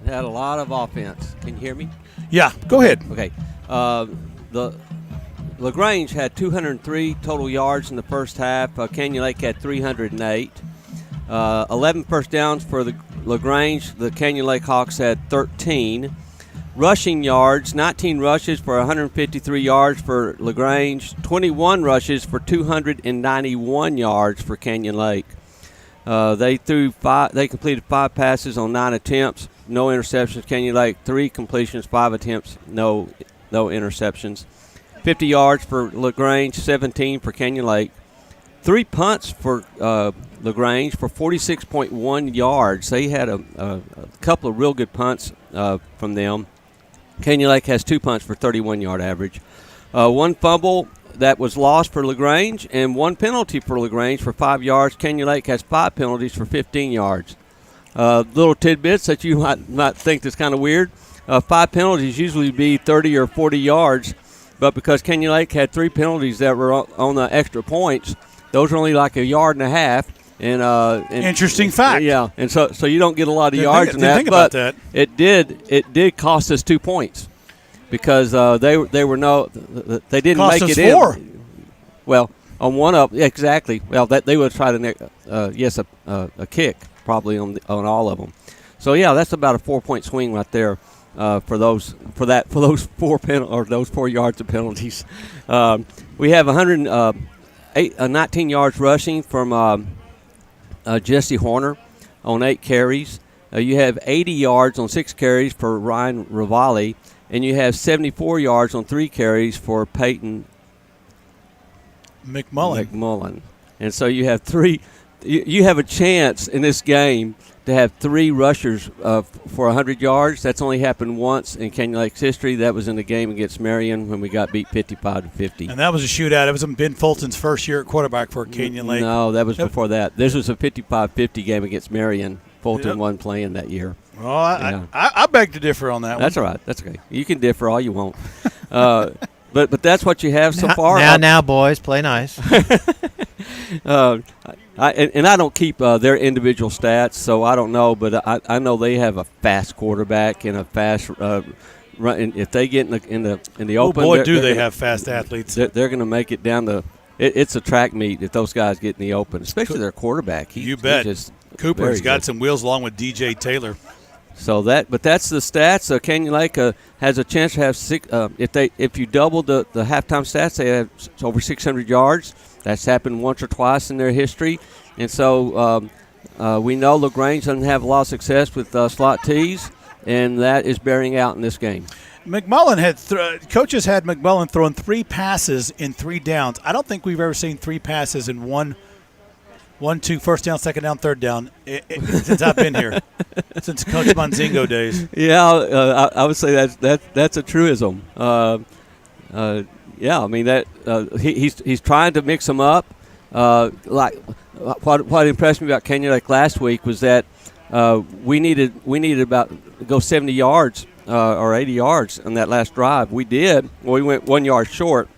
Had a lot of offense. Can you hear me? Yeah, go ahead. Okay. The LaGrange had 203 total yards in the first half. Canyon Lake had 308. 11 first downs for the LaGrange. The Canyon Lake Hawks had 13. Rushing yards, 19 rushes for 153 yards for LaGrange. 21 rushes for 291 yards for Canyon Lake. They completed 5 passes on 9 attempts. No interceptions. Canyon Lake, 3 completions, 5 attempts, no interceptions. 50 yards for LaGrange, 17 for Canyon Lake. 3 punts for LaGrange for 46.1 yards. They had a couple of real good punts from them. Canyon Lake has 2 punts for 31-yard average. 1 fumble that was lost for LaGrange, and 1 penalty for LaGrange for 5 yards. Canyon Lake has 5 penalties for 15 yards. Little tidbits that you might think that's kind of weird. 5 penalties usually be 30 or 40 yards, but because Canyon Lake had 3 penalties that were on the extra points, those are only like a yard and a half. And interesting fact. Yeah, and so you don't get a lot of yards in that. Think about that. It did cost us 2 points because they didn't cost make us it 4. in. Well, on one up, exactly. Well, they would try to a kick probably on all of them. So yeah, that's about a 4-point swing right there for those 4 yards of penalties. We have 19 yards rushing from Jesse Horner on 8 carries. You have 80 yards on 6 carries for Ryan Rivali, and you have 74 yards on 3 carries for Peyton McMullen. And so you have 3. You have a chance in this game to have 3 rushers for 100 yards. That's only happened once in Canyon Lake's history. That was in the game against Marion when we got beat 55-50. And that was a shootout. It was Ben Fulton's first year at quarterback for Canyon Lake. No, that was before that. This was a 55-50 game against Marion. Fulton wasn't playing that year. Well, I beg to differ on that one. That's all right. That's okay. You can differ all you want. But that's what you have so far. Now, boys, play nice. I don't keep their individual stats, so I don't know. But I know they have a fast quarterback and a fast run. If they get in the open, boy, do they have fast athletes? They're going to make it down the. It's a track meet if those guys get in the open, especially their quarterback. You bet. Cooper's got some wheels along with DJ Taylor. So that's the stats. Canyon Lake has a chance to have 6. If you double the halftime stats, they have over 600 yards. That's happened once or twice in their history, and so we know LaGrange doesn't have a lot of success with slot tees, and that is bearing out in this game. McMullen coaches had McMullen throwing 3 passes in 3 downs. I don't think we've ever seen 3 passes in 1, 2, first down, second down, third down since I've been here, since Coach Monzingo days. Yeah, I would say that's a truism. Yeah, I mean that he's trying to mix them up. Like what impressed me about Canyon Lake last week was that we needed about go 70 yards or 80 yards on that last drive. We did. Well, we went 1 yard short.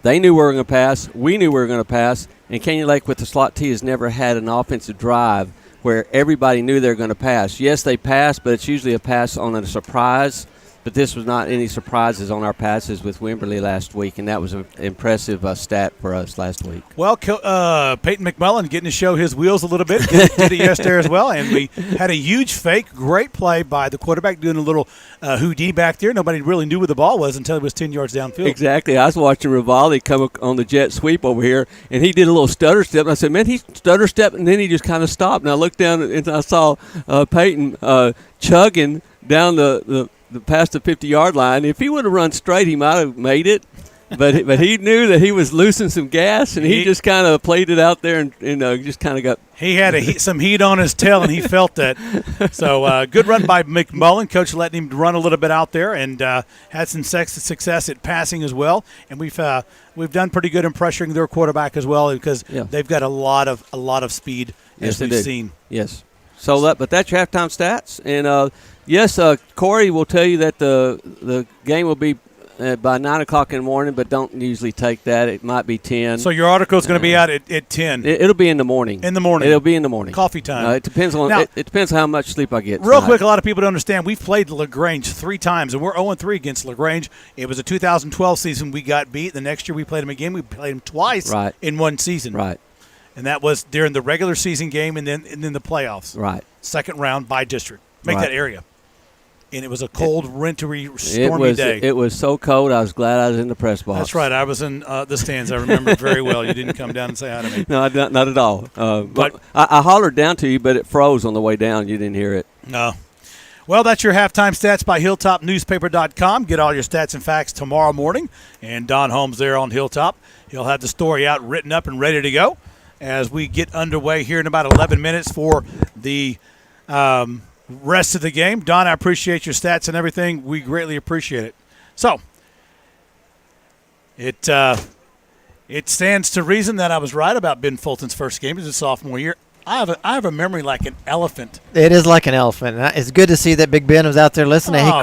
They knew we were going to pass. We knew we were going to pass. And Canyon Lake with the slot T has never had an offensive drive where everybody knew they were going to pass. Yes, they passed, but it's usually a pass on a surprise. But this was not any surprises on our passes with Wimberley last week, and that was an impressive stat for us last week. Well, Peyton McMullen getting to show his wheels a little bit, did it yesterday as well, and we had a huge fake, great play by the quarterback doing a little Houdini back there. Nobody really knew where the ball was until it was 10 yards downfield. Exactly. I was watching Rivali come on the jet sweep over here, and he did a little stutter step, and I said, man, he stutter stepped, and then he just kind of stopped, and I looked down, and I saw Peyton chugging down the past the 50-yard line. If he would have run straight, he might have made it. But he knew that he was losing some gas, and he just kind of played it out there and just kind of got. He had some heat on his tail, and he felt that. So good run by McMullen. Coach letting him run a little bit out there, and had some success at passing as well. And we've done pretty good in pressuring their quarterback as well because they've got a lot of speed as we've seen. Yes. So but that's your halftime stats, and yes, Corey will tell you that the game will be by 9 o'clock in the morning, but don't usually take that. It might be 10. So your article is going to be out at 10. It'll be in the morning. In the morning. It'll be in the morning. Coffee time. It depends on it depends on how much sleep I get. Real quick, a lot of people don't understand. We've played LaGrange 3 times, and we're 0-3 against LaGrange. It was a 2012 season we got beat. The next year we played them again. We played them twice in one season. Right. And that was during the regular season game and then the playoffs. Right. Second round by district. Make that area. And it was a cold, wintry, stormy day. It was so cold, I was glad I was in the press box. That's right. I was in the stands. I remember it very well. You didn't come down and say hi to me. No, not at all. But I hollered down to you, but it froze on the way down. You didn't hear it. No. Well, that's your halftime stats by hilltopnewspaper.com. Get all your stats and facts tomorrow morning. And Don Holmes there on Hilltop. He'll have the story out, written up, and ready to go as we get underway here in about 11 minutes for the rest of the game. Don, I appreciate your stats and everything. We greatly appreciate it. So, it stands to reason that I was right about Ben Fulton's first game as a sophomore year. I have a memory like an elephant. It is like an elephant. It's good to see that Big Ben was out there listening. Oh, He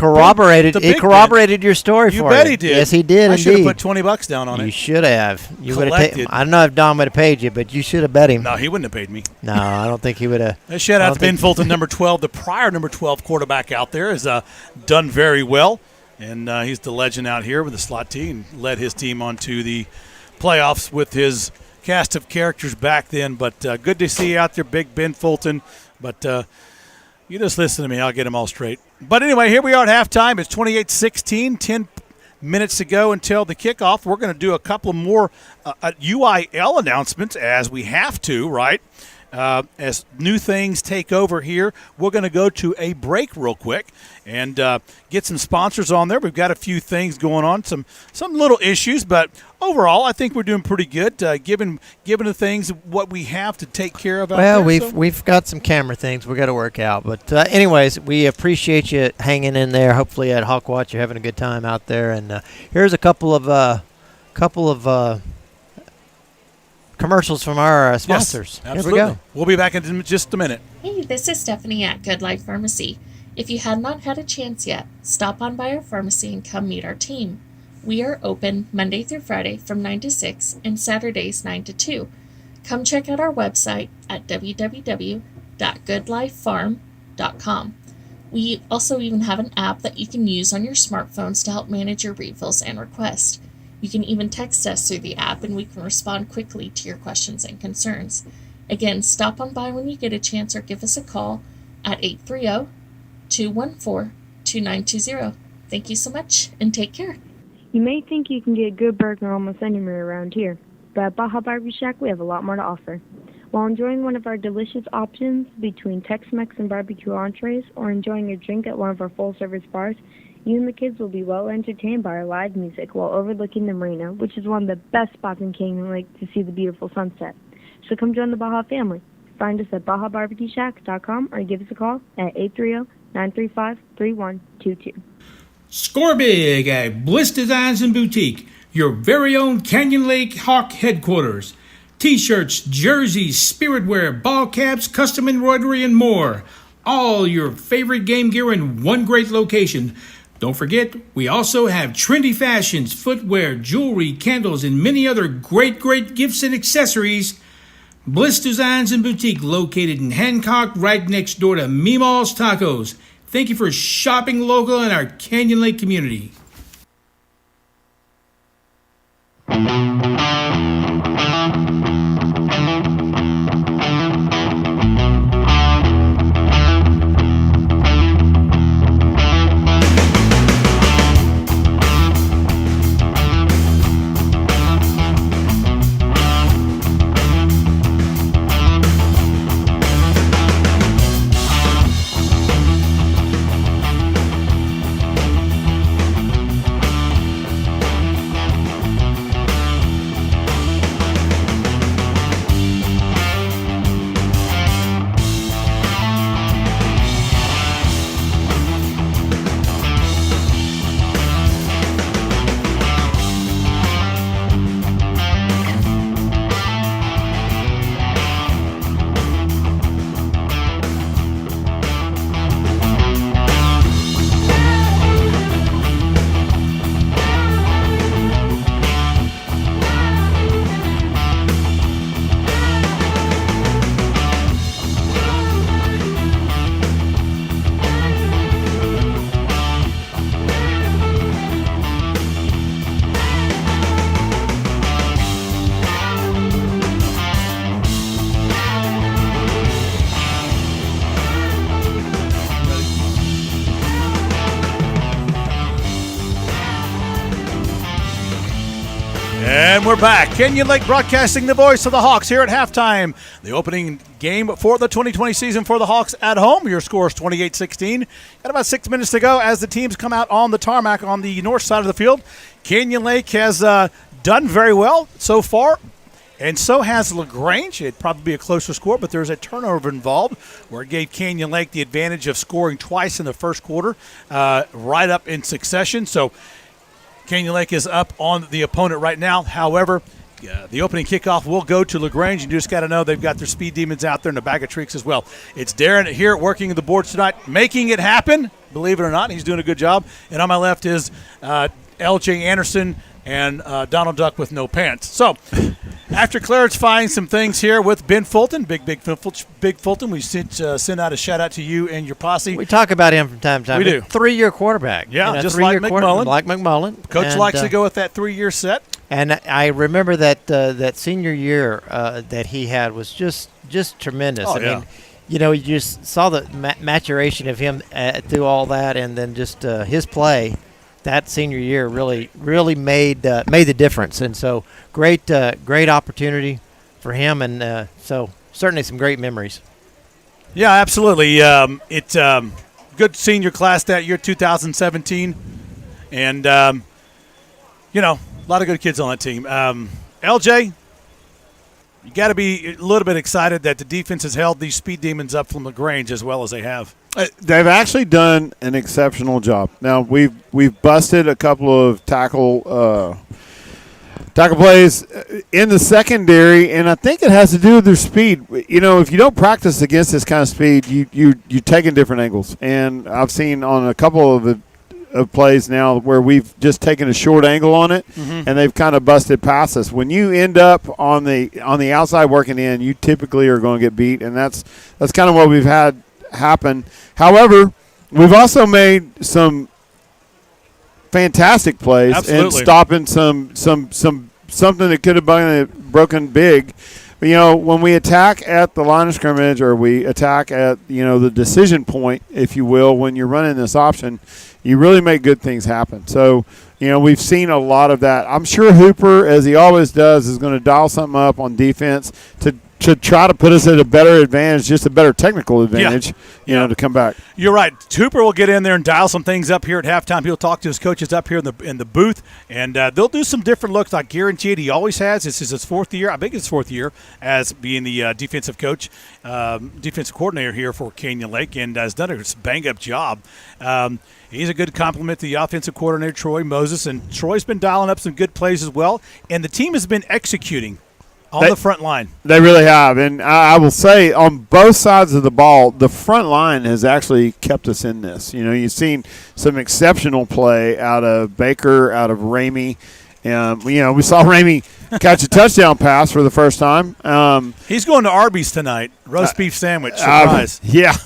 corroborated your story for you. You bet he did. Yes, he did. I should have indeed. put $20 down on it. You should have. You would have. Collected. I don't know if Don would have paid you, but you should have bet him. No, he wouldn't have paid me. No, I don't think he would have. Shout out to Ben Fulton, number 12. The prior number 12 quarterback out there has done very well, and he's the legend out here with the slot T and led his team onto the playoffs with his cast of characters back then. But good to see you out there, Big Ben Fulton. But you just listen to me. I'll get them all straight. But anyway, here we are at halftime. It's 28-16, 10 minutes to go until the kickoff. We're going to do a couple more UIL announcements as we have to, right? As new things take over here, we're going to go to a break real quick and get some sponsors on there. We've got a few things going on, some little issues, but overall, I think we're doing pretty good, given the things what we have to take care of. Well, we've got some camera things we got to work out, but anyways, we appreciate you hanging in there. Hopefully, at Hawkwatch, you're having a good time out there. And here's a couple of commercials from our sponsors. Yes, absolutely. Here we go. We'll be back in just a minute. Hey, this is Stephanie at Good Life Pharmacy. If you had not had a chance yet, stop on by our pharmacy and come meet our team. We are open Monday through Friday from 9 to 6 and Saturdays 9 to 2. Come check out our website at www.goodlifefarm.com. We also even have an app that you can use on your smartphones to help manage your refills and requests. You can even text us through the app and we can respond quickly to your questions and concerns. Again, stop on by when you get a chance or give us a call at 830-214-2920. Thank you so much and take care. You may think you can get a good burger almost anywhere around here, but at Baja Barbecue Shack we have a lot more to offer. While enjoying one of our delicious options between Tex-Mex and barbecue entrees or enjoying a drink at one of our full-service bars, you and the kids will be well entertained by our live music while overlooking the marina, which is one of the best spots in Canyon Lake to see the beautiful sunset. So come join the Baja family. Find us at BajaBarbecueShack.com or give us a call at 830-935-3122. Score big at Bliss Designs and Boutique, your very own Canyon Lake Hawk headquarters. T-shirts, jerseys, spirit wear, ball caps, custom embroidery, and more. All your favorite game gear in one great location. Don't forget, we also have trendy fashions, footwear, jewelry, candles, and many other great gifts and accessories. Bliss Designs and Boutique, located in Hancock, right next door to Meemaw's Tacos. Thank you for shopping local in our Canyon Lake community. back. Kenyon Lake broadcasting the voice of the Hawks here at halftime. The opening game for the 2020 season for the Hawks at home. Your score is 28-16. Got about 6 minutes to go as the teams come out on the tarmac on the north side of the field. Kenyon Lake has done very well so far, and so has LaGrange. It'd probably be a closer score, but there's a turnover involved where it gave Kenyon Lake the advantage of scoring twice in the first quarter, right up in succession. So Kenyon Lake is up on the opponent right now. However, the opening kickoff will go to LaGrange. You just got to know they've got their speed demons out there and a bag of tricks as well. It's Darren here working the boards tonight, making it happen. Believe it or not, he's doing a good job. And on my left is L.J. Anderson and Donald Duck with no pants. So after clarifying some things here with Ben Fulton, Big Fulton, we sent out a shout-out to you and your posse. We talk about him from time to time. We do. 3-year quarterback. Yeah, just like McMullen. Like McMullen. Coach likes to go with that 3-year set. And I remember that that senior year that he had was just tremendous. Oh, I mean, you know, you just saw the maturation of him through all that, and then just his play that senior year really made the difference. And so great opportunity for him, and so certainly some great memories. Yeah, absolutely. It's good senior class that year, 2017, and you know, a lot of good kids on that team. LJ, you got to be a little bit excited that the defense has held these speed demons up from LaGrange as well as they have. They've actually done an exceptional job. Now we've busted a couple of tackle plays in the secondary, and I think it has to do with their speed. You know, if you don't practice against this kind of speed, you take in different angles. And I've seen on a couple of plays now where we've just taken a short angle on it, and they've kind of busted past us. When you end up on the outside working in, you typically are going to get beat, and that's kind of what we've had happen. However, we've also made some fantastic plays. Absolutely. And stopping something that could have been broken big. But, you know, when we attack at the line of scrimmage, or we attack at, you know, the decision point, if you will, when you're running this option, you really make good things happen. So, you know, we've seen a lot of that. I'm sure Hooper, as he always does, is going to dial something up on defense to try to put us at a better advantage, just a better technical advantage, you know, to come back. You're right. Hooper will get in there and dial some things up here at halftime. He'll talk to his coaches up here in the booth, and they'll do some different looks. I guarantee it. He always has. This is his 4th year. I think it's 4th year as being the defensive coach, defensive coordinator here for Kenyon Lake, and has done a bang-up job. He's a good compliment to the offensive coordinator, Troy Moses, and Troy's been dialing up some good plays as well, and the team has been executing on the front line. They really have. And I will say, on both sides of the ball, the front line has actually kept us in this. You know, you've seen some exceptional play out of Baker, out of Ramey. You know, we saw Ramey catch a touchdown pass for the first time. He's going to Arby's tonight. Roast beef sandwich. Surprise. Yeah.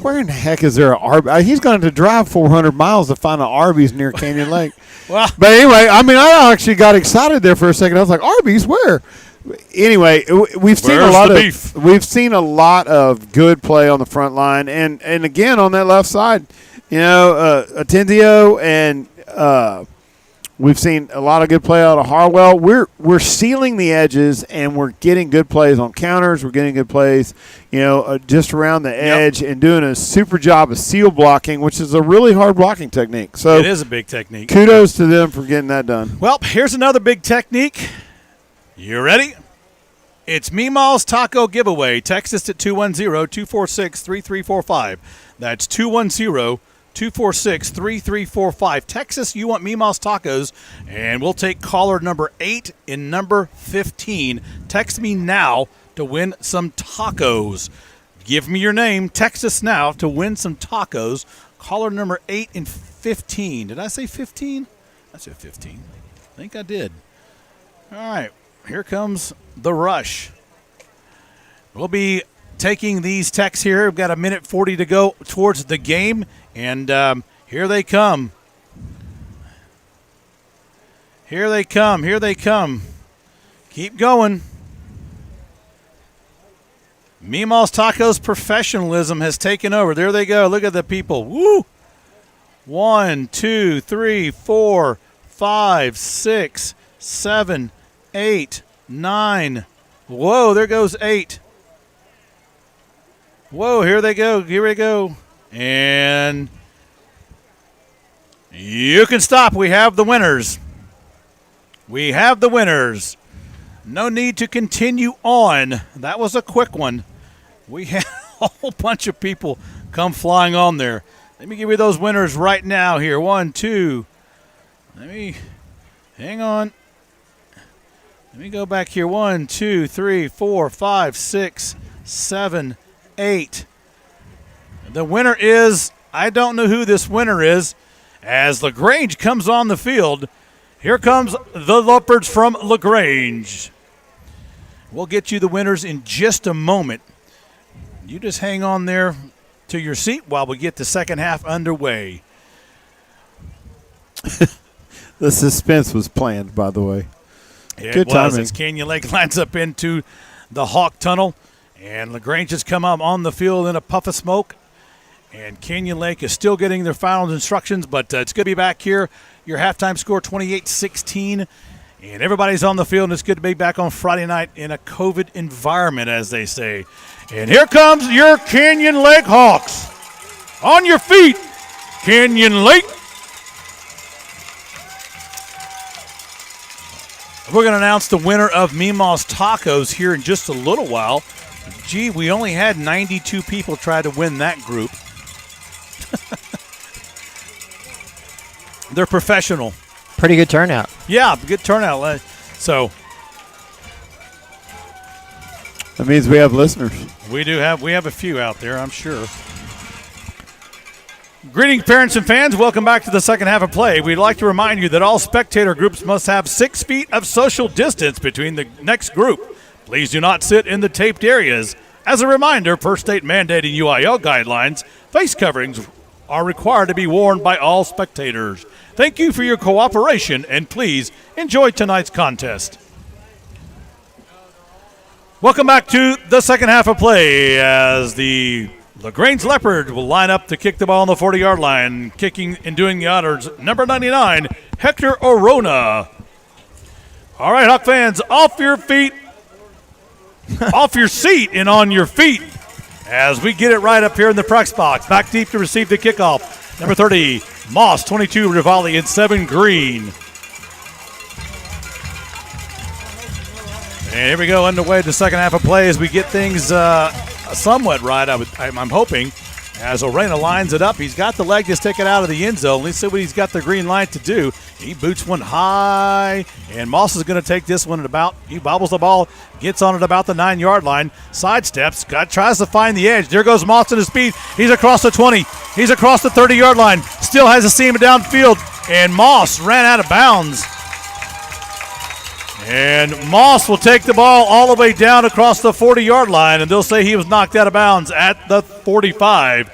Where in the heck is there an Arby's? He's going to drive 400 miles to find an Arby's near Kenyon Lake. Well, but anyway, I mean, I actually got excited there for a second. I was like, Arby's, where? Anyway, we've seen a lot of good play on the front line, and again on that left side, you know, Atendio, and we've seen a lot of good play out of Harwell. We're sealing the edges, and we're getting good plays on counters. We're getting good plays, you know, just around the edge, and doing a super job of seal blocking, which is a really hard blocking technique. So it is a big technique. Kudos to them for getting that done. Well, here's another big technique. You ready? It's Meemaw's Taco Giveaway. Text us at 210-246-3345. That's 210-246-3345. Text us you want Meemaw's Tacos, and we'll take caller number 8 and number 15. Text me now to win some tacos. Give me your name. Text us now to win some tacos. Caller number 8 and 15. Did I say 15? I said 15. I think I did. All right. Here comes the rush. We'll be taking these texts here. We've got 1:40 to go towards the game, and here they come. Here they come. Here they come. Keep going. Meemaw's Tacos professionalism has taken over. There they go. Look at the people. Woo! 1, 2, 3, 4, 5, 6, 7, 8, 9. Whoa, there goes 8. Whoa, here they go. Here we go. And you can stop. We have the winners. We have the winners. No need to continue on. That was a quick one. We had a whole bunch of people come flying on there. Let me give you those winners right now here. 1, 2. Hang on. Let me go back here. 1, 2, 3, 4, 5, 6, 7, 8. The winner is, I don't know who this winner is, as LaGrange comes on the field. Here comes the Leopards from LaGrange. We'll get you the winners in just a moment. You just hang on there to your seat while we get the second half underway. The suspense was planned, by the way. Good timing. As Canyon Lake lines up into the Hawk Tunnel, and LaGrange has come up on the field in a puff of smoke. And Canyon Lake is still getting their final instructions, but it's good to be back here. Your halftime score, 28-16. And everybody's on the field, and it's good to be back on Friday night in a COVID environment, as they say. And here comes your Canyon Lake Hawks. On your feet, Canyon Lake. We're going to announce the winner of Mima's Tacos here in just a little while. Gee, we only had 92 people try to win that group. They're professional. Pretty good turnout. Yeah, good turnout. So that means we have listeners. We have a few out there, I'm sure. Greetings, parents and fans. Welcome back to the second half of play. We'd like to remind you that all spectator groups must have 6 feet of social distance between the next group. Please do not sit in the taped areas. As a reminder, per state mandating UIL guidelines, face coverings are required to be worn by all spectators. Thank you for your cooperation, and please enjoy tonight's contest. Welcome back to the second half of play as the LaGrange Leopards will line up to kick the ball on the 40-yard line. Kicking and doing the honors, number 99, Hector Orona. All right, Hawk fans, off your feet, off your seat, and on your feet as we get it right up here in the press box. Back deep to receive the kickoff. Number 30, Moss, 22, Rivali, and 7, Green. And here we go, underway the second half of play as we get things somewhat right, I'm hoping. As Orena lines it up, he's got the leg to stick it out of the end zone. Let's see what he's got the green light to do. He boots one high, and Moss is going to take this one at about, he bobbles the ball, gets on it about the 9-yard line, sidesteps, tries to find the edge. There goes Moss in his speed. He's across the 20. He's across the 30-yard line. Still has a seam downfield, and Moss ran out of bounds. And Moss will take the ball all the way down across the 40-yard line, and they'll say he was knocked out of bounds at the 45.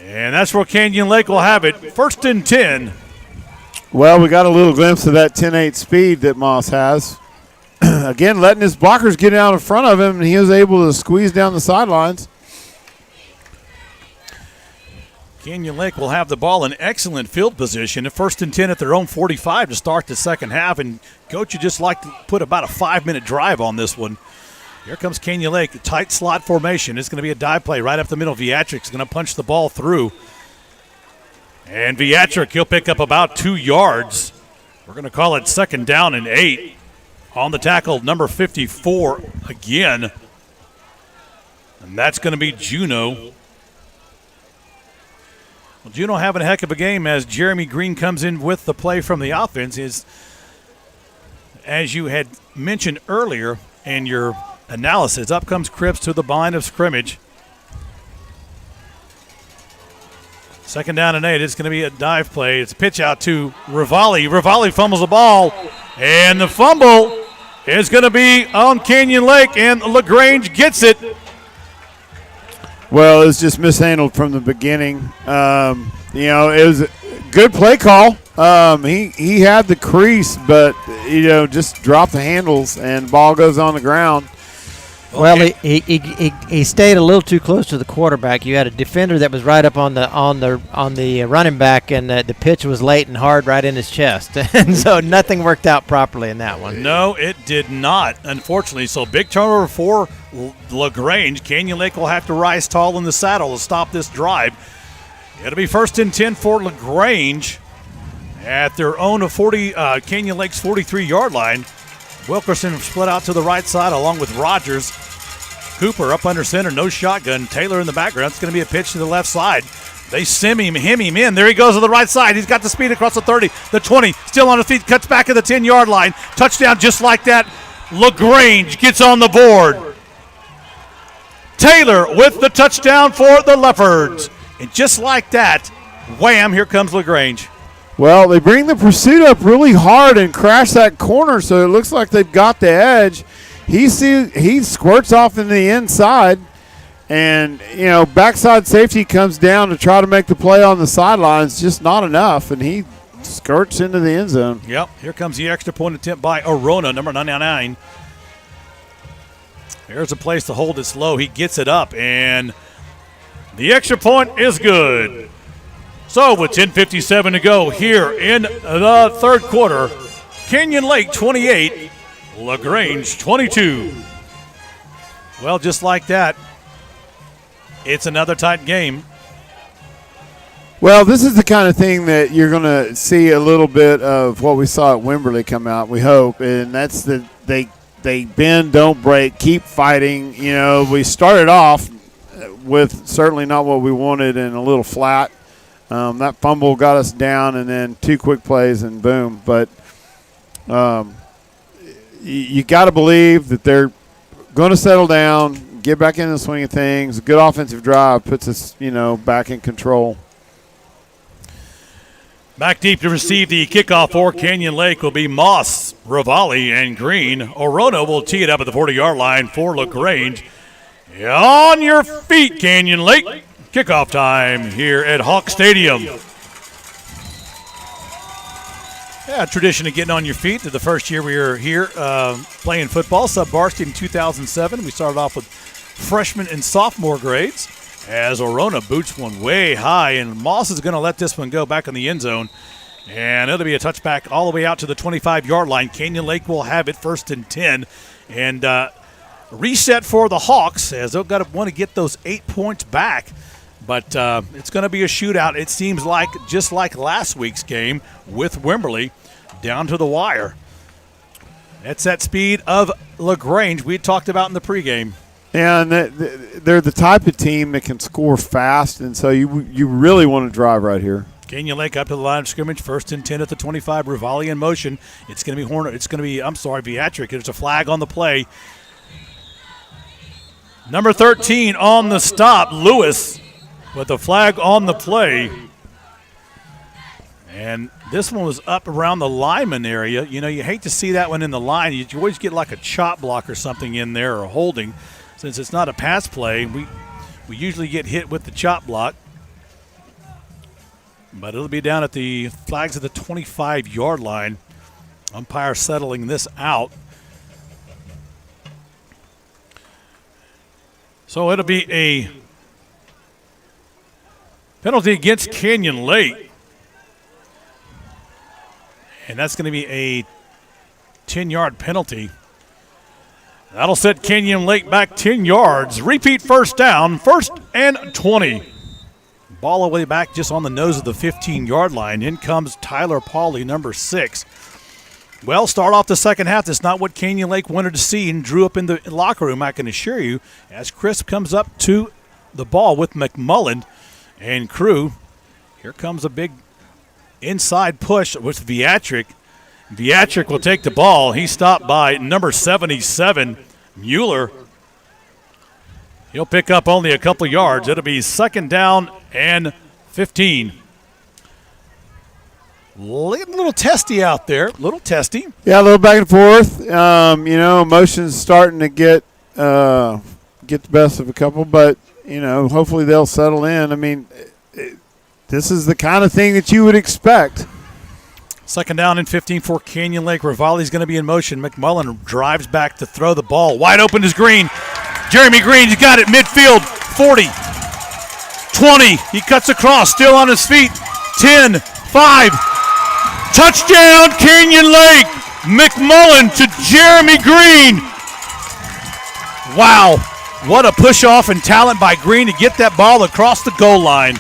And that's where Canyon Lake will have it. 1st and 10. Well, we got a little glimpse of that 10-8 speed that Moss has. Again, letting his blockers get out in front of him, and he was able to squeeze down the sidelines. Canyon Lake will have the ball in excellent field position. At 1st and 10 at their own 45 to start the second half. And Coach would just like to put about a 5-minute drive on this one. Here comes Canyon Lake, a tight slot formation. It's going to be a dive play right up the middle. Viatric's going to punch the ball through. And Viatric, he'll pick up about 2 yards. We're going to call it 2nd down and 8. On the tackle, number 54 again. And that's going to be Juno. Well, Juno having a heck of a game as Jeremy Green comes in with the play from the offense. As you had mentioned earlier in your analysis, up comes Cripps to the line of scrimmage. 2nd down and 8. It's going to be a dive play. It's a pitch out to Rivali. Rivali fumbles the ball, and the fumble is going to be on Canyon Lake, and LaGrange gets it. Well, it was just mishandled from the beginning. It was a good play call. He had the crease, but, just dropped the handles and ball goes on the ground. Well, he stayed a little too close to the quarterback. You had a defender that was right up on the running back, and the pitch was late and hard right in his chest, and so nothing worked out properly in that one. No, it did not, unfortunately. So big turnover for LaGrange. Canyon Lake will have to rise tall in the saddle to stop this drive. It'll be 1st and 10 for LaGrange at their own 40 Canyon Lake's 43-yard line. Wilkerson split out to the right side along with Rogers. Cooper up under center, no shotgun. Taylor in the background. It's going to be a pitch to the left side. They hem him in. There he goes to the right side. He's got the speed across the 30, the 20, still on his feet, cuts back at the 10-yard line. Touchdown just like that. LaGrange gets on the board. Taylor with the touchdown for the Leopards. And just like that, wham, here comes LaGrange. Well, they bring the pursuit up really hard and crash that corner, so it looks like they've got the edge. He squirts off in the inside, and, backside safety comes down to try to make the play on the sidelines, just not enough, and he skirts into the end zone. Yep, here comes the extra point attempt by Arona, number 99. There's a place to hold it slow. He gets it up, and the extra point is good. So with 10:57 to go here in the third quarter, Canyon Lake 28, LaGrange 22. Well, just like that, it's another tight game. Well, this is the kind of thing that you're going to see a little bit of what we saw at Wimberley come out, we hope, and that's they bend, don't break, keep fighting. We started off with certainly not what we wanted and a little flat. That fumble got us down, and then 2 quick plays, and boom. But you got to believe that they're going to settle down, get back into the swing of things. A good offensive drive puts us, back in control. Back deep to receive the kickoff for Canyon Lake will be Moss, Rivali, and Green. Orono will tee it up at the 40-yard line for LaGrange. On your feet, Canyon Lake. Kickoff time here at Hawk Stadium. Yeah, tradition of getting on your feet. The first year we were here playing football, sub-varsity in 2007. We started off with freshman and sophomore grades as Orona boots one way high, and Moss is going to let this one go back in the end zone. And it'll be a touchback all the way out to the 25-yard line. Canyon Lake will have it 1st and 10. And reset for the Hawks as they'll want to get those 8 points back. But it's going to be a shootout, it seems like, just like last week's game with Wimberley, down to the wire. That's that speed of LaGrange we talked about in the pregame. Yeah, and they're the type of team that can score fast, and so you really want to drive right here. Canyon Lake up to the line of scrimmage, 1st and 10 at the 25. Rivali in motion. It's going to be Viatric. There's a flag on the play. Number 13 on the stop, Lewis, with the flag on the play. And this one was up around the lineman area. You hate to see that one in the line. You always get like a chop block or something in there, or holding. Since it's not a pass play, we usually get hit with the chop block. But it'll be down at the flags at the 25-yard line. Umpire settling this out. So it'll be a penalty against Canyon Lake. And that's going to be a 10-yard penalty. That'll set Canyon Lake back 10 yards. Repeat first down, 1st and 20. Ball away back just on the nose of the 15-yard line. In comes Tyler Pauley, number 6. Well, start off the second half. That's not what Canyon Lake wanted to see and drew up in the locker room, I can assure you, as Chris comes up to the ball with McMullen and crew. Here comes a big inside push with Viatric. Viatric will take the ball. He's stopped by number 77, Mueller. He'll pick up only a couple yards. It'll be 2nd down and 15. A little testy out there. A little testy. Yeah, a little back and forth. Emotions starting to get the best of a couple, but, hopefully they'll settle in. I mean, this is the kind of thing that you would expect. 2nd down and 15 for Canyon Lake. Rivali's going to be in motion. McMullen drives back to throw the ball. Wide open is Green. Jeremy Green's got it midfield. 40, 20. He cuts across, still on his feet. 10, 5. Touchdown, Canyon Lake. McMullen to Jeremy Green. Wow. What a push-off and talent by Green to get that ball across the goal line.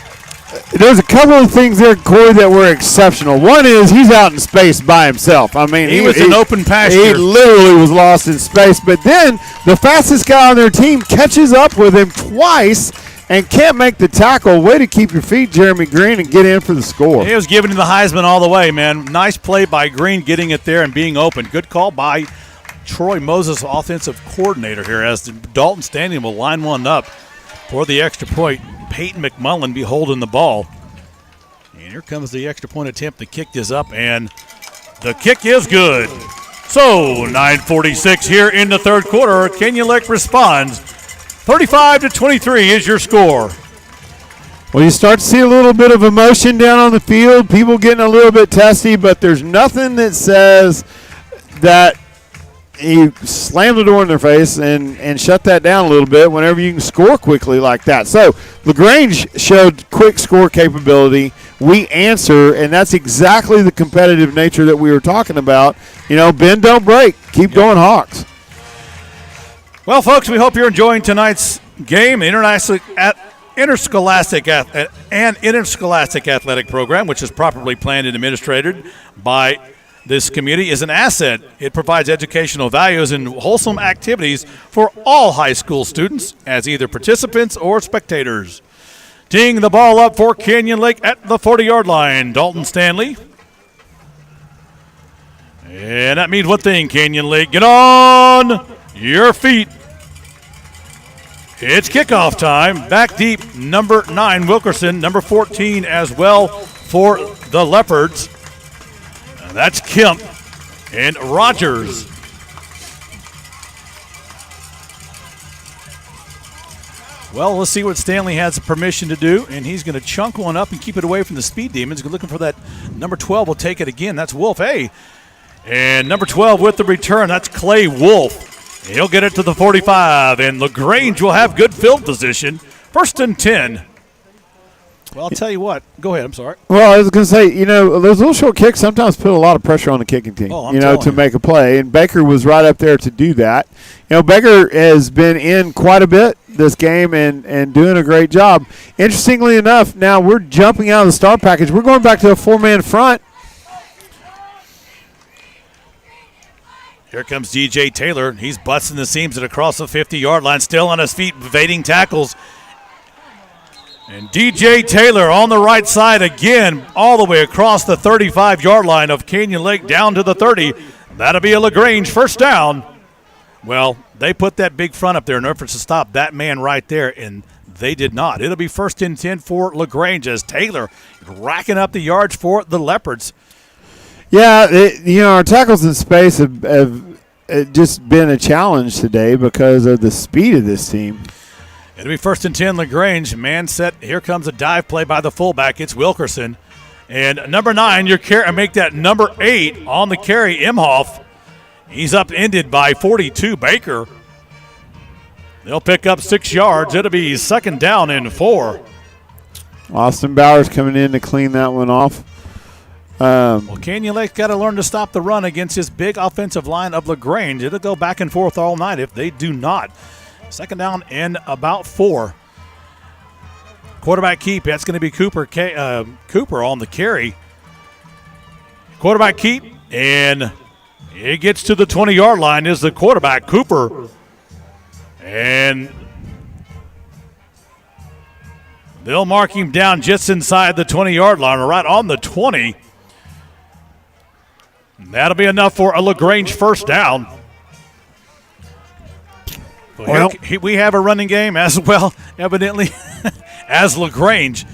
There's a couple of things there, Corey, that were exceptional. One is he's out in space by himself. I mean, he was in open pasture. He literally was lost in space. But then the fastest guy on their team catches up with him twice and can't make the tackle. Way to keep your feet, Jeremy Green, and get in for the score. He was giving the Heisman all the way, man. Nice play by Green getting it there and being open. Good call by Troy Moses, offensive coordinator here, as Dalton Stanley will line one up for the extra point. Peyton McMullen be holding the ball. And here comes the extra point attempt. The kick is up, and the kick is good. So 9:46 here in the third quarter. Canyon Lake responds. 35-23 is your score. Well, you start to see a little bit of emotion down on the field, people getting a little bit testy, but there's nothing that says that he slammed the door in their face and shut that down a little bit whenever you can score quickly like that. So LaGrange showed quick score capability. We answer, and that's exactly the competitive nature that we were talking about. You know, bend, don't break. Keep going, Hawks. Well, folks, we hope you're enjoying tonight's game. Interscholastic athletic program, which is properly planned and administered by this community, is an asset. It provides educational values and wholesome activities for all high school students as either participants or spectators. Teeing the ball up for Canyon Lake at the 40-yard line, Dalton Stanley. And that means one thing, Canyon Lake. Get on your feet. It's kickoff time. Back deep, number 9, Wilkerson. Number 14 as well for the Leopards. That's Kemp and Rogers. Well, let's see what Stanley has permission to do, and he's going to chunk one up and keep it away from the Speed Demons. Looking for that number 12. Will take it again. That's Wolf. Hey, and number 12 with the return. That's Clay Wolf. He'll get it to the 45, and LaGrange will have good field position. 1st and 10. Well, I'll tell you what. Go ahead. I'm sorry. Well, I was going to say, you know, those little short kicks sometimes put a lot of pressure on the kicking team, to make a play. And Baker was right up there to do that. You know, Baker has been in quite a bit this game and doing a great job. Interestingly enough, now we're jumping out of the star package. We're going back to a 4-man front. Here comes DJ Taylor. He's busting the seams at across the 50-yard line, still on his feet, evading tackles. And DJ Taylor on the right side again, all the way across the 35-yard line of Canyon Lake down to the 30. That'll be a LaGrange first down. Well, they put that big front up there in order to stop that man right there, and they did not. It'll be 1st and 10 for LaGrange as Taylor racking up the yards for the Leopards. Yeah, our tackles in space have just been a challenge today because of the speed of this team. It'll be 1st and 10, LaGrange. Man set. Here comes a dive play by the fullback. It's Wilkerson. And number 9, make that number 8 on the carry, Imhoff. He's upended by 42, Baker. They'll pick up 6 yards. It'll be 2nd down and 4. Austin Bowers coming in to clean that one off. Well, Canyon Lake's got to learn to stop the run against his big offensive line of LaGrange. It'll go back and forth all night if they do not. 2nd down and about 4. Quarterback keep. That's going to be Cooper on the carry. Quarterback keep, and it gets to the 20-yard line is the quarterback, Cooper. And they'll mark him down just inside the 20-yard line, right on the 20. That'll be enough for a LaGrange first down. Well, we have a running game as well, evidently, as LaGrange.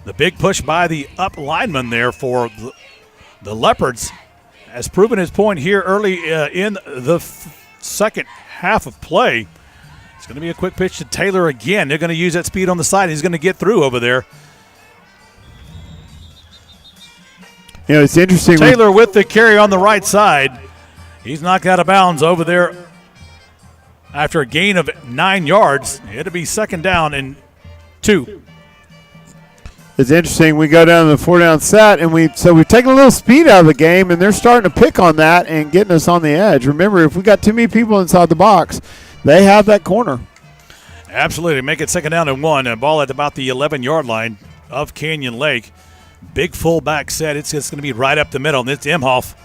The big push by the up lineman there for the Leopards has proven his point here early in the second half of play. It's going to be a quick pitch to Taylor again. They're going to use that speed on the side. He's going to get through over there. You know, it's interesting. Taylor with the carry on the right side. He's knocked out of bounds over there after a gain of 9 yards. It'll be 2nd down and 2. It's interesting. We go down to the 4-down set, and we've taken a little speed out of the game, and they're starting to pick on that and getting us on the edge. Remember, if we got too many people inside the box, they have that corner. Absolutely. Make it 2nd down and 1. A ball at about the 11-yard line of Canyon Lake. Big fullback set. It's going to be right up the middle, and it's Imhoff.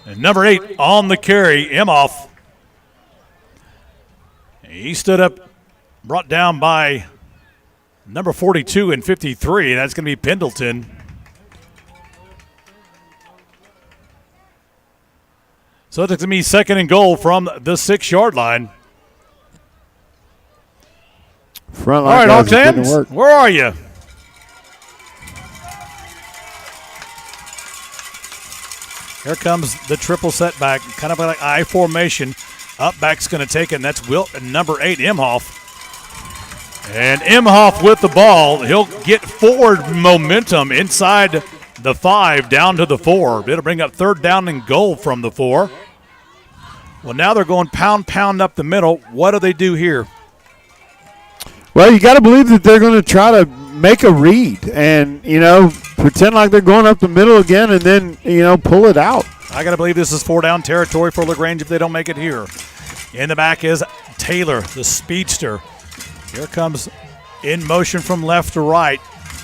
And number 8 on the carry, Imhoff. He stood up, brought down by number 42 and 53, and that's going to be Pendleton. So it's going to be 2nd and goal from the 6-yard line. Front All line right, guys are getting to Hawks, work. where are you? Here comes the triple setback, kind of like I formation. Up back's going to take it, and that's Wilt and number 8, Imhoff. And Imhoff with the ball. He'll get forward momentum inside the 5 down to the 4. It'll bring up 3rd down and goal from the 4. Well, now they're going pound up the middle. What do they do here? Well, you got to believe that they're going to try to make a read and, pretend like they're going up the middle again and then, pull it out. I got to believe this is 4-down territory for LaGrange if they don't make it here. In the back is Taylor, the speedster. Here comes in motion from left to right.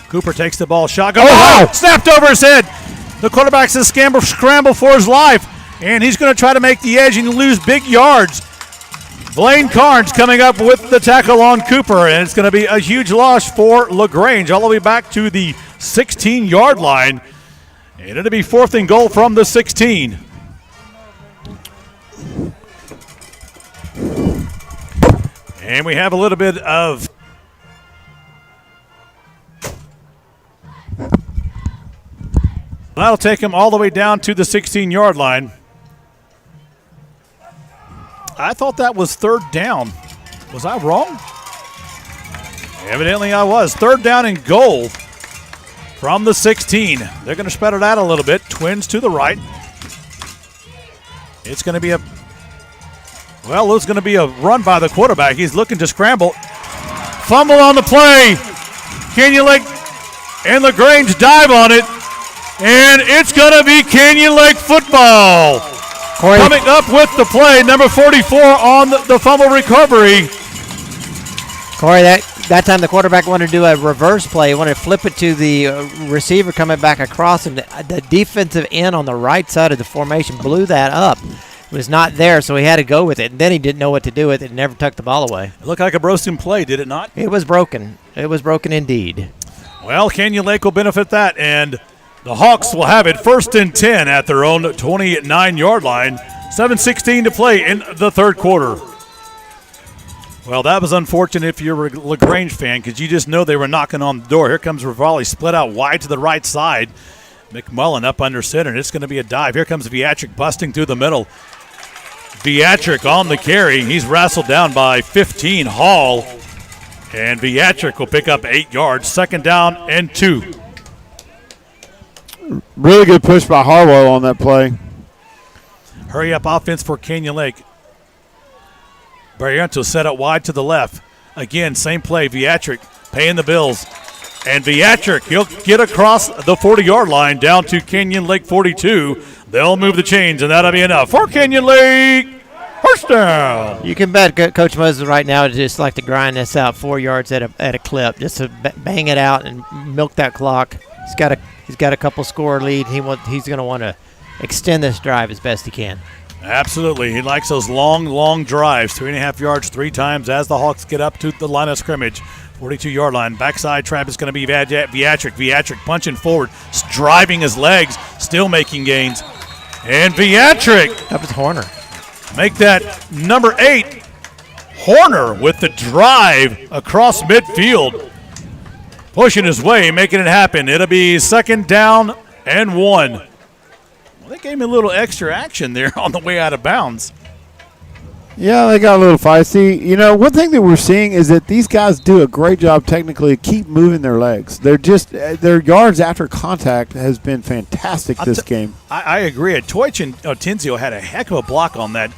Cooper takes the ball. Shotgun. Oh, wow. Snapped over his head. The quarterback's in a scramble for his life, and he's going to try to make the edge and lose big yards. Blaine Carnes coming up with the tackle on Cooper, and it's going to be a huge loss for LaGrange all the way back to the 16-yard line. And it'll be 4th and goal from the 16. And we have a little bit of that'll take him all the way down to the 16-yard line. I thought that was 3rd down. Was I wrong? Evidently I was. 3rd down and goal from the 16. They're going to spread it out a little bit. Twins to the right. It's going to be it's going to be a run by the quarterback. He's looking to scramble. Fumble on the play. Canyon Lake and LaGrange dive on it. And it's going to be Canyon Lake football. Corey. Coming up with the play, number 44 on the fumble recovery. Corey, that time the quarterback wanted to do a reverse play. He wanted to flip it to the receiver coming back across, and the defensive end on the right side of the formation blew that up. It was not there, so he had to go with it. And then he didn't know what to do with it and never tucked the ball away. It looked like a broken play, did it not? It was broken. It was broken indeed. Well, Canyon Lake will benefit that, and the Hawks will have it 1st and 10 at their own 29-yard line. 7:16 to play in the 3rd quarter. Well, that was unfortunate if you're a LaGrange fan because you just know they were knocking on the door. Here comes Rivali, split out wide to the right side. McMullen up under center, and it's going to be a dive. Here comes Viatric busting through the middle. Viatric on the carry. He's wrestled down by 15, Hall. And Viatric will pick up 8 yards. 2nd down and 2. Really good push by Harwell on that play. Hurry up offense for Canyon Lake. Barrientos set up wide to the left. Again, same play. Viatric paying the bills. And Viatric, he'll get across the 40-yard line down to Canyon Lake 42. They'll move the chains, and that'll be enough for Canyon Lake. First down. You can bet Coach Moses right now just like to grind this out 4 yards at a clip, just to bang it out and milk that clock. He's got a couple score lead. He's going to want to extend this drive as best he can. Absolutely. He likes those long drives, 3.5 yards 3 times as the Hawks get up to the line of scrimmage. 42-yard line. Backside trap is going to be Viatric. Viatric punching forward, driving his legs, still making gains. And Viatric. That was Horner. Make that number 8, Horner, with the drive across midfield. Pushing his way, making it happen. It'll be 2nd down and 1. Well, they gave me a little extra action there on the way out of bounds. Yeah, they got a little feisty. One thing that we're seeing is that these guys do a great job technically of keep moving their legs. They're just their yards after contact has been fantastic this game. I agree. Toich and Tenzio had a heck of a block on that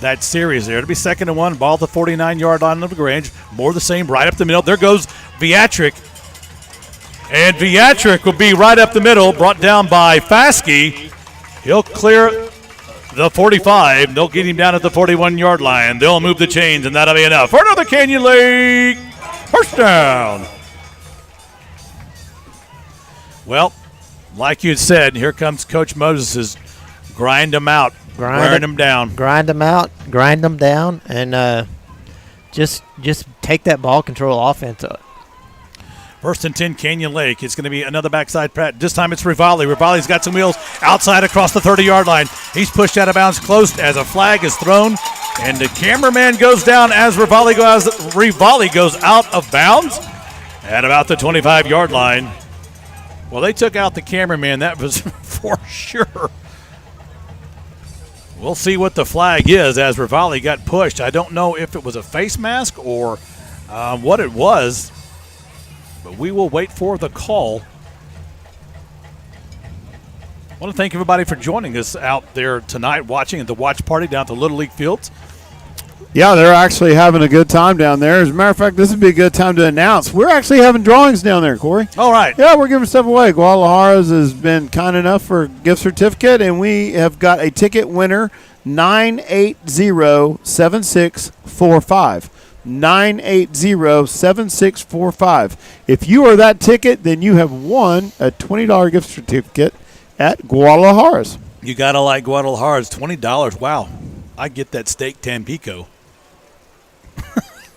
that series there. It'll be 2nd and 1, ball at the 49-yard line of LaGrange. More of the same, right up the middle. There goes Viatric. And Viatric will be right up the middle, brought down by Faskey. He'll clear the 45. They'll get him down at the 41-yard line. They'll move the chains, and that'll be enough for another Canyon Lake first down. Well, like you said, here comes Coach Moses' grind them out, wearing them down. Grind them out, grind them down, and just take that ball control offense up. 1st and 10, Canyon Lake. It's going to be another backside pat. This time it's Rivali. Rivali's got some wheels outside across the 30-yard line. He's pushed out of bounds close as a flag is thrown, and the cameraman goes down as Rivali goes out of bounds at about the 25-yard line. Well, they took out the cameraman. That was for sure. We'll see what the flag is as Rivali got pushed. I don't know if it was a face mask or what it was, but we will wait for the call. I want to thank everybody for joining us out there tonight watching at the watch party down at the Little League Fields. Yeah, they're actually having a good time down there. As a matter of fact, this would be a good time to announce. We're actually having drawings down there, Corey. All right. Yeah, we're giving stuff away. Guadalajara's has been kind enough for a gift certificate, and we have got a ticket winner, 980-7645. 980-7645. If you are that ticket, then you have won a $20 gift certificate at Guadalajara's. You got to like Guadalajara's. $20. Wow. I get that steak Tampico.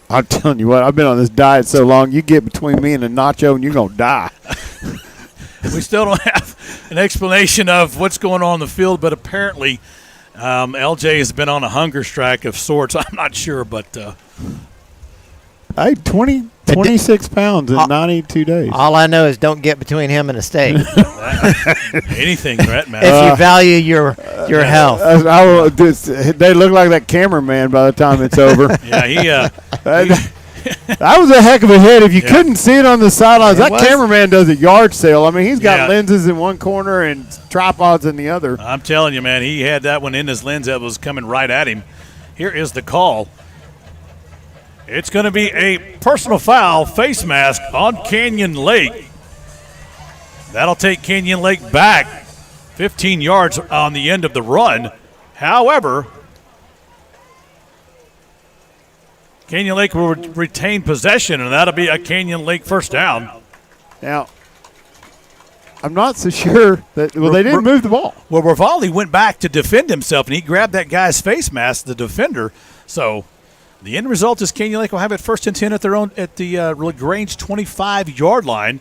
I'm telling you what, I've been on this diet so long, you get between me and a nacho and you're going to die. We still don't have an explanation of what's going on in the field, but apparently LJ has been on a hunger strike of sorts. I'm not sure, but... Hey, 26 pounds in 92 days. All I know is don't get between him and a steak. Anything, Brett, man. If you value your health. They look like that cameraman by the time it's over. Yeah, that was a heck of a hit. If you couldn't see it on the sidelines, that cameraman does a yard sale. I mean, he's got lenses in one corner and tripods in the other. I'm telling you, man, he had that one in his lens that was coming right at him. Here is the call. It's going to be a personal foul face mask on Canyon Lake. That'll take Canyon Lake back 15 yards on the end of the run. However, Canyon Lake will retain possession, and that'll be a Canyon Lake first down. Now, I'm not so sure that – well, they didn't move the ball. Well, Rivali went back to defend himself, and he grabbed that guy's face mask, the defender. So the end result is Canyon Lake will have it 1st and 10 at the LaGrange 25-yard line.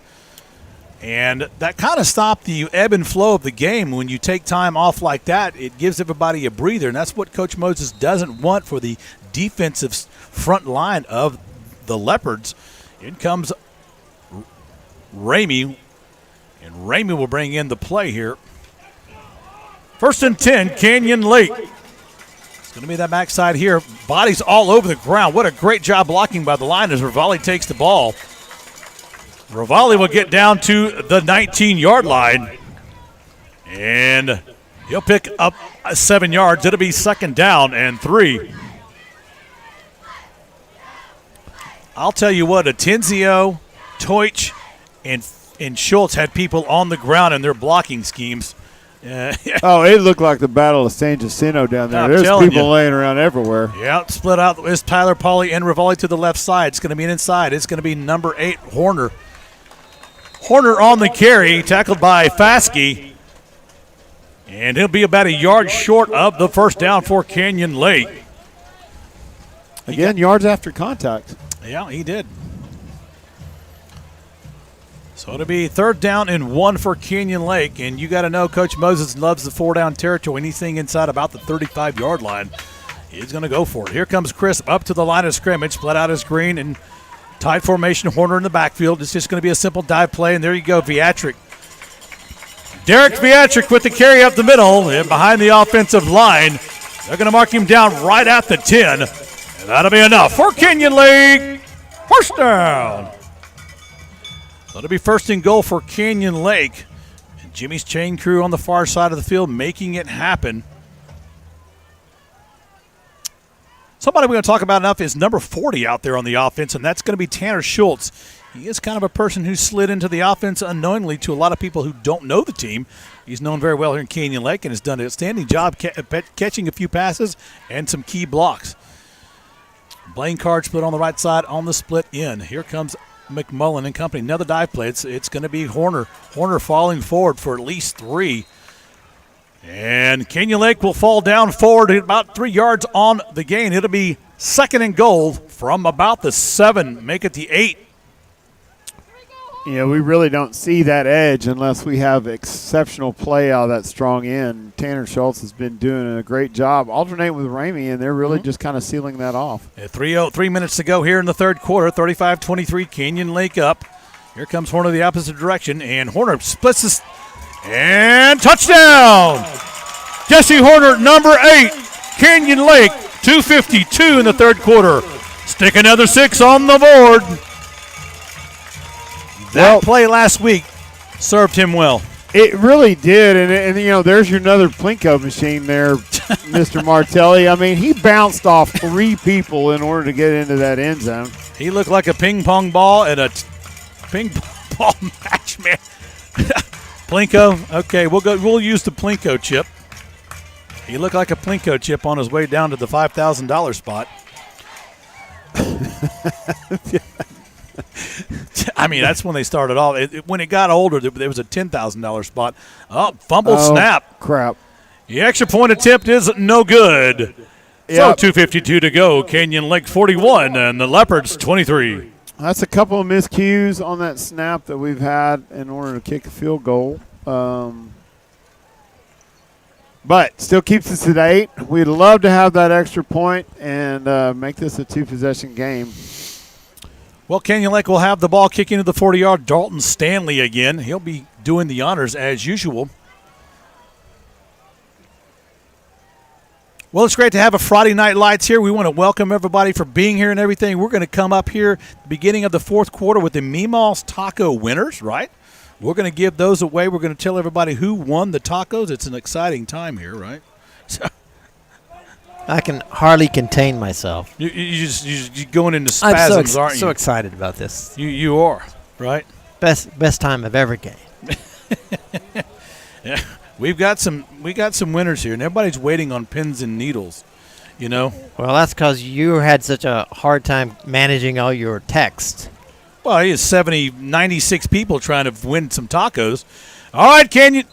And that kind of stopped the ebb and flow of the game. When you take time off like that, it gives everybody a breather, and that's what Coach Moses doesn't want for the defensive front line of the Leopards. In comes Ramey, and Ramey will bring in the play here. 1st and 10, Canyon Lake. It's going to be that backside here. Bodies all over the ground. What a great job blocking by the line as Rivali takes the ball. Rivali will get down to the 19-yard line, and he'll pick up 7 yards. It'll be 2nd down and 3. I'll tell you what, Atenzio, Teutsch, and Schultz had people on the ground in their blocking schemes. Oh, it looked like the Battle of San Jacinto down there. There's people laying around everywhere. Yeah, split out is Tyler Pauly and Rivali to the left side. It's going to be an inside. It's going to be number 8, Horner. Horner on the carry, tackled by Faskey. And he'll be about a yard short of the first down for Canyon Lake. Again, yards after contact. Yeah, he did. So it'll be 3rd down and 1 for Canyon Lake. And you got to know Coach Moses loves the 4-down territory. Anything inside about the 35-yard line, he's going to go for it. Here comes Chris up to the line of scrimmage, split out his screen, and tight formation, Horner in the backfield. It's just going to be a simple dive play, and there you go, Viatric. Derek Viatric with the carry up the middle and behind the offensive line. They're going to mark him down right at the 10, and that'll be enough for Canyon Lake. First down. So it'll be 1st and goal for Canyon Lake. And Jimmy's chain crew on the far side of the field making it happen. Somebody we're going to talk about enough is number 40 out there on the offense, and that's going to be Tanner Schultz. He is kind of a person who slid into the offense unknowingly to a lot of people who don't know the team. He's known very well here in Canyon Lake and has done an outstanding job catching a few passes and some key blocks. Blaine Card split on the right side on the split in. Here comes McMullen and company. Another dive play. It's going to be Horner. Horner falling forward for at least 3. And Canyon Lake will fall down forward at about 3 yards on the gain. It'll be 2nd and goal from about the 7. Make it the 8. Yeah, we really don't see that edge unless we have exceptional play out of that strong end. Tanner Schultz has been doing a great job alternating with Ramey, and they're really just kind of sealing that off. 3 minutes to go here in the third quarter. 35-23, Canyon Lake up. Here comes Horner the opposite direction, and Horner splits this. And touchdown! Jesse Horner, number 8, Canyon Lake, 2:52 in the third quarter. Stick another 6 on the board. That play last week served him well. It really did, and you know, there's your another Plinko machine there, Mr. Martelli. I mean, he bounced off 3 people in order to get into that end zone. He looked like a ping pong ball at a ping pong ball match, man. Plinko, okay, we'll use the Plinko chip. He looked like a Plinko chip on his way down to the $5,000 spot. I mean, that's when they started off. When it got older, there was a $10,000 spot. Oh, fumble snap. Crap. The extra point attempt is no good. Yep. So 2:52 to go. Canyon Lake 41 and the Leopards 23. That's a couple of miscues on that snap that we've had in order to kick a field goal. But still keeps us at 8. We'd love to have that extra point and make this a 2-possession game. Well, Canyon Lake will have the ball kicking to the 40-yard. Dalton Stanley again. He'll be doing the honors as usual. Well, it's great to have a Friday Night Lights here. We want to welcome everybody for being here and everything. We're going to come up here at the beginning of the fourth quarter with the Meemaw's Taco winners, right? We're going to give those away. We're going to tell everybody who won the tacos. It's an exciting time here, right? So I can hardly contain myself. You're going into spasms, aren't you? I'm so excited about this. You are, right? Best time I've ever gained. Yeah. We got some winners here, and everybody's waiting on pins and needles, you know. Well, that's because you had such a hard time managing all your text. Well, he has 96 people trying to win some tacos. All right, Canyon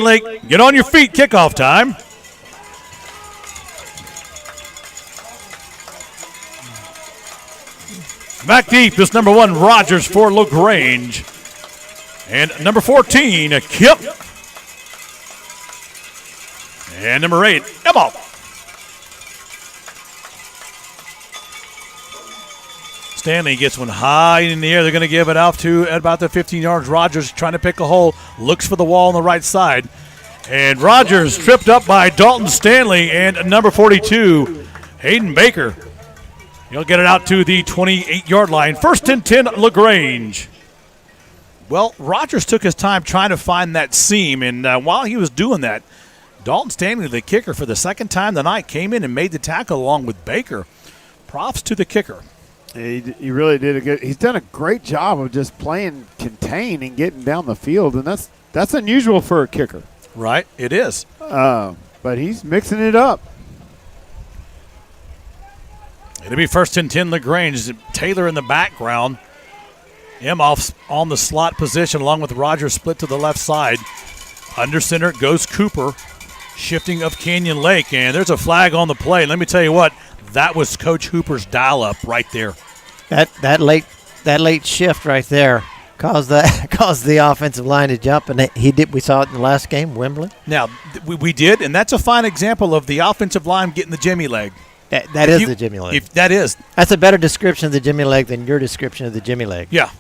Lake, get on your feet. Kickoff time. Back deep is number 1, Rogers for LaGrange. And number 14, Kip. And number 8, Emma. Stanley gets one high in the air. They're going to give it out to at about the 15 yards. Rogers trying to pick a hole. Looks for the wall on the right side. And Rogers tripped up by Dalton Stanley and number 42, Hayden Baker. He'll get it out to the 28-yard line. 1st and 10, LaGrange. Well, Rogers took his time trying to find that seam, and while he was doing that, Dalton Stanley, the kicker for the second time tonight, came in and made the tackle along with Baker. Props to the kicker. He really did he's done a great job of just playing contain and getting down the field, and that's unusual for a kicker. Right, it is. But he's mixing it up. It'll be 1st and 10, LaGrange. Taylor in the background. Emhoff on the slot position along with Rogers split to the left side. Under center goes Cooper. Shifting of Canyon Lake, and there's a flag on the play. Let me tell you what, that was Coach Hooper's dial-up right there. That late shift right there caused the offensive line to jump, and we saw it in the last game, Wembley. Now we did, and that's a fine example of the offensive line getting the Jimmy leg. That is the Jimmy leg. That's a better description of the Jimmy leg than your description of the Jimmy leg. Yeah.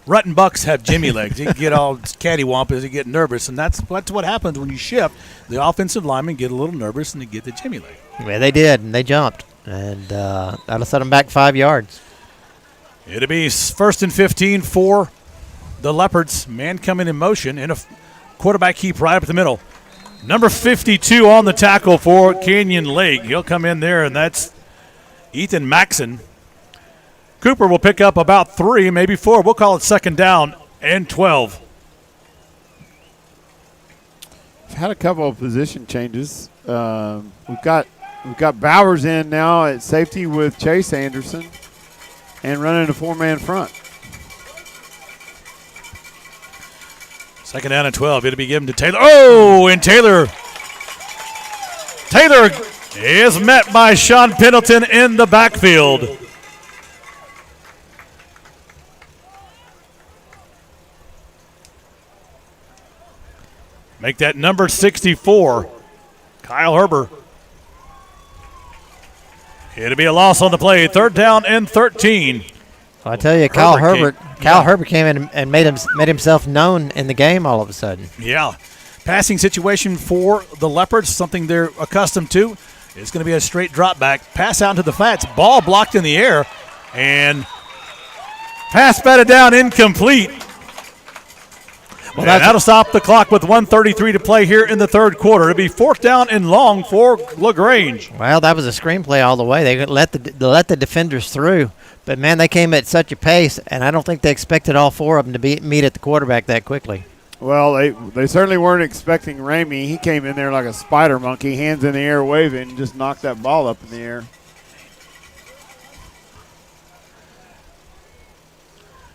Rut and Bucks have Jimmy legs. You get all cattywampus, you get nervous, and that's what happens when you shift. The offensive linemen get a little nervous, and they get the Jimmy leg. Yeah, they did, and they jumped, and that'll set them back 5 yards. It'll be 1st and 15 for the Leopards. Man coming in motion, and a quarterback keep right up the middle. Number 52 on the tackle for Canyon Lake. He'll come in there, and that's Ethan Maxon. Cooper will pick up about 3, maybe 4. We'll call it second down and 12. We've had a couple of position changes. We've got Bowers in now at safety with Chase Anderson and running a 4-man front. Second down and 12. It'll be given to Taylor. Oh, and Taylor is met by Sean Pendleton in the backfield. Make that number 64, Kyle Herber. It'll be a loss on the play. Third down and 13. Well, I tell you, Kyle Herbert came in and made himself known in the game all of a sudden. Yeah. Passing situation for the Leopards, something they're accustomed to. It's going to be a straight drop back. Pass out into the flats. Ball blocked in the air. And pass batted down, incomplete. Well, that'll stop the clock with 1:33 to play here in the third quarter. It'll be fourth down and long for LaGrange. Well, that was a screenplay all the way. They let the defenders through. But, man, they came at such a pace, and I don't think they expected all 4 of them to meet at the quarterback that quickly. Well, they certainly weren't expecting Ramey. He came in there like a spider monkey, hands in the air waving, and just knocked that ball up in the air.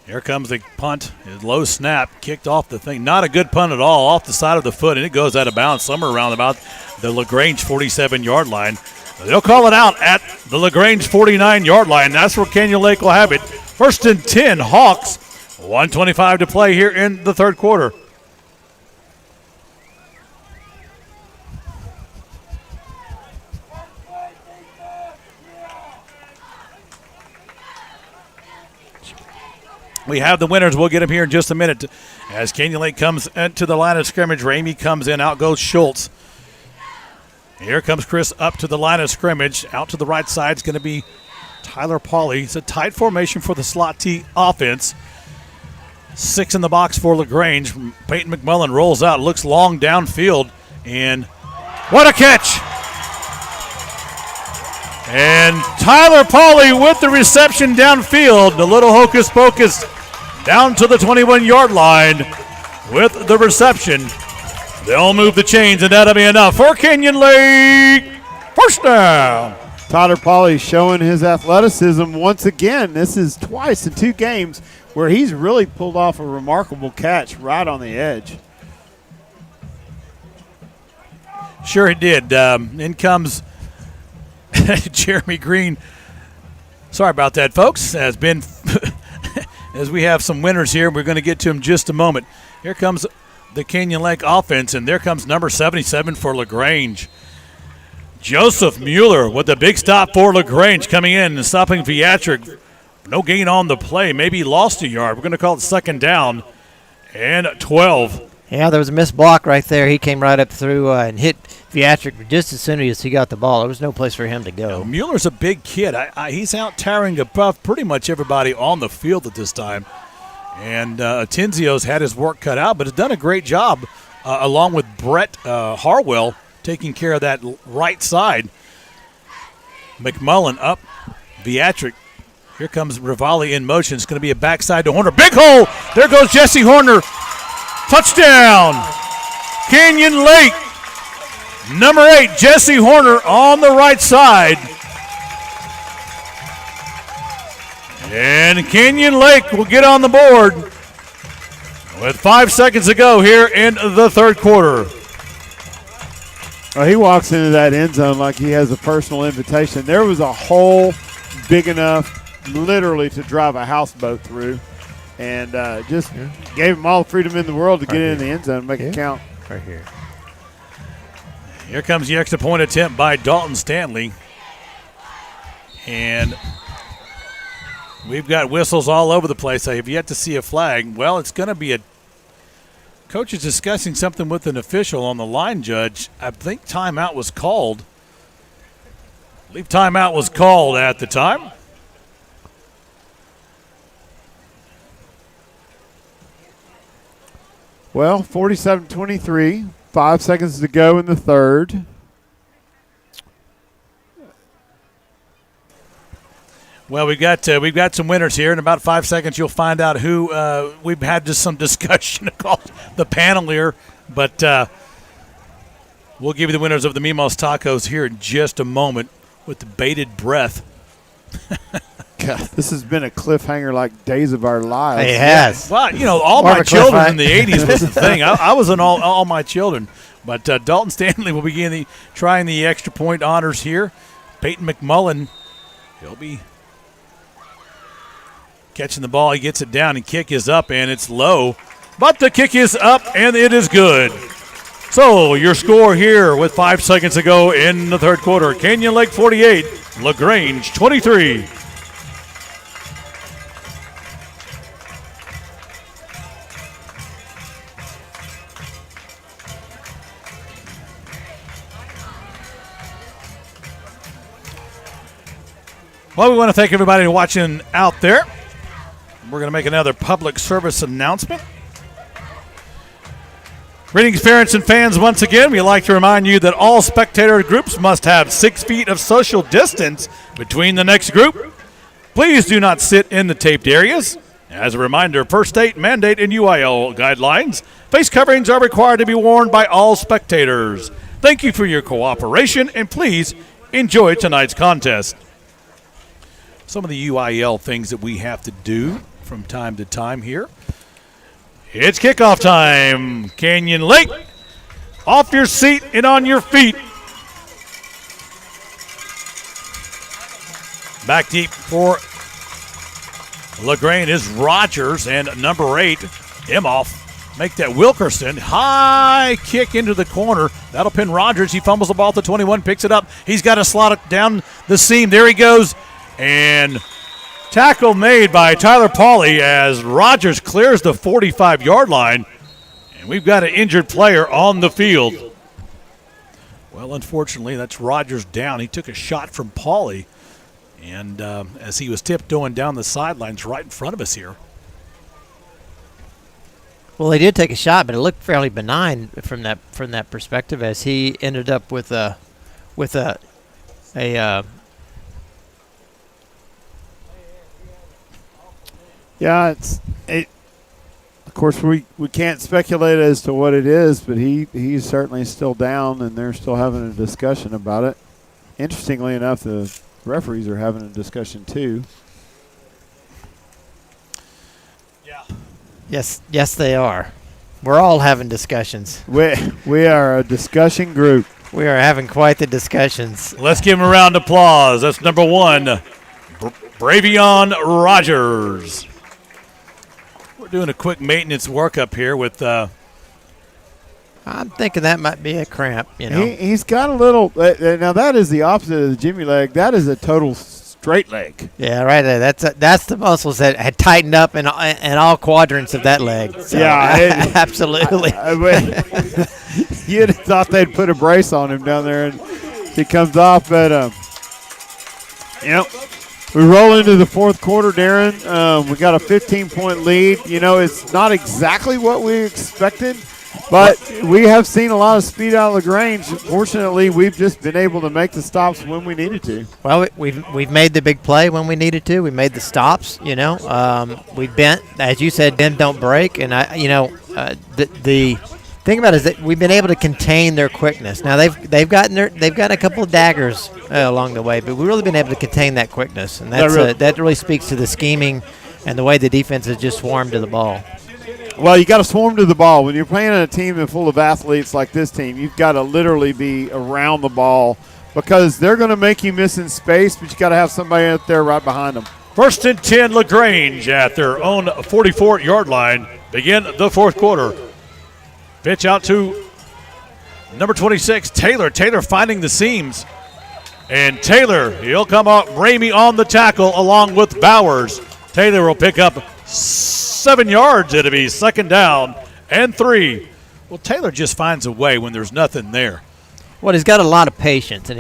Here comes the punt. His low snap kicked off the thing. Not a good punt at all, off the side of the foot, and it goes out of bounds somewhere around about the LaGrange 47-yard line. They'll call it out at the LaGrange 49-yard line. That's where Canyon Lake will have it. First and 10, Hawks. 1:25 to play here in the third quarter. We have the winners. We'll get them here in just a minute. As Canyon Lake comes into the line of scrimmage, Ramey comes in. Out goes Schultz. Here comes Chris up to the line of scrimmage. Out to the right side is going to be Tyler Pauly. It's a tight formation for the slot T offense. 6 in the box for LaGrange. Peyton McMullen rolls out, looks long downfield, and what a catch! And Tyler Pauly with the reception downfield. The little hocus pocus down to the 21-yard line with the reception. They'll move the chains, and that'll be enough for Canyon Lake. First down. Tyler Pauly showing his athleticism once again. This is twice in 2 games where he's really pulled off a remarkable catch right on the edge. Sure he did. In comes Jeremy Green. Sorry about that, folks. Has been as we have some winners here. We're going to get to them in just a moment. Here comes the Canyon Lake offense, and there comes number 77 for LaGrange. Joseph Mueller with the big stop for LaGrange coming in and stopping Viatric. No gain on the play. Maybe he lost a yard. We're going to call it second down and 12. Yeah, there was a missed block right there. He came right up through and hit Viatric just as soon as he got the ball. There was no place for him to go. Mueller's a big kid. He's out towering above pretty much everybody on the field at this time. And Atenzio's had his work cut out, but has done a great job along with Brett Harwell taking care of that right side. McMullen up. Viatric. Here comes Rivali in motion. It's going to be a backside to Horner. Big hole. There goes Jesse Horner. Touchdown. Canyon Lake. Number 8, Jesse Horner on the right side. And Canyon Lake will get on the board with 5 seconds to go here in the third quarter. Well, he walks into that end zone like he has a personal invitation. There was a hole big enough literally to drive a houseboat through, and just gave him all the freedom in the world to get in the end zone and make it count. Right here. Here comes the extra point attempt by Dalton Stanley. And we've got whistles all over the place. I have yet to see a flag. Well, it's going to be a – coach is discussing something with an official on the line judge. I think timeout was called. I believe timeout was called at the time. Well, 47-23, 5 seconds to go in the third. Well, we've got some winners here. In about 5 seconds, you'll find out who. We've had just some discussion called the panel here, but we'll give you the winners of the Mimos Tacos here in just a moment with the bated breath. God, this has been a cliffhanger like Days of Our Lives. It has. Well, all my children in the 80s was the thing. I was in all my children. But Dalton Stanley will begin trying the extra point honors here. Peyton McMullen, he'll be catching the ball. He gets it down, and kick is up, and it's low. But the kick is up, and it is good. So your score here with 5 seconds to go in the third quarter. Canyon Lake 48, LaGrange 23. Well, we want to thank everybody watching out there. We're going to make another public service announcement. Greetings, parents and fans. Once again, we'd like to remind you that all spectator groups must have 6 feet of social distance between the next group. Please do not sit in the taped areas. As a reminder, per state mandate and UIL guidelines, face coverings are required to be worn by all spectators. Thank you for your cooperation, and please enjoy tonight's contest. Some of the UIL things that we have to do from time to time here. It's kickoff time. Canyon Lake, off your seat and on your feet. Back deep for LaGrange is Rogers, and number 8, Imhoff. Make that Wilkerson. High kick into the corner. That'll pin Rogers. He fumbles the ball at the 21, picks it up. He's got to slot it down the seam. There he goes. And tackle made by Tyler Pauly as Rogers clears the 45-yard line. And we've got an injured player on the field. Well, unfortunately, that's Rogers down. He took a shot from Pauly. And as he was tiptoeing down the sidelines right in front of us here. Well, he did take a shot, but it looked fairly benign from that perspective, as he ended up with a Yeah, of course, we can't speculate as to what it is, but he's certainly still down, and they're still having a discussion about it. Interestingly enough, the referees are having a discussion too. Yes, they are. We're all having discussions. We are a discussion group. We are having quite the discussions. Let's give him a round of applause. That's number 1, Bravion Rogers. We're doing a quick maintenance workup here with. I'm thinking that might be a cramp. He's got a little. Now that is the opposite of the Jimmy leg. That is a total straight leg. Yeah, right there. That's the muscles that had tightened up in all quadrants of that leg. So, yeah, absolutely. You'd have thought they'd put a brace on him down there, and he comes off. But we roll into the fourth quarter, Darren. We got a 15-point lead. It's not exactly what we expected, but we have seen a lot of speed out of LaGrange. Fortunately, we've just been able to make the stops when we needed to. Well, we've made the big play when we needed to. We made the stops. We bent, as you said, bend don't break, and the thing about it is that we've been able to contain their quickness. Now they've gotten a couple of daggers along the way, but we've really been able to contain that quickness, and that really speaks to the scheming and the way the defense has just swarmed to the ball. Well, you got to swarm to the ball. When you're playing on a team full of athletes like this team, you've got to literally be around the ball because they're going to make you miss in space, but you got to have somebody out there right behind them. 1st and 10, LaGrange at their own 44-yard line. Begin the fourth quarter. Pitch out to number 26, Taylor. Taylor finding the seams. And Taylor, he'll come up, Ramey on the tackle along with Bowers. Taylor will pick up 7 yards. It'll be 2nd down and 3. Well, Taylor just finds a way when there's nothing there. Well, he's got a lot of patience, and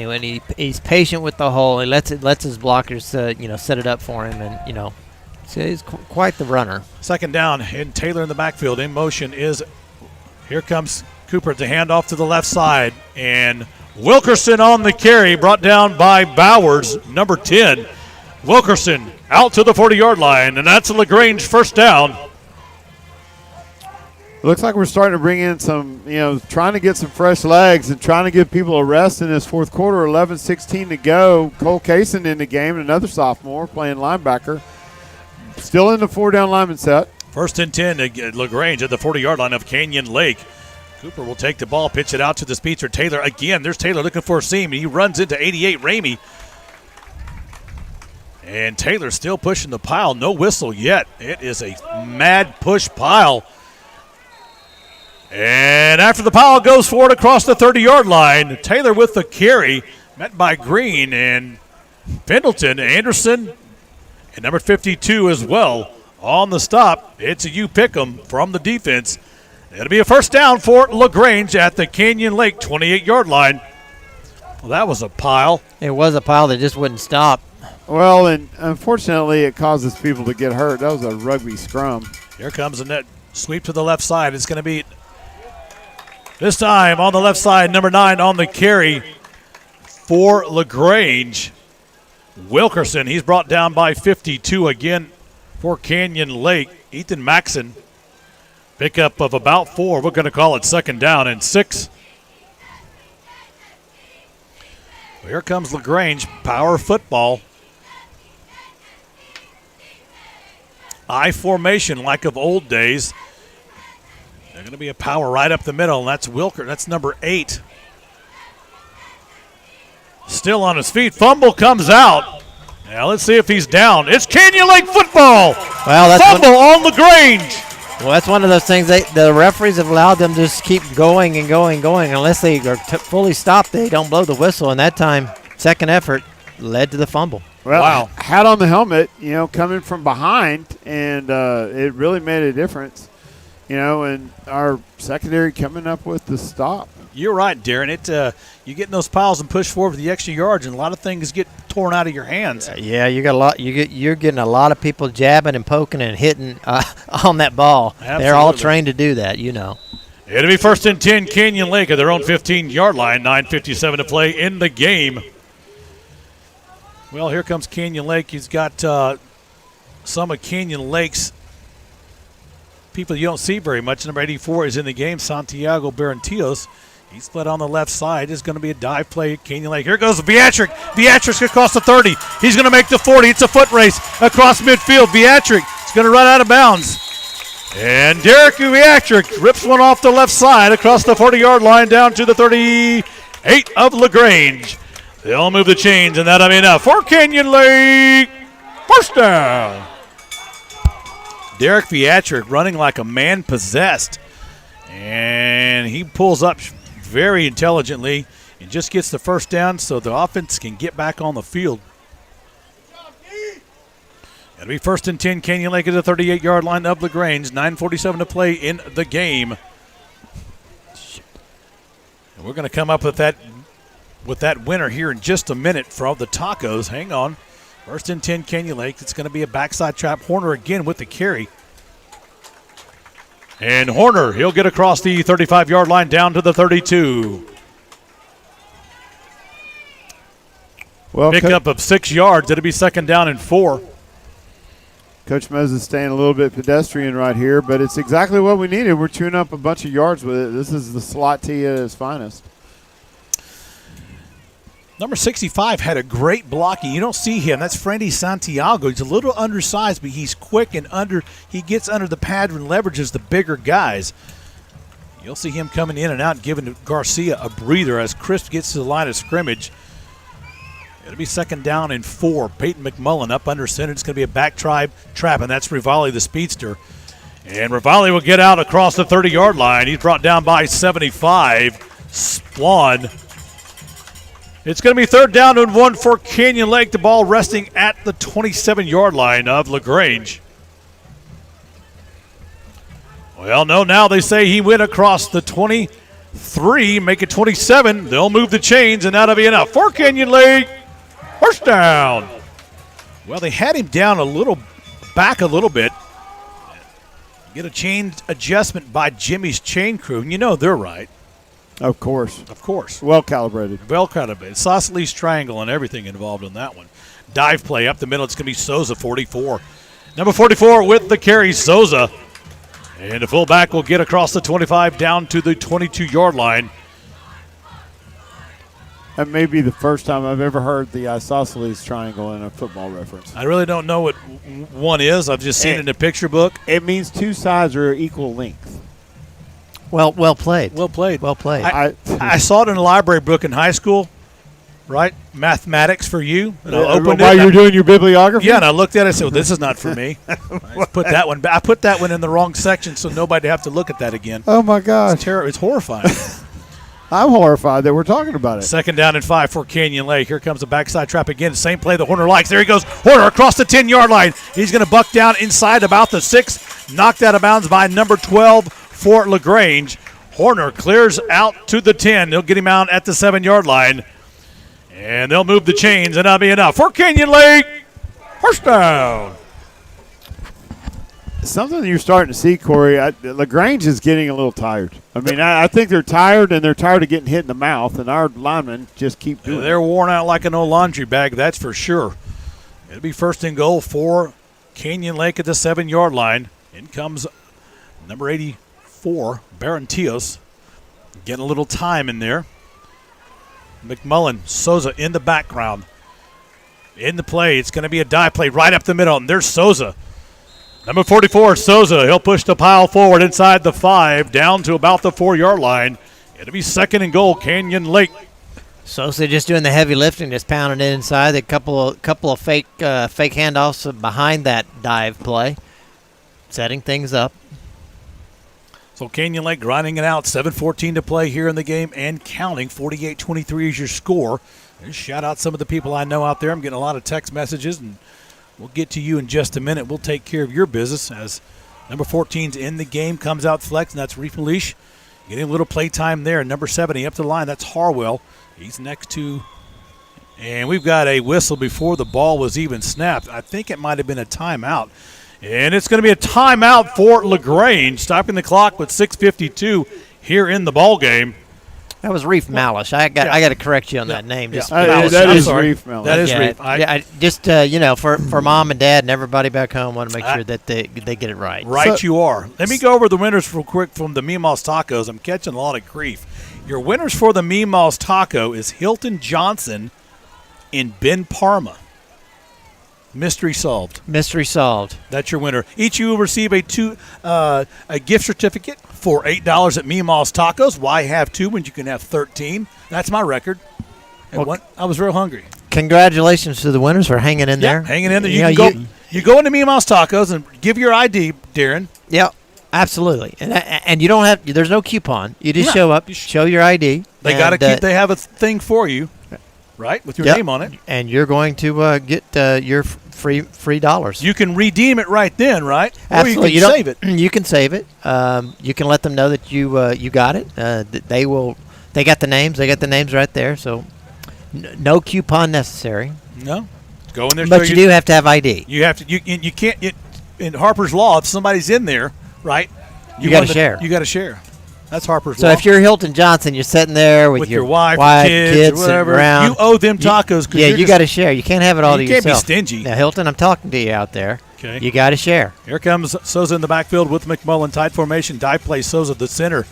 he's patient with the hole. He lets his blockers set it up for him, and so he's quite the runner. 2nd down, and Taylor in the backfield in motion is. Here comes Cooper at the handoff to the left side. And Wilkerson on the carry, brought down by Bowers, number 10. Wilkerson out to the 40-yard line, and that's a LaGrange first down. Looks like we're starting to bring in some, trying to get some fresh legs and trying to give people a rest in this fourth quarter. 11-16 to go. Cole Kaysen in the game, another sophomore playing linebacker. Still in the 4-down lineman set. First and 10 to LaGrange at the 40-yard line of Canyon Lake. Cooper will take the ball, pitch it out to the speedster Taylor. Again, there's Taylor looking for a seam, and he runs into 88 Ramey. And Taylor still pushing the pile. No whistle yet. It is a mad push pile. And after the pile goes forward across the 30-yard line, Taylor with the carry, met by Green and Pendleton, Anderson, and number 52 as well. On the stop, it's a you pick 'em from the defense. It'll be a first down for LaGrange at the Canyon Lake 28-yard line. Well, that was a pile. It was a pile that just wouldn't stop. Well, and unfortunately, it causes people to get hurt. That was a rugby scrum. Here comes a net sweep to the left side. It's going to be this time on the left side, number 9 on the carry for LaGrange. Wilkerson, he's brought down by 52 again for Canyon Lake. Ethan Maxson, pickup of about 4. We're going to call it second down and 6. Well, here comes LaGrange, power football. I formation like of old days. They're going to be a power right up the middle, and that's Wilker. That's number 8. Still on his feet. Fumble comes out. Now let's see if he's down. It's Canyon Lake football. Well, that's fumble on LaGrange. Well, that's one of those things. The referees have allowed them to just keep going and going and going. Unless they are fully stopped, they don't blow the whistle. And that time, second effort led to the fumble. Well, wow. Hat on the helmet, coming from behind, and it really made a difference. And our secondary coming up with the stop. You're right, Darren. You get in those piles and push forward for the extra yards, and a lot of things get torn out of your hands. Yeah, you got a lot. You're getting a lot of people jabbing and poking and hitting on that ball. Absolutely. They're all trained to do that, It'll be first and 10, Canyon Lake at their own 15-yard line. 9:57 to play in the game. Well, here comes Canyon Lake. He's got some of Canyon Lake's people you don't see very much. Number 84 is in the game, Santiago Barrantillos. He's split on the left side. It's going to be a dive play at Canyon Lake. Here goes Beatrick. Beatrick's across the 30. He's going to make the 40. It's a foot race across midfield. Beatrick is going to run out of bounds. And Derek Beatrick rips one off the left side across the 40-yard line down to the 38 of LaGrange. They'll move the chains, and that'll be enough for Canyon Lake. First down. Derek Beatrick running like a man possessed. And he pulls up very intelligently and just gets the first down so the offense can get back on the field. It'll be first and 10, Canyon Lake at the 38-yard line of LaGrange. 9:47 to play in the game. And we're going to come up with that winner here in just a minute for all the tacos. Hang on. First and 10, Canyon Lake. It's going to be a backside trap. Horner again with the carry. And Horner, he'll get across the 35-yard line down to the 32. Well, pickup of 6 yards. It'll be second down and 4. Coach Moses staying a little bit pedestrian right here, but it's exactly what we needed. We're chewing up a bunch of yards with it. This is the slot T at its finest. Number 65 had a great blocking. You don't see him. That's Frandy Santiago. He's a little undersized, but he's quick and he gets under the pad and leverages the bigger guys. You'll see him coming in and out, giving Garcia a breather as Chris gets to the line of scrimmage. It'll be second down and 4. Peyton McMullen up under center. It's going to be a back trap, and that's Rivali the speedster. And Rivali will get out across the 30-yard line. He's brought down by 75. Splawn. It's going to be third down and 1 for Canyon Lake. The ball resting at the 27-yard line of LaGrange. Well, no, now they say he went across the 23, make it 27. They'll move the chains, and that'll be enough for Canyon Lake. First down. Well, they had him down back a little bit. Get a chain adjustment by Jimmy's Chain Crew. And you know they're right. Of course. Of course. Well calibrated. Well calibrated. Sausalese triangle and everything involved in that one. Dive play up the middle. It's going to be Souza, 44. Number 44 with the carry, Souza. And the fullback will get across the 25 down to the 22-yard line. That may be the first time I've ever heard the isosceles triangle in a football reference. I really don't know what one is. I've just seen it in a picture book. It means two sides are equal length. Well played. Well played. Well played. I saw it in a library book in high school, right? Mathematics for you. And I opened while it. you were doing your bibliography? Yeah, and I looked at it and said, well, this is not for me. I put that one back. I put that one in the wrong section so nobody have to look at that again. Oh, my gosh. It's horrifying. I'm horrified that we're talking about it. Second down and 5 for Canyon Lake. Here comes the backside trap again. Same play that Horner likes. There he goes. Horner across the 10-yard line. He's going to buck down inside about the 6. Knocked out of bounds by number 12 for LaGrange. Horner clears out to the 10. They'll get him out at the 7-yard line. And they'll move the chains, and that'll be enough for Canyon Lake. First down. Something you're starting to see, Corey, LaGrange is getting a little tired. I mean, I think they're tired, and they're tired of getting hit in the mouth, and our linemen just keep doing it. They're worn out like an old laundry bag, that's for sure. It'll be first and goal for Canyon Lake at the 7-yard line. In comes number 84, Barantios. Getting a little time in there. McMullen, Souza in the background. In the play, it's going to be a dive play right up the middle, and there's Souza. Number 44, Souza. He'll push the pile forward inside the 5, down to about the 4-yard line. It'll be second and goal, Canyon Lake. Souza just doing the heavy lifting, just pounding it inside. A couple of fake handoffs behind that dive play, setting things up. So Canyon Lake grinding it out. 7:14 to play here in the game and counting. 48-23 is your score. And shout out some of the people I know out there. I'm getting a lot of text messages, and we'll get to you in just a minute. We'll take care of your business as number 14's in the game, comes out flex, and that's Reef Leash. Getting a little play time there. Number 70 up to the line, that's Harwell. He's next to, and we've got a whistle before the ball was even snapped. I think it might have been a timeout. And it's going to be a timeout for LaGrange, stopping the clock with 6:52 here in the ball game. That was Reef Malish. I got to correct you on that name. Just that is Reef Malish. That is Reef. Just for mom and dad and everybody back home, want to make sure that they get it right. Right, you are. Let me go over the winners real quick from the Meemaw's Tacos. I'm catching a lot of grief. Your winners for the Meemaw's Taco is Hilton Johnson in Ben Parma. Mystery solved. Mystery solved. That's your winner. Each of you will receive a gift certificate for $8 at Meemaw's Tacos. Why have 2 when you can have 13? That's my record. And I was real hungry. Congratulations to the winners for hanging in there. Hanging in there. You go into Meemaw's Tacos and give your ID, Darren. Yeah, absolutely. And you don't have. There's no coupon. You just show up, show your ID. They got to keep. They have a thing for you, right, with your name on it. And you're going to get your free dollars. You can redeem it right then, right? Absolutely. Or you can save it. You can save it. You can let them know that you got it. They will. They got the names. They got the names right there. So no coupon necessary. No. Go in there. But you do have to have ID. You have to. You can't. In Harper's Law, if somebody's in there, right? You got to share. You got to share. That's Harper's Law. So if you're Hilton Johnson, you're sitting there with your wife kids whatever. Around, you owe them tacos. You got to share. You can't have it all to yourself. You can't be stingy. Now, Hilton, I'm talking to you out there. Okay. You got to share. Here comes Souza in the backfield with McMullen. Tight formation. Dive play. Souza the center.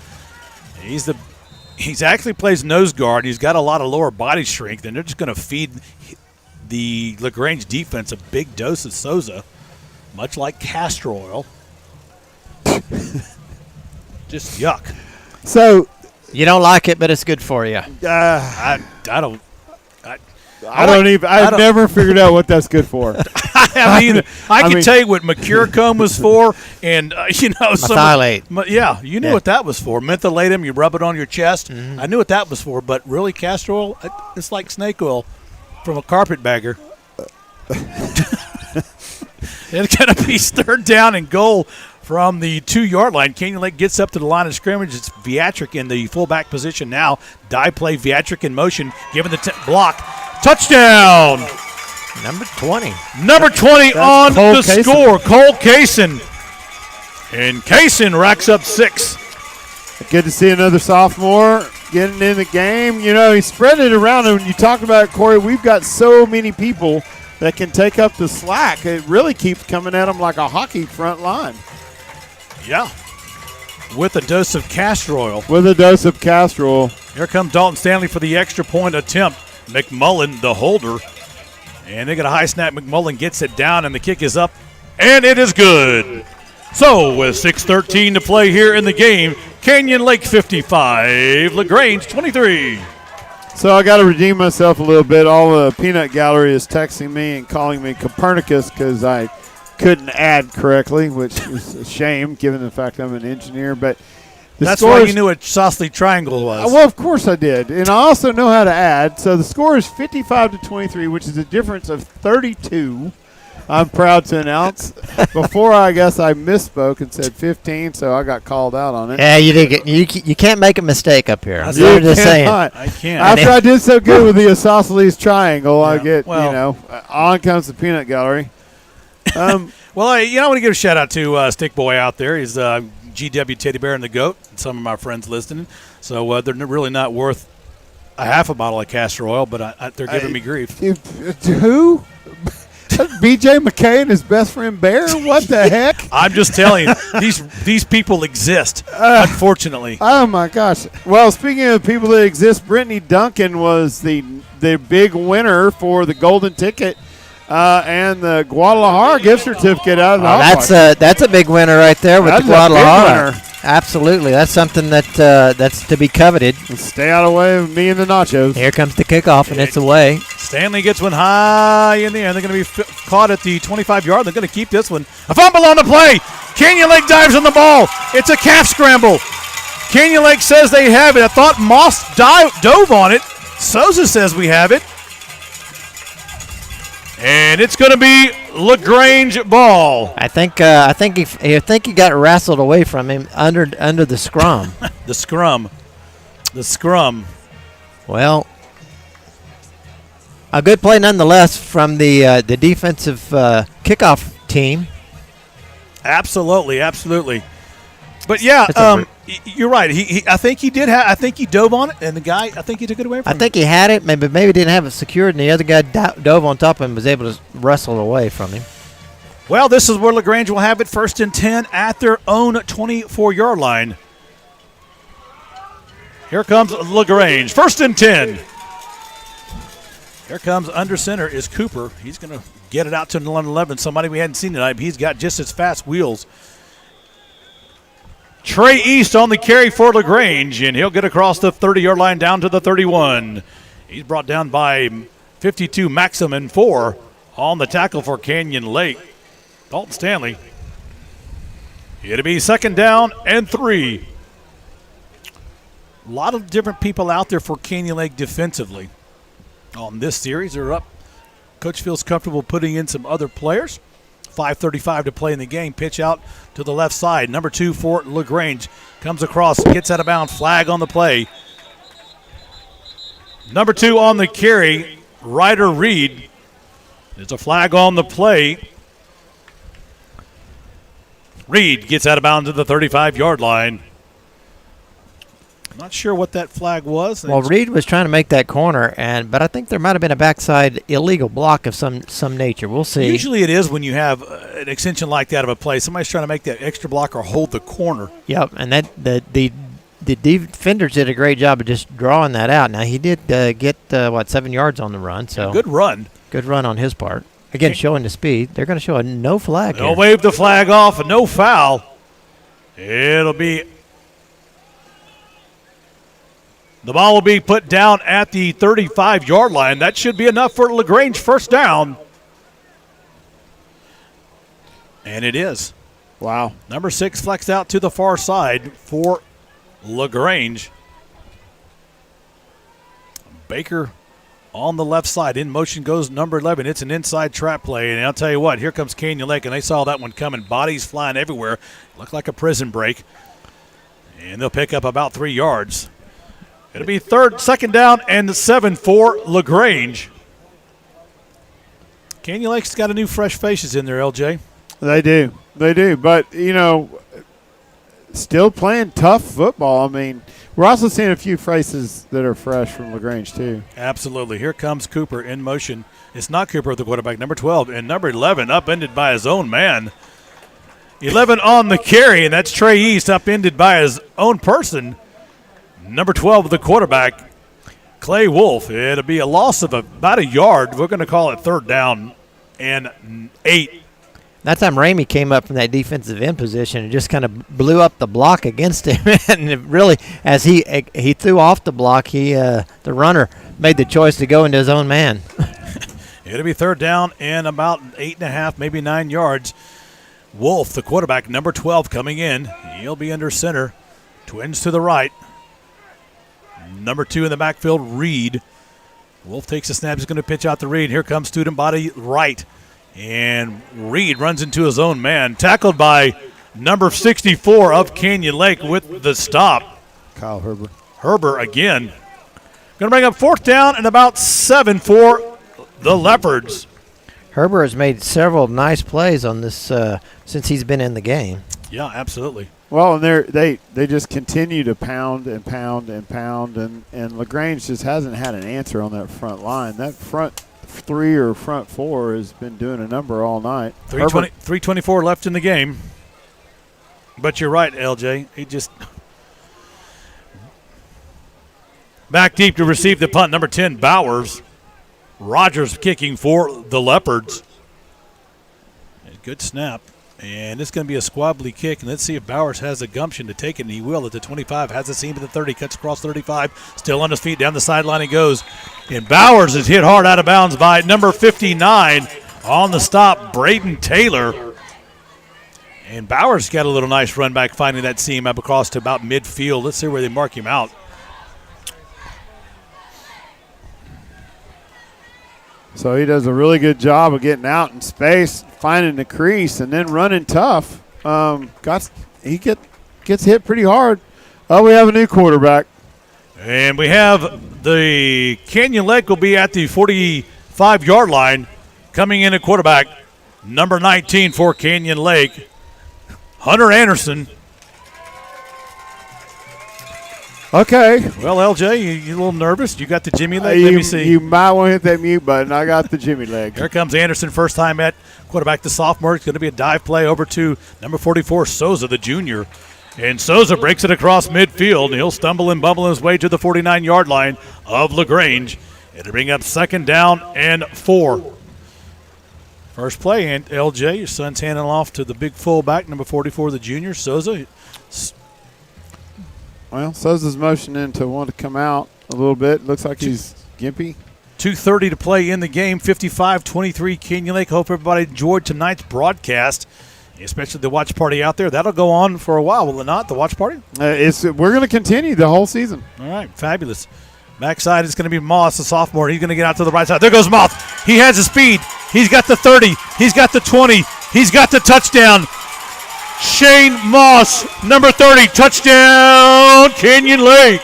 He's actually plays nose guard. He's got a lot of lower body strength, and they're just going to feed the LaGrange defense a big dose of Souza, much like castor oil. Just yuck. So you don't like it, but it's good for you. I don't. I've never figured out what that's good for. I mean, I can tell you what Mercurochrome was for, and methylate. You knew what that was for. Mentholatum, you rub it on your chest. Mm-hmm. I knew what that was for, but really, castor oil, it's like snake oil from a carpetbagger. It's going to be third down and goal from the 2-yard line. Canyon Lake gets up to the line of scrimmage. It's Viatric in the fullback position now. Dive play, Viatric in motion, given the block. Touchdown! Number 20. Number 20 on the score. Cole Kaysen. And Kaysen racks up 6. Good to see another sophomore getting in the game. You know, he spread it around, and when you talk about it, Corey, we've got so many people that can take up the slack. It really keeps coming at them like a hockey front line. Yeah. With a dose of castor oil. With a dose of castor oil. Here comes Dalton Stanley for the extra point attempt. McMullen, the holder. And they get a high snap. McMullen gets it down, and the kick is up, and it is good. So with 6:13 to play here in the game, Canyon Lake 55, LaGrange 23. So I got to redeem myself a little bit. All the peanut gallery is texting me and calling me Copernicus because I couldn't add correctly, which is a shame given the fact I'm an engineer. But that's why you knew what isosceles triangle was. Well, of course I did. And I also know how to add. So the score is 55-23, which is a difference of 32. I'm proud to announce. Before, I guess I misspoke and said 15, so I got called out on it. Yeah, you did you can't make a mistake up here. I'm just saying. I can't. After I did so good with the isosceles triangle, I get, on comes the peanut gallery. Well, I want to give a shout out to Stick Boy out there. He's GW Teddy Bear and the Goat, and some of my friends listening. So they're really not worth a half a bottle of castor oil, but they're giving me grief. Who? BJ McKay and his best friend Bear? What the heck? I'm just telling you, these people exist, unfortunately. Oh, my gosh. Well, speaking of people that exist, Brittany Duncan was the big winner for the golden ticket and the Guadalajara gift certificate out of the that's a big winner right there with the Guadalajara. Winner. Absolutely. That's something that's to be coveted. Stay out of the way of me and the nachos. Here comes the kickoff, and it's away. Stanley gets one high in the air. They're going to be caught at the 25-yard. They're going to keep this one. A fumble on the play. Canyon Lake dives on the ball. It's a calf scramble. Canyon Lake says they have it. I thought Moss dove on it. Souza says we have it. And it's going to be LaGrange ball. I think he got wrestled away from him under the scrum. The scrum. Well, a good play nonetheless from the defensive kickoff team. Absolutely. But yeah, you're right. I think he did. I think he dove on it, and the guy. I think he took it away from him. I think he had it, maybe didn't have it secured, and the other guy dove on top of him and was able to wrestle it away from him. Well, this is where LaGrange will have it 1st and 10 at their own 24-yard line. Here comes LaGrange, 1st and 10. Here comes under center is Cooper. He's going to get it out to 11. Somebody we hadn't seen tonight. He's got just as fast wheels. Trey East on the carry for LaGrange, and he'll get across the 30-yard line down to the 31. He's brought down by 52 Maxim and 4 on the tackle for Canyon Lake. Dalton Stanley. It'll be 2nd down and 3. A lot of different people out there for Canyon Lake defensively. On this series, they're up. Coach feels comfortable putting in some other players. 5:35 to play in the game. Pitch out to the left side. Number 2 for LaGrange. Comes across, gets out of bounds. Flag on the play. Number 2 on the carry, Ryder Reed. There's a flag on the play. Reed gets out of bounds at the 35-yard line. I'm not sure what that flag was. Well, Reed was trying to make that corner, but I think there might have been a backside illegal block of some nature. We'll see. Usually it is when you have an extension like that of a play. Somebody's trying to make that extra block or hold the corner. Yep, and the defenders did a great job of just drawing that out. Now, he did get, 7 yards on the run. So good run. Good run on his part. Again, showing the speed. They're going to show a no flag They'll here. wave the flag off, a no foul. It'll be... The ball will be put down at the 35-yard line. That should be enough for LaGrange 1st down. And it is. Wow. Number 6 flexed out to the far side for LaGrange. Baker on the left side. In motion goes number 11. It's an inside trap play. And I'll tell you what, here comes Canyon Lake, and they saw that one coming. Bodies flying everywhere. Looked like a prison break. And they'll pick up about 3 yards. It'll be 2nd down and 7 for LaGrange. Canyon Lake's got a new fresh faces in there, LJ. They do. But, still playing tough football. I mean, we're also seeing a few faces that are fresh from LaGrange, too. Absolutely. Here comes Cooper in motion. It's not Cooper, the quarterback, number 12, and number 11 upended by his own man. 11 on the carry, and that's Trey East upended by his own person. Number 12, the quarterback, Clay Wolf. It'll be a loss of about a yard. We're going to call it 3rd down and 8. That time Ramey came up from that defensive end position and just kind of blew up the block against him. And it really, as he threw off the block, the runner made the choice to go into his own man. It'll be 3rd down and about 8.5, maybe 9 yards. Wolf, the quarterback, number 12, coming in. He'll be under center. Twins to the right. Number 2 in the backfield, Reed. Wolf takes a snap. He's going to pitch out to Reed. Here comes student body right. And Reed runs into his own man. Tackled by number 64 of Canyon Lake with the stop. Kyle Herber. Herber again. Going to bring up 4th down and about 7 for the Leopards. Herber has made several nice plays on this since he's been in the game. Yeah, absolutely. Well, and they just continue to pound and pound and pound, and LaGrange just hasn't had an answer on that front line. That front 3 or front 4 has been doing a number all night. 3:24 left in the game. But you're right, LJ. He just back deep to receive the punt. Number 10, Bowers. Rogers kicking for the Leopards. Good snap. And it's going to be a squabbly kick. And let's see if Bowers has the gumption to take it. And he will at the 25. Has the seam at the 30. Cuts across 35. Still on his feet. Down the sideline he goes. And Bowers is hit hard out of bounds by number 59 on the stop, Braden Taylor. And Bowers got a little nice run back, finding that seam up across to about midfield. Let's see where they mark him out. So he does a really good job of getting out in space, finding the crease, and then running tough. He gets hit pretty hard. Oh, we have a new quarterback. And we have the Canyon Lake will be at the 45-yard line. Coming in at quarterback, number 19 for Canyon Lake, Hunter Anderson. Okay. Well, LJ, you a little nervous? You got the Jimmy leg? Let me see. You might want to hit that mute button. I got the Jimmy leg. Here comes Anderson, first time at quarterback, the sophomore. It's going to be a dive play over to number 44, Souza, the junior. And Souza breaks it across midfield, and he'll stumble and bumble his way to the 49-yard line of LaGrange. It'll bring up 2nd down and 4. First play, and LJ, your son's handing off to the big fullback, number 44, the junior, Souza. Well, Souza's motioning to want to come out a little bit. Looks like he's gimpy. 2:30 to play in the game, 55-23 Canyon Lake. Hope everybody enjoyed tonight's broadcast, especially the watch party out there. That'll go on for a while, will it not, the watch party? We're going to continue the whole season. All right, fabulous. Backside is going to be Moss, the sophomore. He's going to get out to the right side. There goes Moss. He has the speed. He's got the 30. He's got the 20. He's got the touchdown. Shane Moss, number 30, touchdown, Canyon Lake.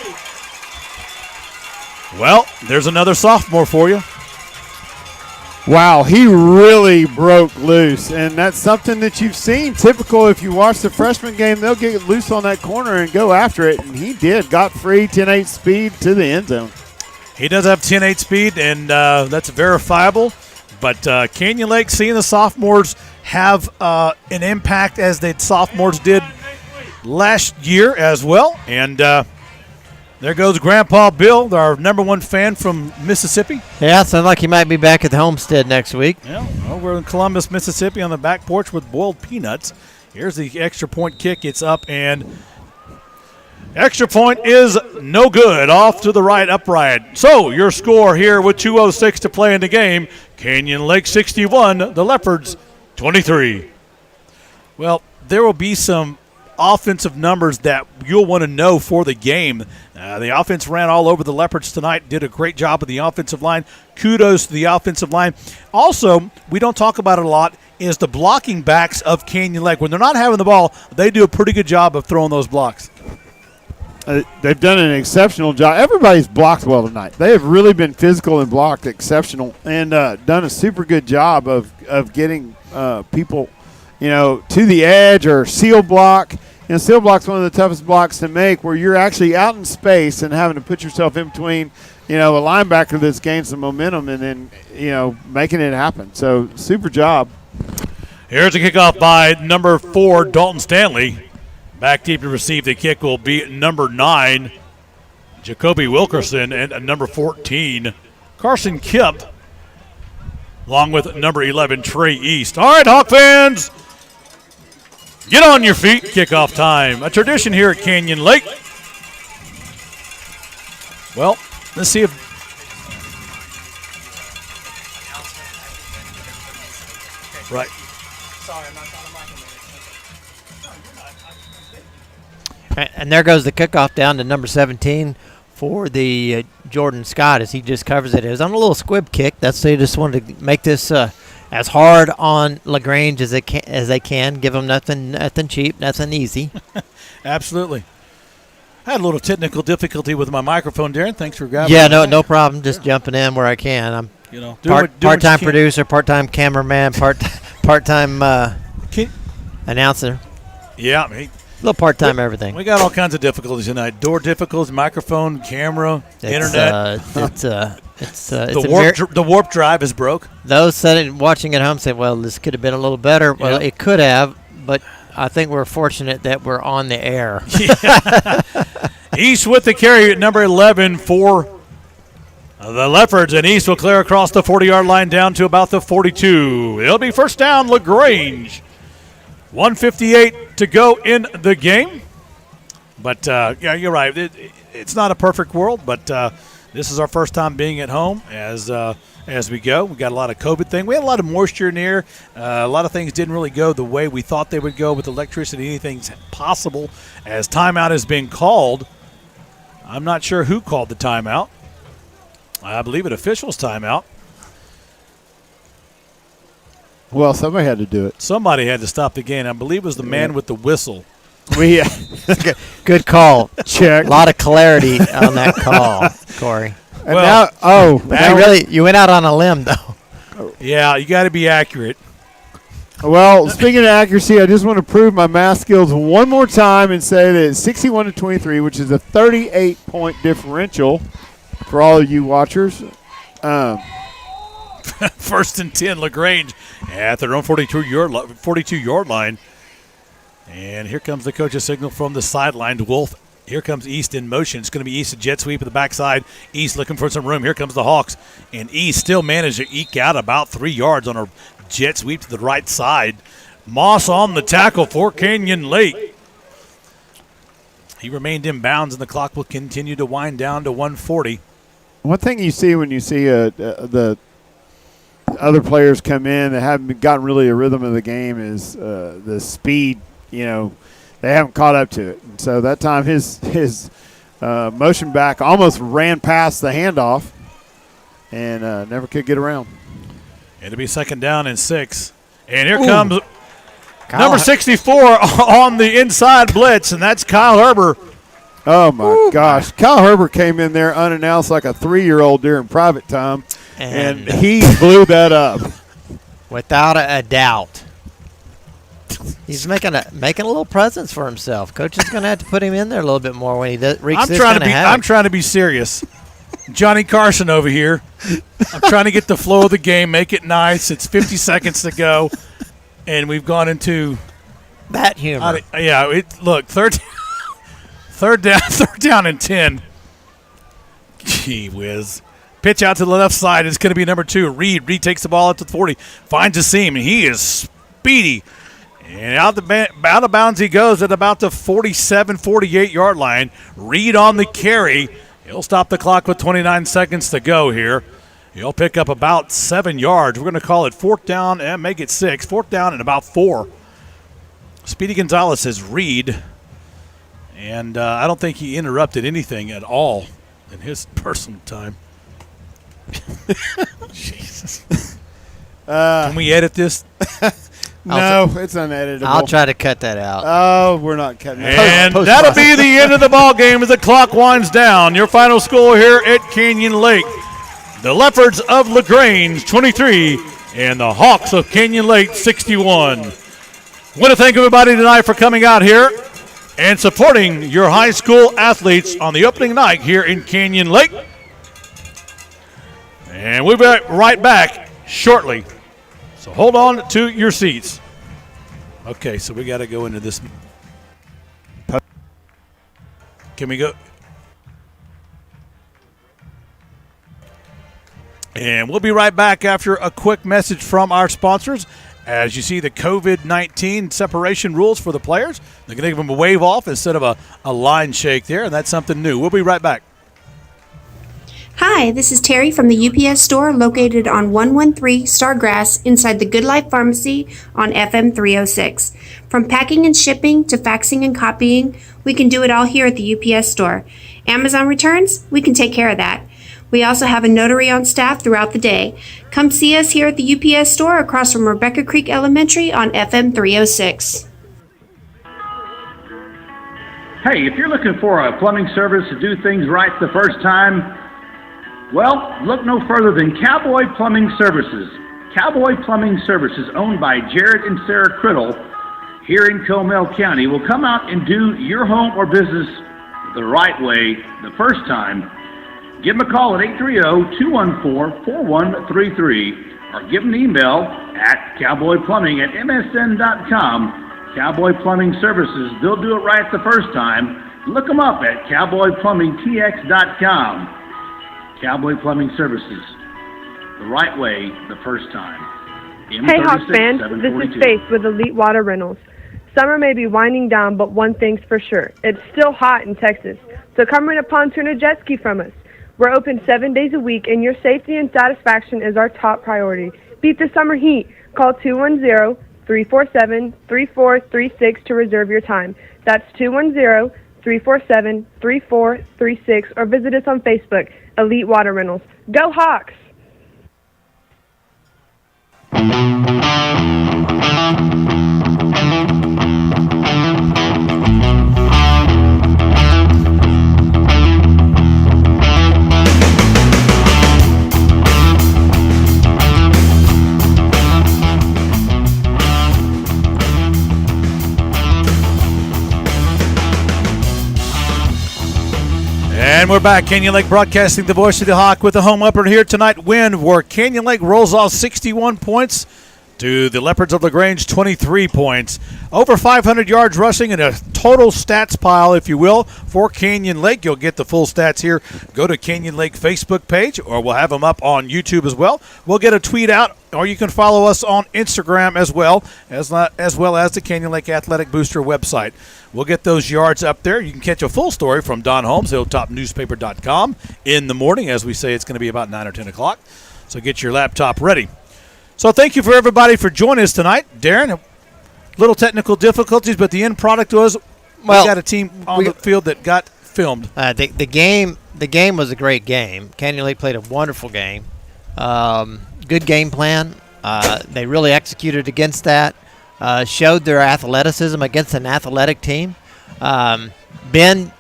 Well, there's another sophomore for you. Wow, he really broke loose, and that's something that you've seen. Typical, if you watch the freshman game, they'll get loose on that corner and go after it, and he did. Got free, 10-8 speed to the end zone. He does have 10-8 speed, and that's verifiable. But Canyon Lake, seeing the sophomores have an impact as the sophomores did last year as well. And there goes Grandpa Bill, our number 1 fan from Mississippi. Yeah, sounds like he might be back at the homestead next week. Yeah, well, we're in Columbus, Mississippi on the back porch with boiled peanuts. Here's the extra point kick. It's up, and extra point is no good. Off to the right, upright. So your score here with 2:06 to play in the game, Canyon Lake 61, the Leopards 23. Well, there will be some offensive numbers that you'll want to know for the game. The offense ran all over the Leopards tonight, did a great job of the offensive line. Kudos to the offensive line. Also, we don't talk about it a lot, is the blocking backs of Canyon Lake. When they're not having the ball, they do a pretty good job of throwing those blocks. They've done an exceptional job. Everybody's blocked well tonight. They have really been physical and blocked exceptional, and done a super good job of getting people, to the edge or seal block steel block's one of the toughest blocks to make, where you're actually out in space and having to put yourself in between, a linebacker that's gained some momentum and then, making it happen. So super job. Here's a kickoff by number 4, Dalton Stanley. Back deep to receive the kick will be number 9, Jacoby Wilkerson, and number 14, Carson Kemp, along with number 11, Trey East. All right, Hawk fans, get on your feet. Kickoff time. A tradition here at Canyon Lake. Well, let's see if right. Sorry, I'm not trying to. And there goes the kickoff down to number 17 for the Jordan Scott as he just covers it. It was on a little squib kick. They just wanted to make this as hard on LaGrange as they can. Give them nothing cheap, nothing easy. Absolutely. I had a little technical difficulty with my microphone, Darren. Thanks for grabbing. Yeah, no problem. Just jumping in where I can. I'm part-time producer, part-time cameraman, part-time announcer. Yeah, mate. A little part-time everything. We got all kinds of difficulties tonight. Door difficulties, microphone, camera, internet. The warp drive is broke. Those watching at home said, well, this could have been a little better. Well, it could have, but I think we're fortunate that we're on the air. East with the carry at number 11 for the Leopards, and East will clear across the 40-yard line down to about the 42. It'll be first down, LaGrange. 1:58 to go in the game. But, yeah, you're right. It's not a perfect world, but this is our first time being at home as we go. We got a lot of COVID thing. We had a lot of moisture in here. A lot of things didn't really go the way we thought they would go with electricity. Anything's possible as timeout has been called. I'm not sure who called the timeout. I believe it official's timeout. Well, somebody had to do it. Somebody had to stop the game. I believe it was the man with the whistle. Good call. Check. A lot of clarity on that call, Corey. And now, you went out on a limb, though. Yeah, you got to be accurate. Well, speaking of accuracy, I just want to prove my math skills one more time and say that it's 61-23, which is a 38-point differential for all of you watchers. First and 10, LaGrange at their own 42-yard line. And here comes the coach's signal from the sideline to Wolf. Here comes East in motion. It's going to be East, a jet sweep at the backside. East looking for some room. Here comes the Hawks. And East still managed to eke out about 3 yards on a jet sweep to the right side. Moss on the tackle for Canyon Lake. He remained in bounds, and the clock will continue to wind down to 1:40. One thing you see when you see the other players come in that haven't gotten really a rhythm of the game is the speed. They haven't caught up to it. And so that time his motion back almost ran past the handoff and never could get around. It'll be second down and 6. And here comes number 64 on the inside blitz, and that's Kyle Herbert. Oh, my gosh. Kyle Herbert came in there unannounced like a 3-year-old during private time, and he blew that up. Without a doubt. He's making a little presence for himself. Coach is going to have to put him in there a little bit more when he wreaks this kind of havoc. I'm trying to be serious. Johnny Carson over here. I'm trying to get the flow of the game, make it nice. It's 50 seconds to go, and we've gone into that humor. Look, third down and 10. Gee whiz. Pitch out to the left side. It's going to be number 2, Reed. Reed takes the ball up to the 40, finds a seam, and he is speedy. And out of bounds he goes at about the 47, 48-yard line. Reed on the carry. He'll stop the clock with 29 seconds to go here. He'll pick up about 7 yards. We're going to call it fourth down and make it 6. Fourth down and about 4. Speedy Gonzalez says Reed. And I don't think he interrupted anything at all in his personal time. Jesus. Can we edit this? No, it's uneditable. I'll try to cut that out. Oh, we're not cutting it out. And that'll be the end of the ball game as the clock winds down. Your final score here at Canyon Lake. The Leopards of LaGrange, 23, and the Hawks of Canyon Lake, 61. I want to thank everybody tonight for coming out here. and supporting your high school athletes on the opening night here in Canyon Lake. And we'll be right back shortly. So hold on to your seats. Okay, so we got to go into this. Can we go? And we'll be right back after a quick message from our sponsors. As you see, the COVID-19 separation rules for the players, they're going to give them a wave off instead of a line shake there, and that's something new. We'll be right back. Hi, this is Terry from the UPS store located on 113 Stargrass inside the Good Life Pharmacy on FM 306. From packing and shipping to faxing and copying, we can do it all here at the UPS store. Amazon returns, we can take care of that. We also have a notary on staff throughout the day. Come see us here at the UPS store across from Rebecca Creek Elementary on FM 306. Hey, if you're looking for a plumbing service to do things right the first time, well, look no further than Cowboy Plumbing Services. Cowboy Plumbing Services, owned by Jared and Sarah Criddle here in Comal County, will come out and do your home or business the right way the first time. Give them a call at 830-214-4133 or give them an email at cowboyplumbing@msn.com. Cowboy Plumbing Services, they'll do it right the first time. Look them up at cowboyplumbingtx.com. Cowboy Plumbing Services, the right way the first time. Hey Hawk fans, this is Faith with Elite Water Rentals. Summer may be winding down, but one thing's for sure. It's still hot in Texas. So come rent a pontoon or jet ski from us. We're open 7 days a week, and your safety and satisfaction is our top priority. Beat the summer heat. Call 210-347-3436 to reserve your time. That's 210-347-3436, or visit us on Facebook, Elite Water Rentals. Go Hawks! And we're back. Canyon Lake Broadcasting, the voice of the Hawk, with a home opener here tonight win where Canyon Lake rolls off 61 points to the Leopards of LaGrange 23 points. Over 500 yards rushing and a total stats pile, if you will, for Canyon Lake. You'll get the full stats here. Go to Canyon Lake Facebook page, or we'll have them up on YouTube as well. We'll get a tweet out, or you can follow us on Instagram as well as the Canyon Lake Athletic Booster website. We'll get those yards up there. You can catch a full story from Don Holmes, hilltopnewspaper.com, in the morning. As we say, it's going to be about 9 or 10 o'clock. So get your laptop ready. So thank you for everybody for joining us tonight. Darren, little technical difficulties, but the end product was we got a team on the field that got filmed. The game was a great game. Canyon Lake played a wonderful game. Good game plan. They really executed against that. Showed their athleticism against an athletic team. They bent,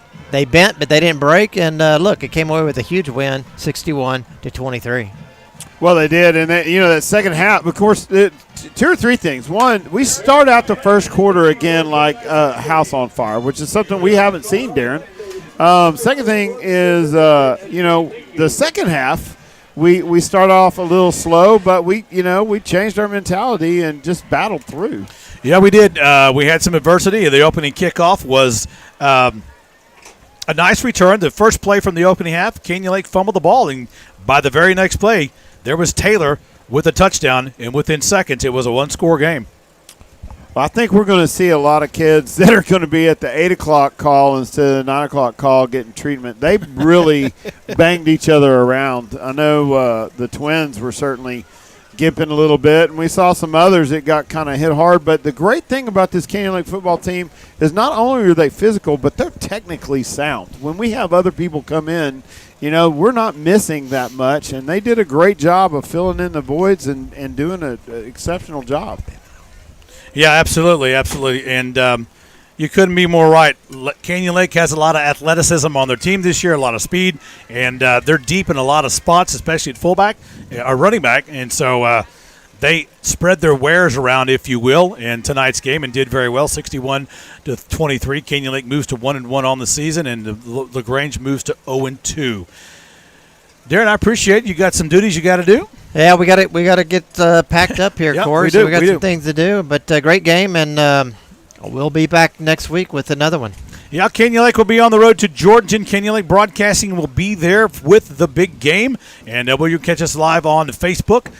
but they didn't break. And look, it came away with a huge win, 61-23. Well, they did, and that second half, of course, two or three things. One, we start out the first quarter again like a house on fire, which is something we haven't seen, Darren. Second thing is, the second half, we start off a little slow, but we changed our mentality and just battled through. Yeah, we did. We had some adversity. The opening kickoff was a nice return. The first play from the opening half, Canyon Lake fumbled the ball, and by the very next play, there was Taylor with a touchdown, and within seconds, it was a one-score game. Well, I think we're going to see a lot of kids that are going to be at the 8 o'clock call instead of the 9 o'clock call getting treatment. They really banged each other around. I know the Twins were certainly gimping a little bit, and we saw some others that got kind of hit hard. But the great thing about this Canyon Lake football team is not only are they physical, but they're technically sound. When we have other people come in, we're not missing that much, and they did a great job of filling in the voids and doing an exceptional job. Yeah, absolutely. And you couldn't be more right. Canyon Lake has a lot of athleticism on their team this year, a lot of speed, and they're deep in a lot of spots, especially at fullback or running back. And so they spread their wares around, if you will, in tonight's game and did very well, 61-23. Canyon Lake moves to 1-1 on the season, and LaGrange moves to 0-2. Darren, I appreciate it. You got some duties you got to do. Yeah, we got to get packed up here, Yep, Corey. we So do, we got we some do. things to do. But great game, and we'll be back next week with another one. Yeah, Canyon Lake will be on the road to Georgetown. Canyon Lake Broadcasting will be there with the big game. And you can catch us live on Facebook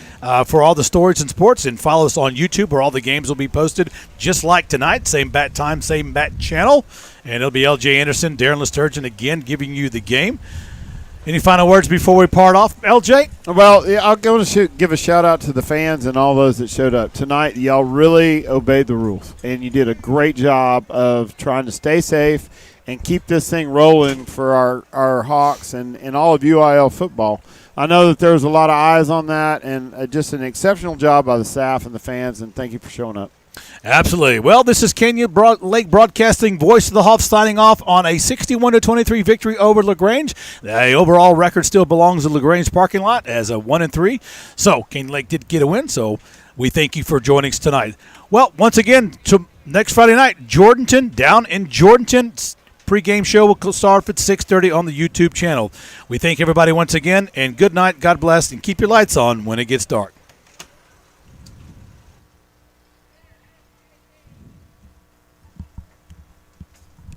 for all the stories and sports. And follow us on YouTube where all the games will be posted just like tonight. Same bat time, same bat channel. And it'll be LJ Anderson, Darren Lesturgeon again giving you the game. Any final words before we part off, LJ? Well, yeah, I'll go and give a shout-out to the fans and all those that showed up. Tonight, y'all really obeyed the rules, and you did a great job of trying to stay safe and keep this thing rolling for our Hawks and all of UIL football. I know that there was a lot of eyes on that, and just an exceptional job by the staff and the fans, and thank you for showing up. Absolutely. Well, this is Canyon Lake Broadcasting, voice of the Hawks, signing off on a 61-23 victory over LaGrange. The overall record still belongs to LaGrange parking lot as a 1-3. So Canyon Lake did get a win. So we thank you for joining us tonight. Well, once again, to next Friday night, Georgetown down in Georgetown. Pre-game show will start at 6:30 on the YouTube channel. We thank everybody once again, and good night. God bless, and keep your lights on when it gets dark.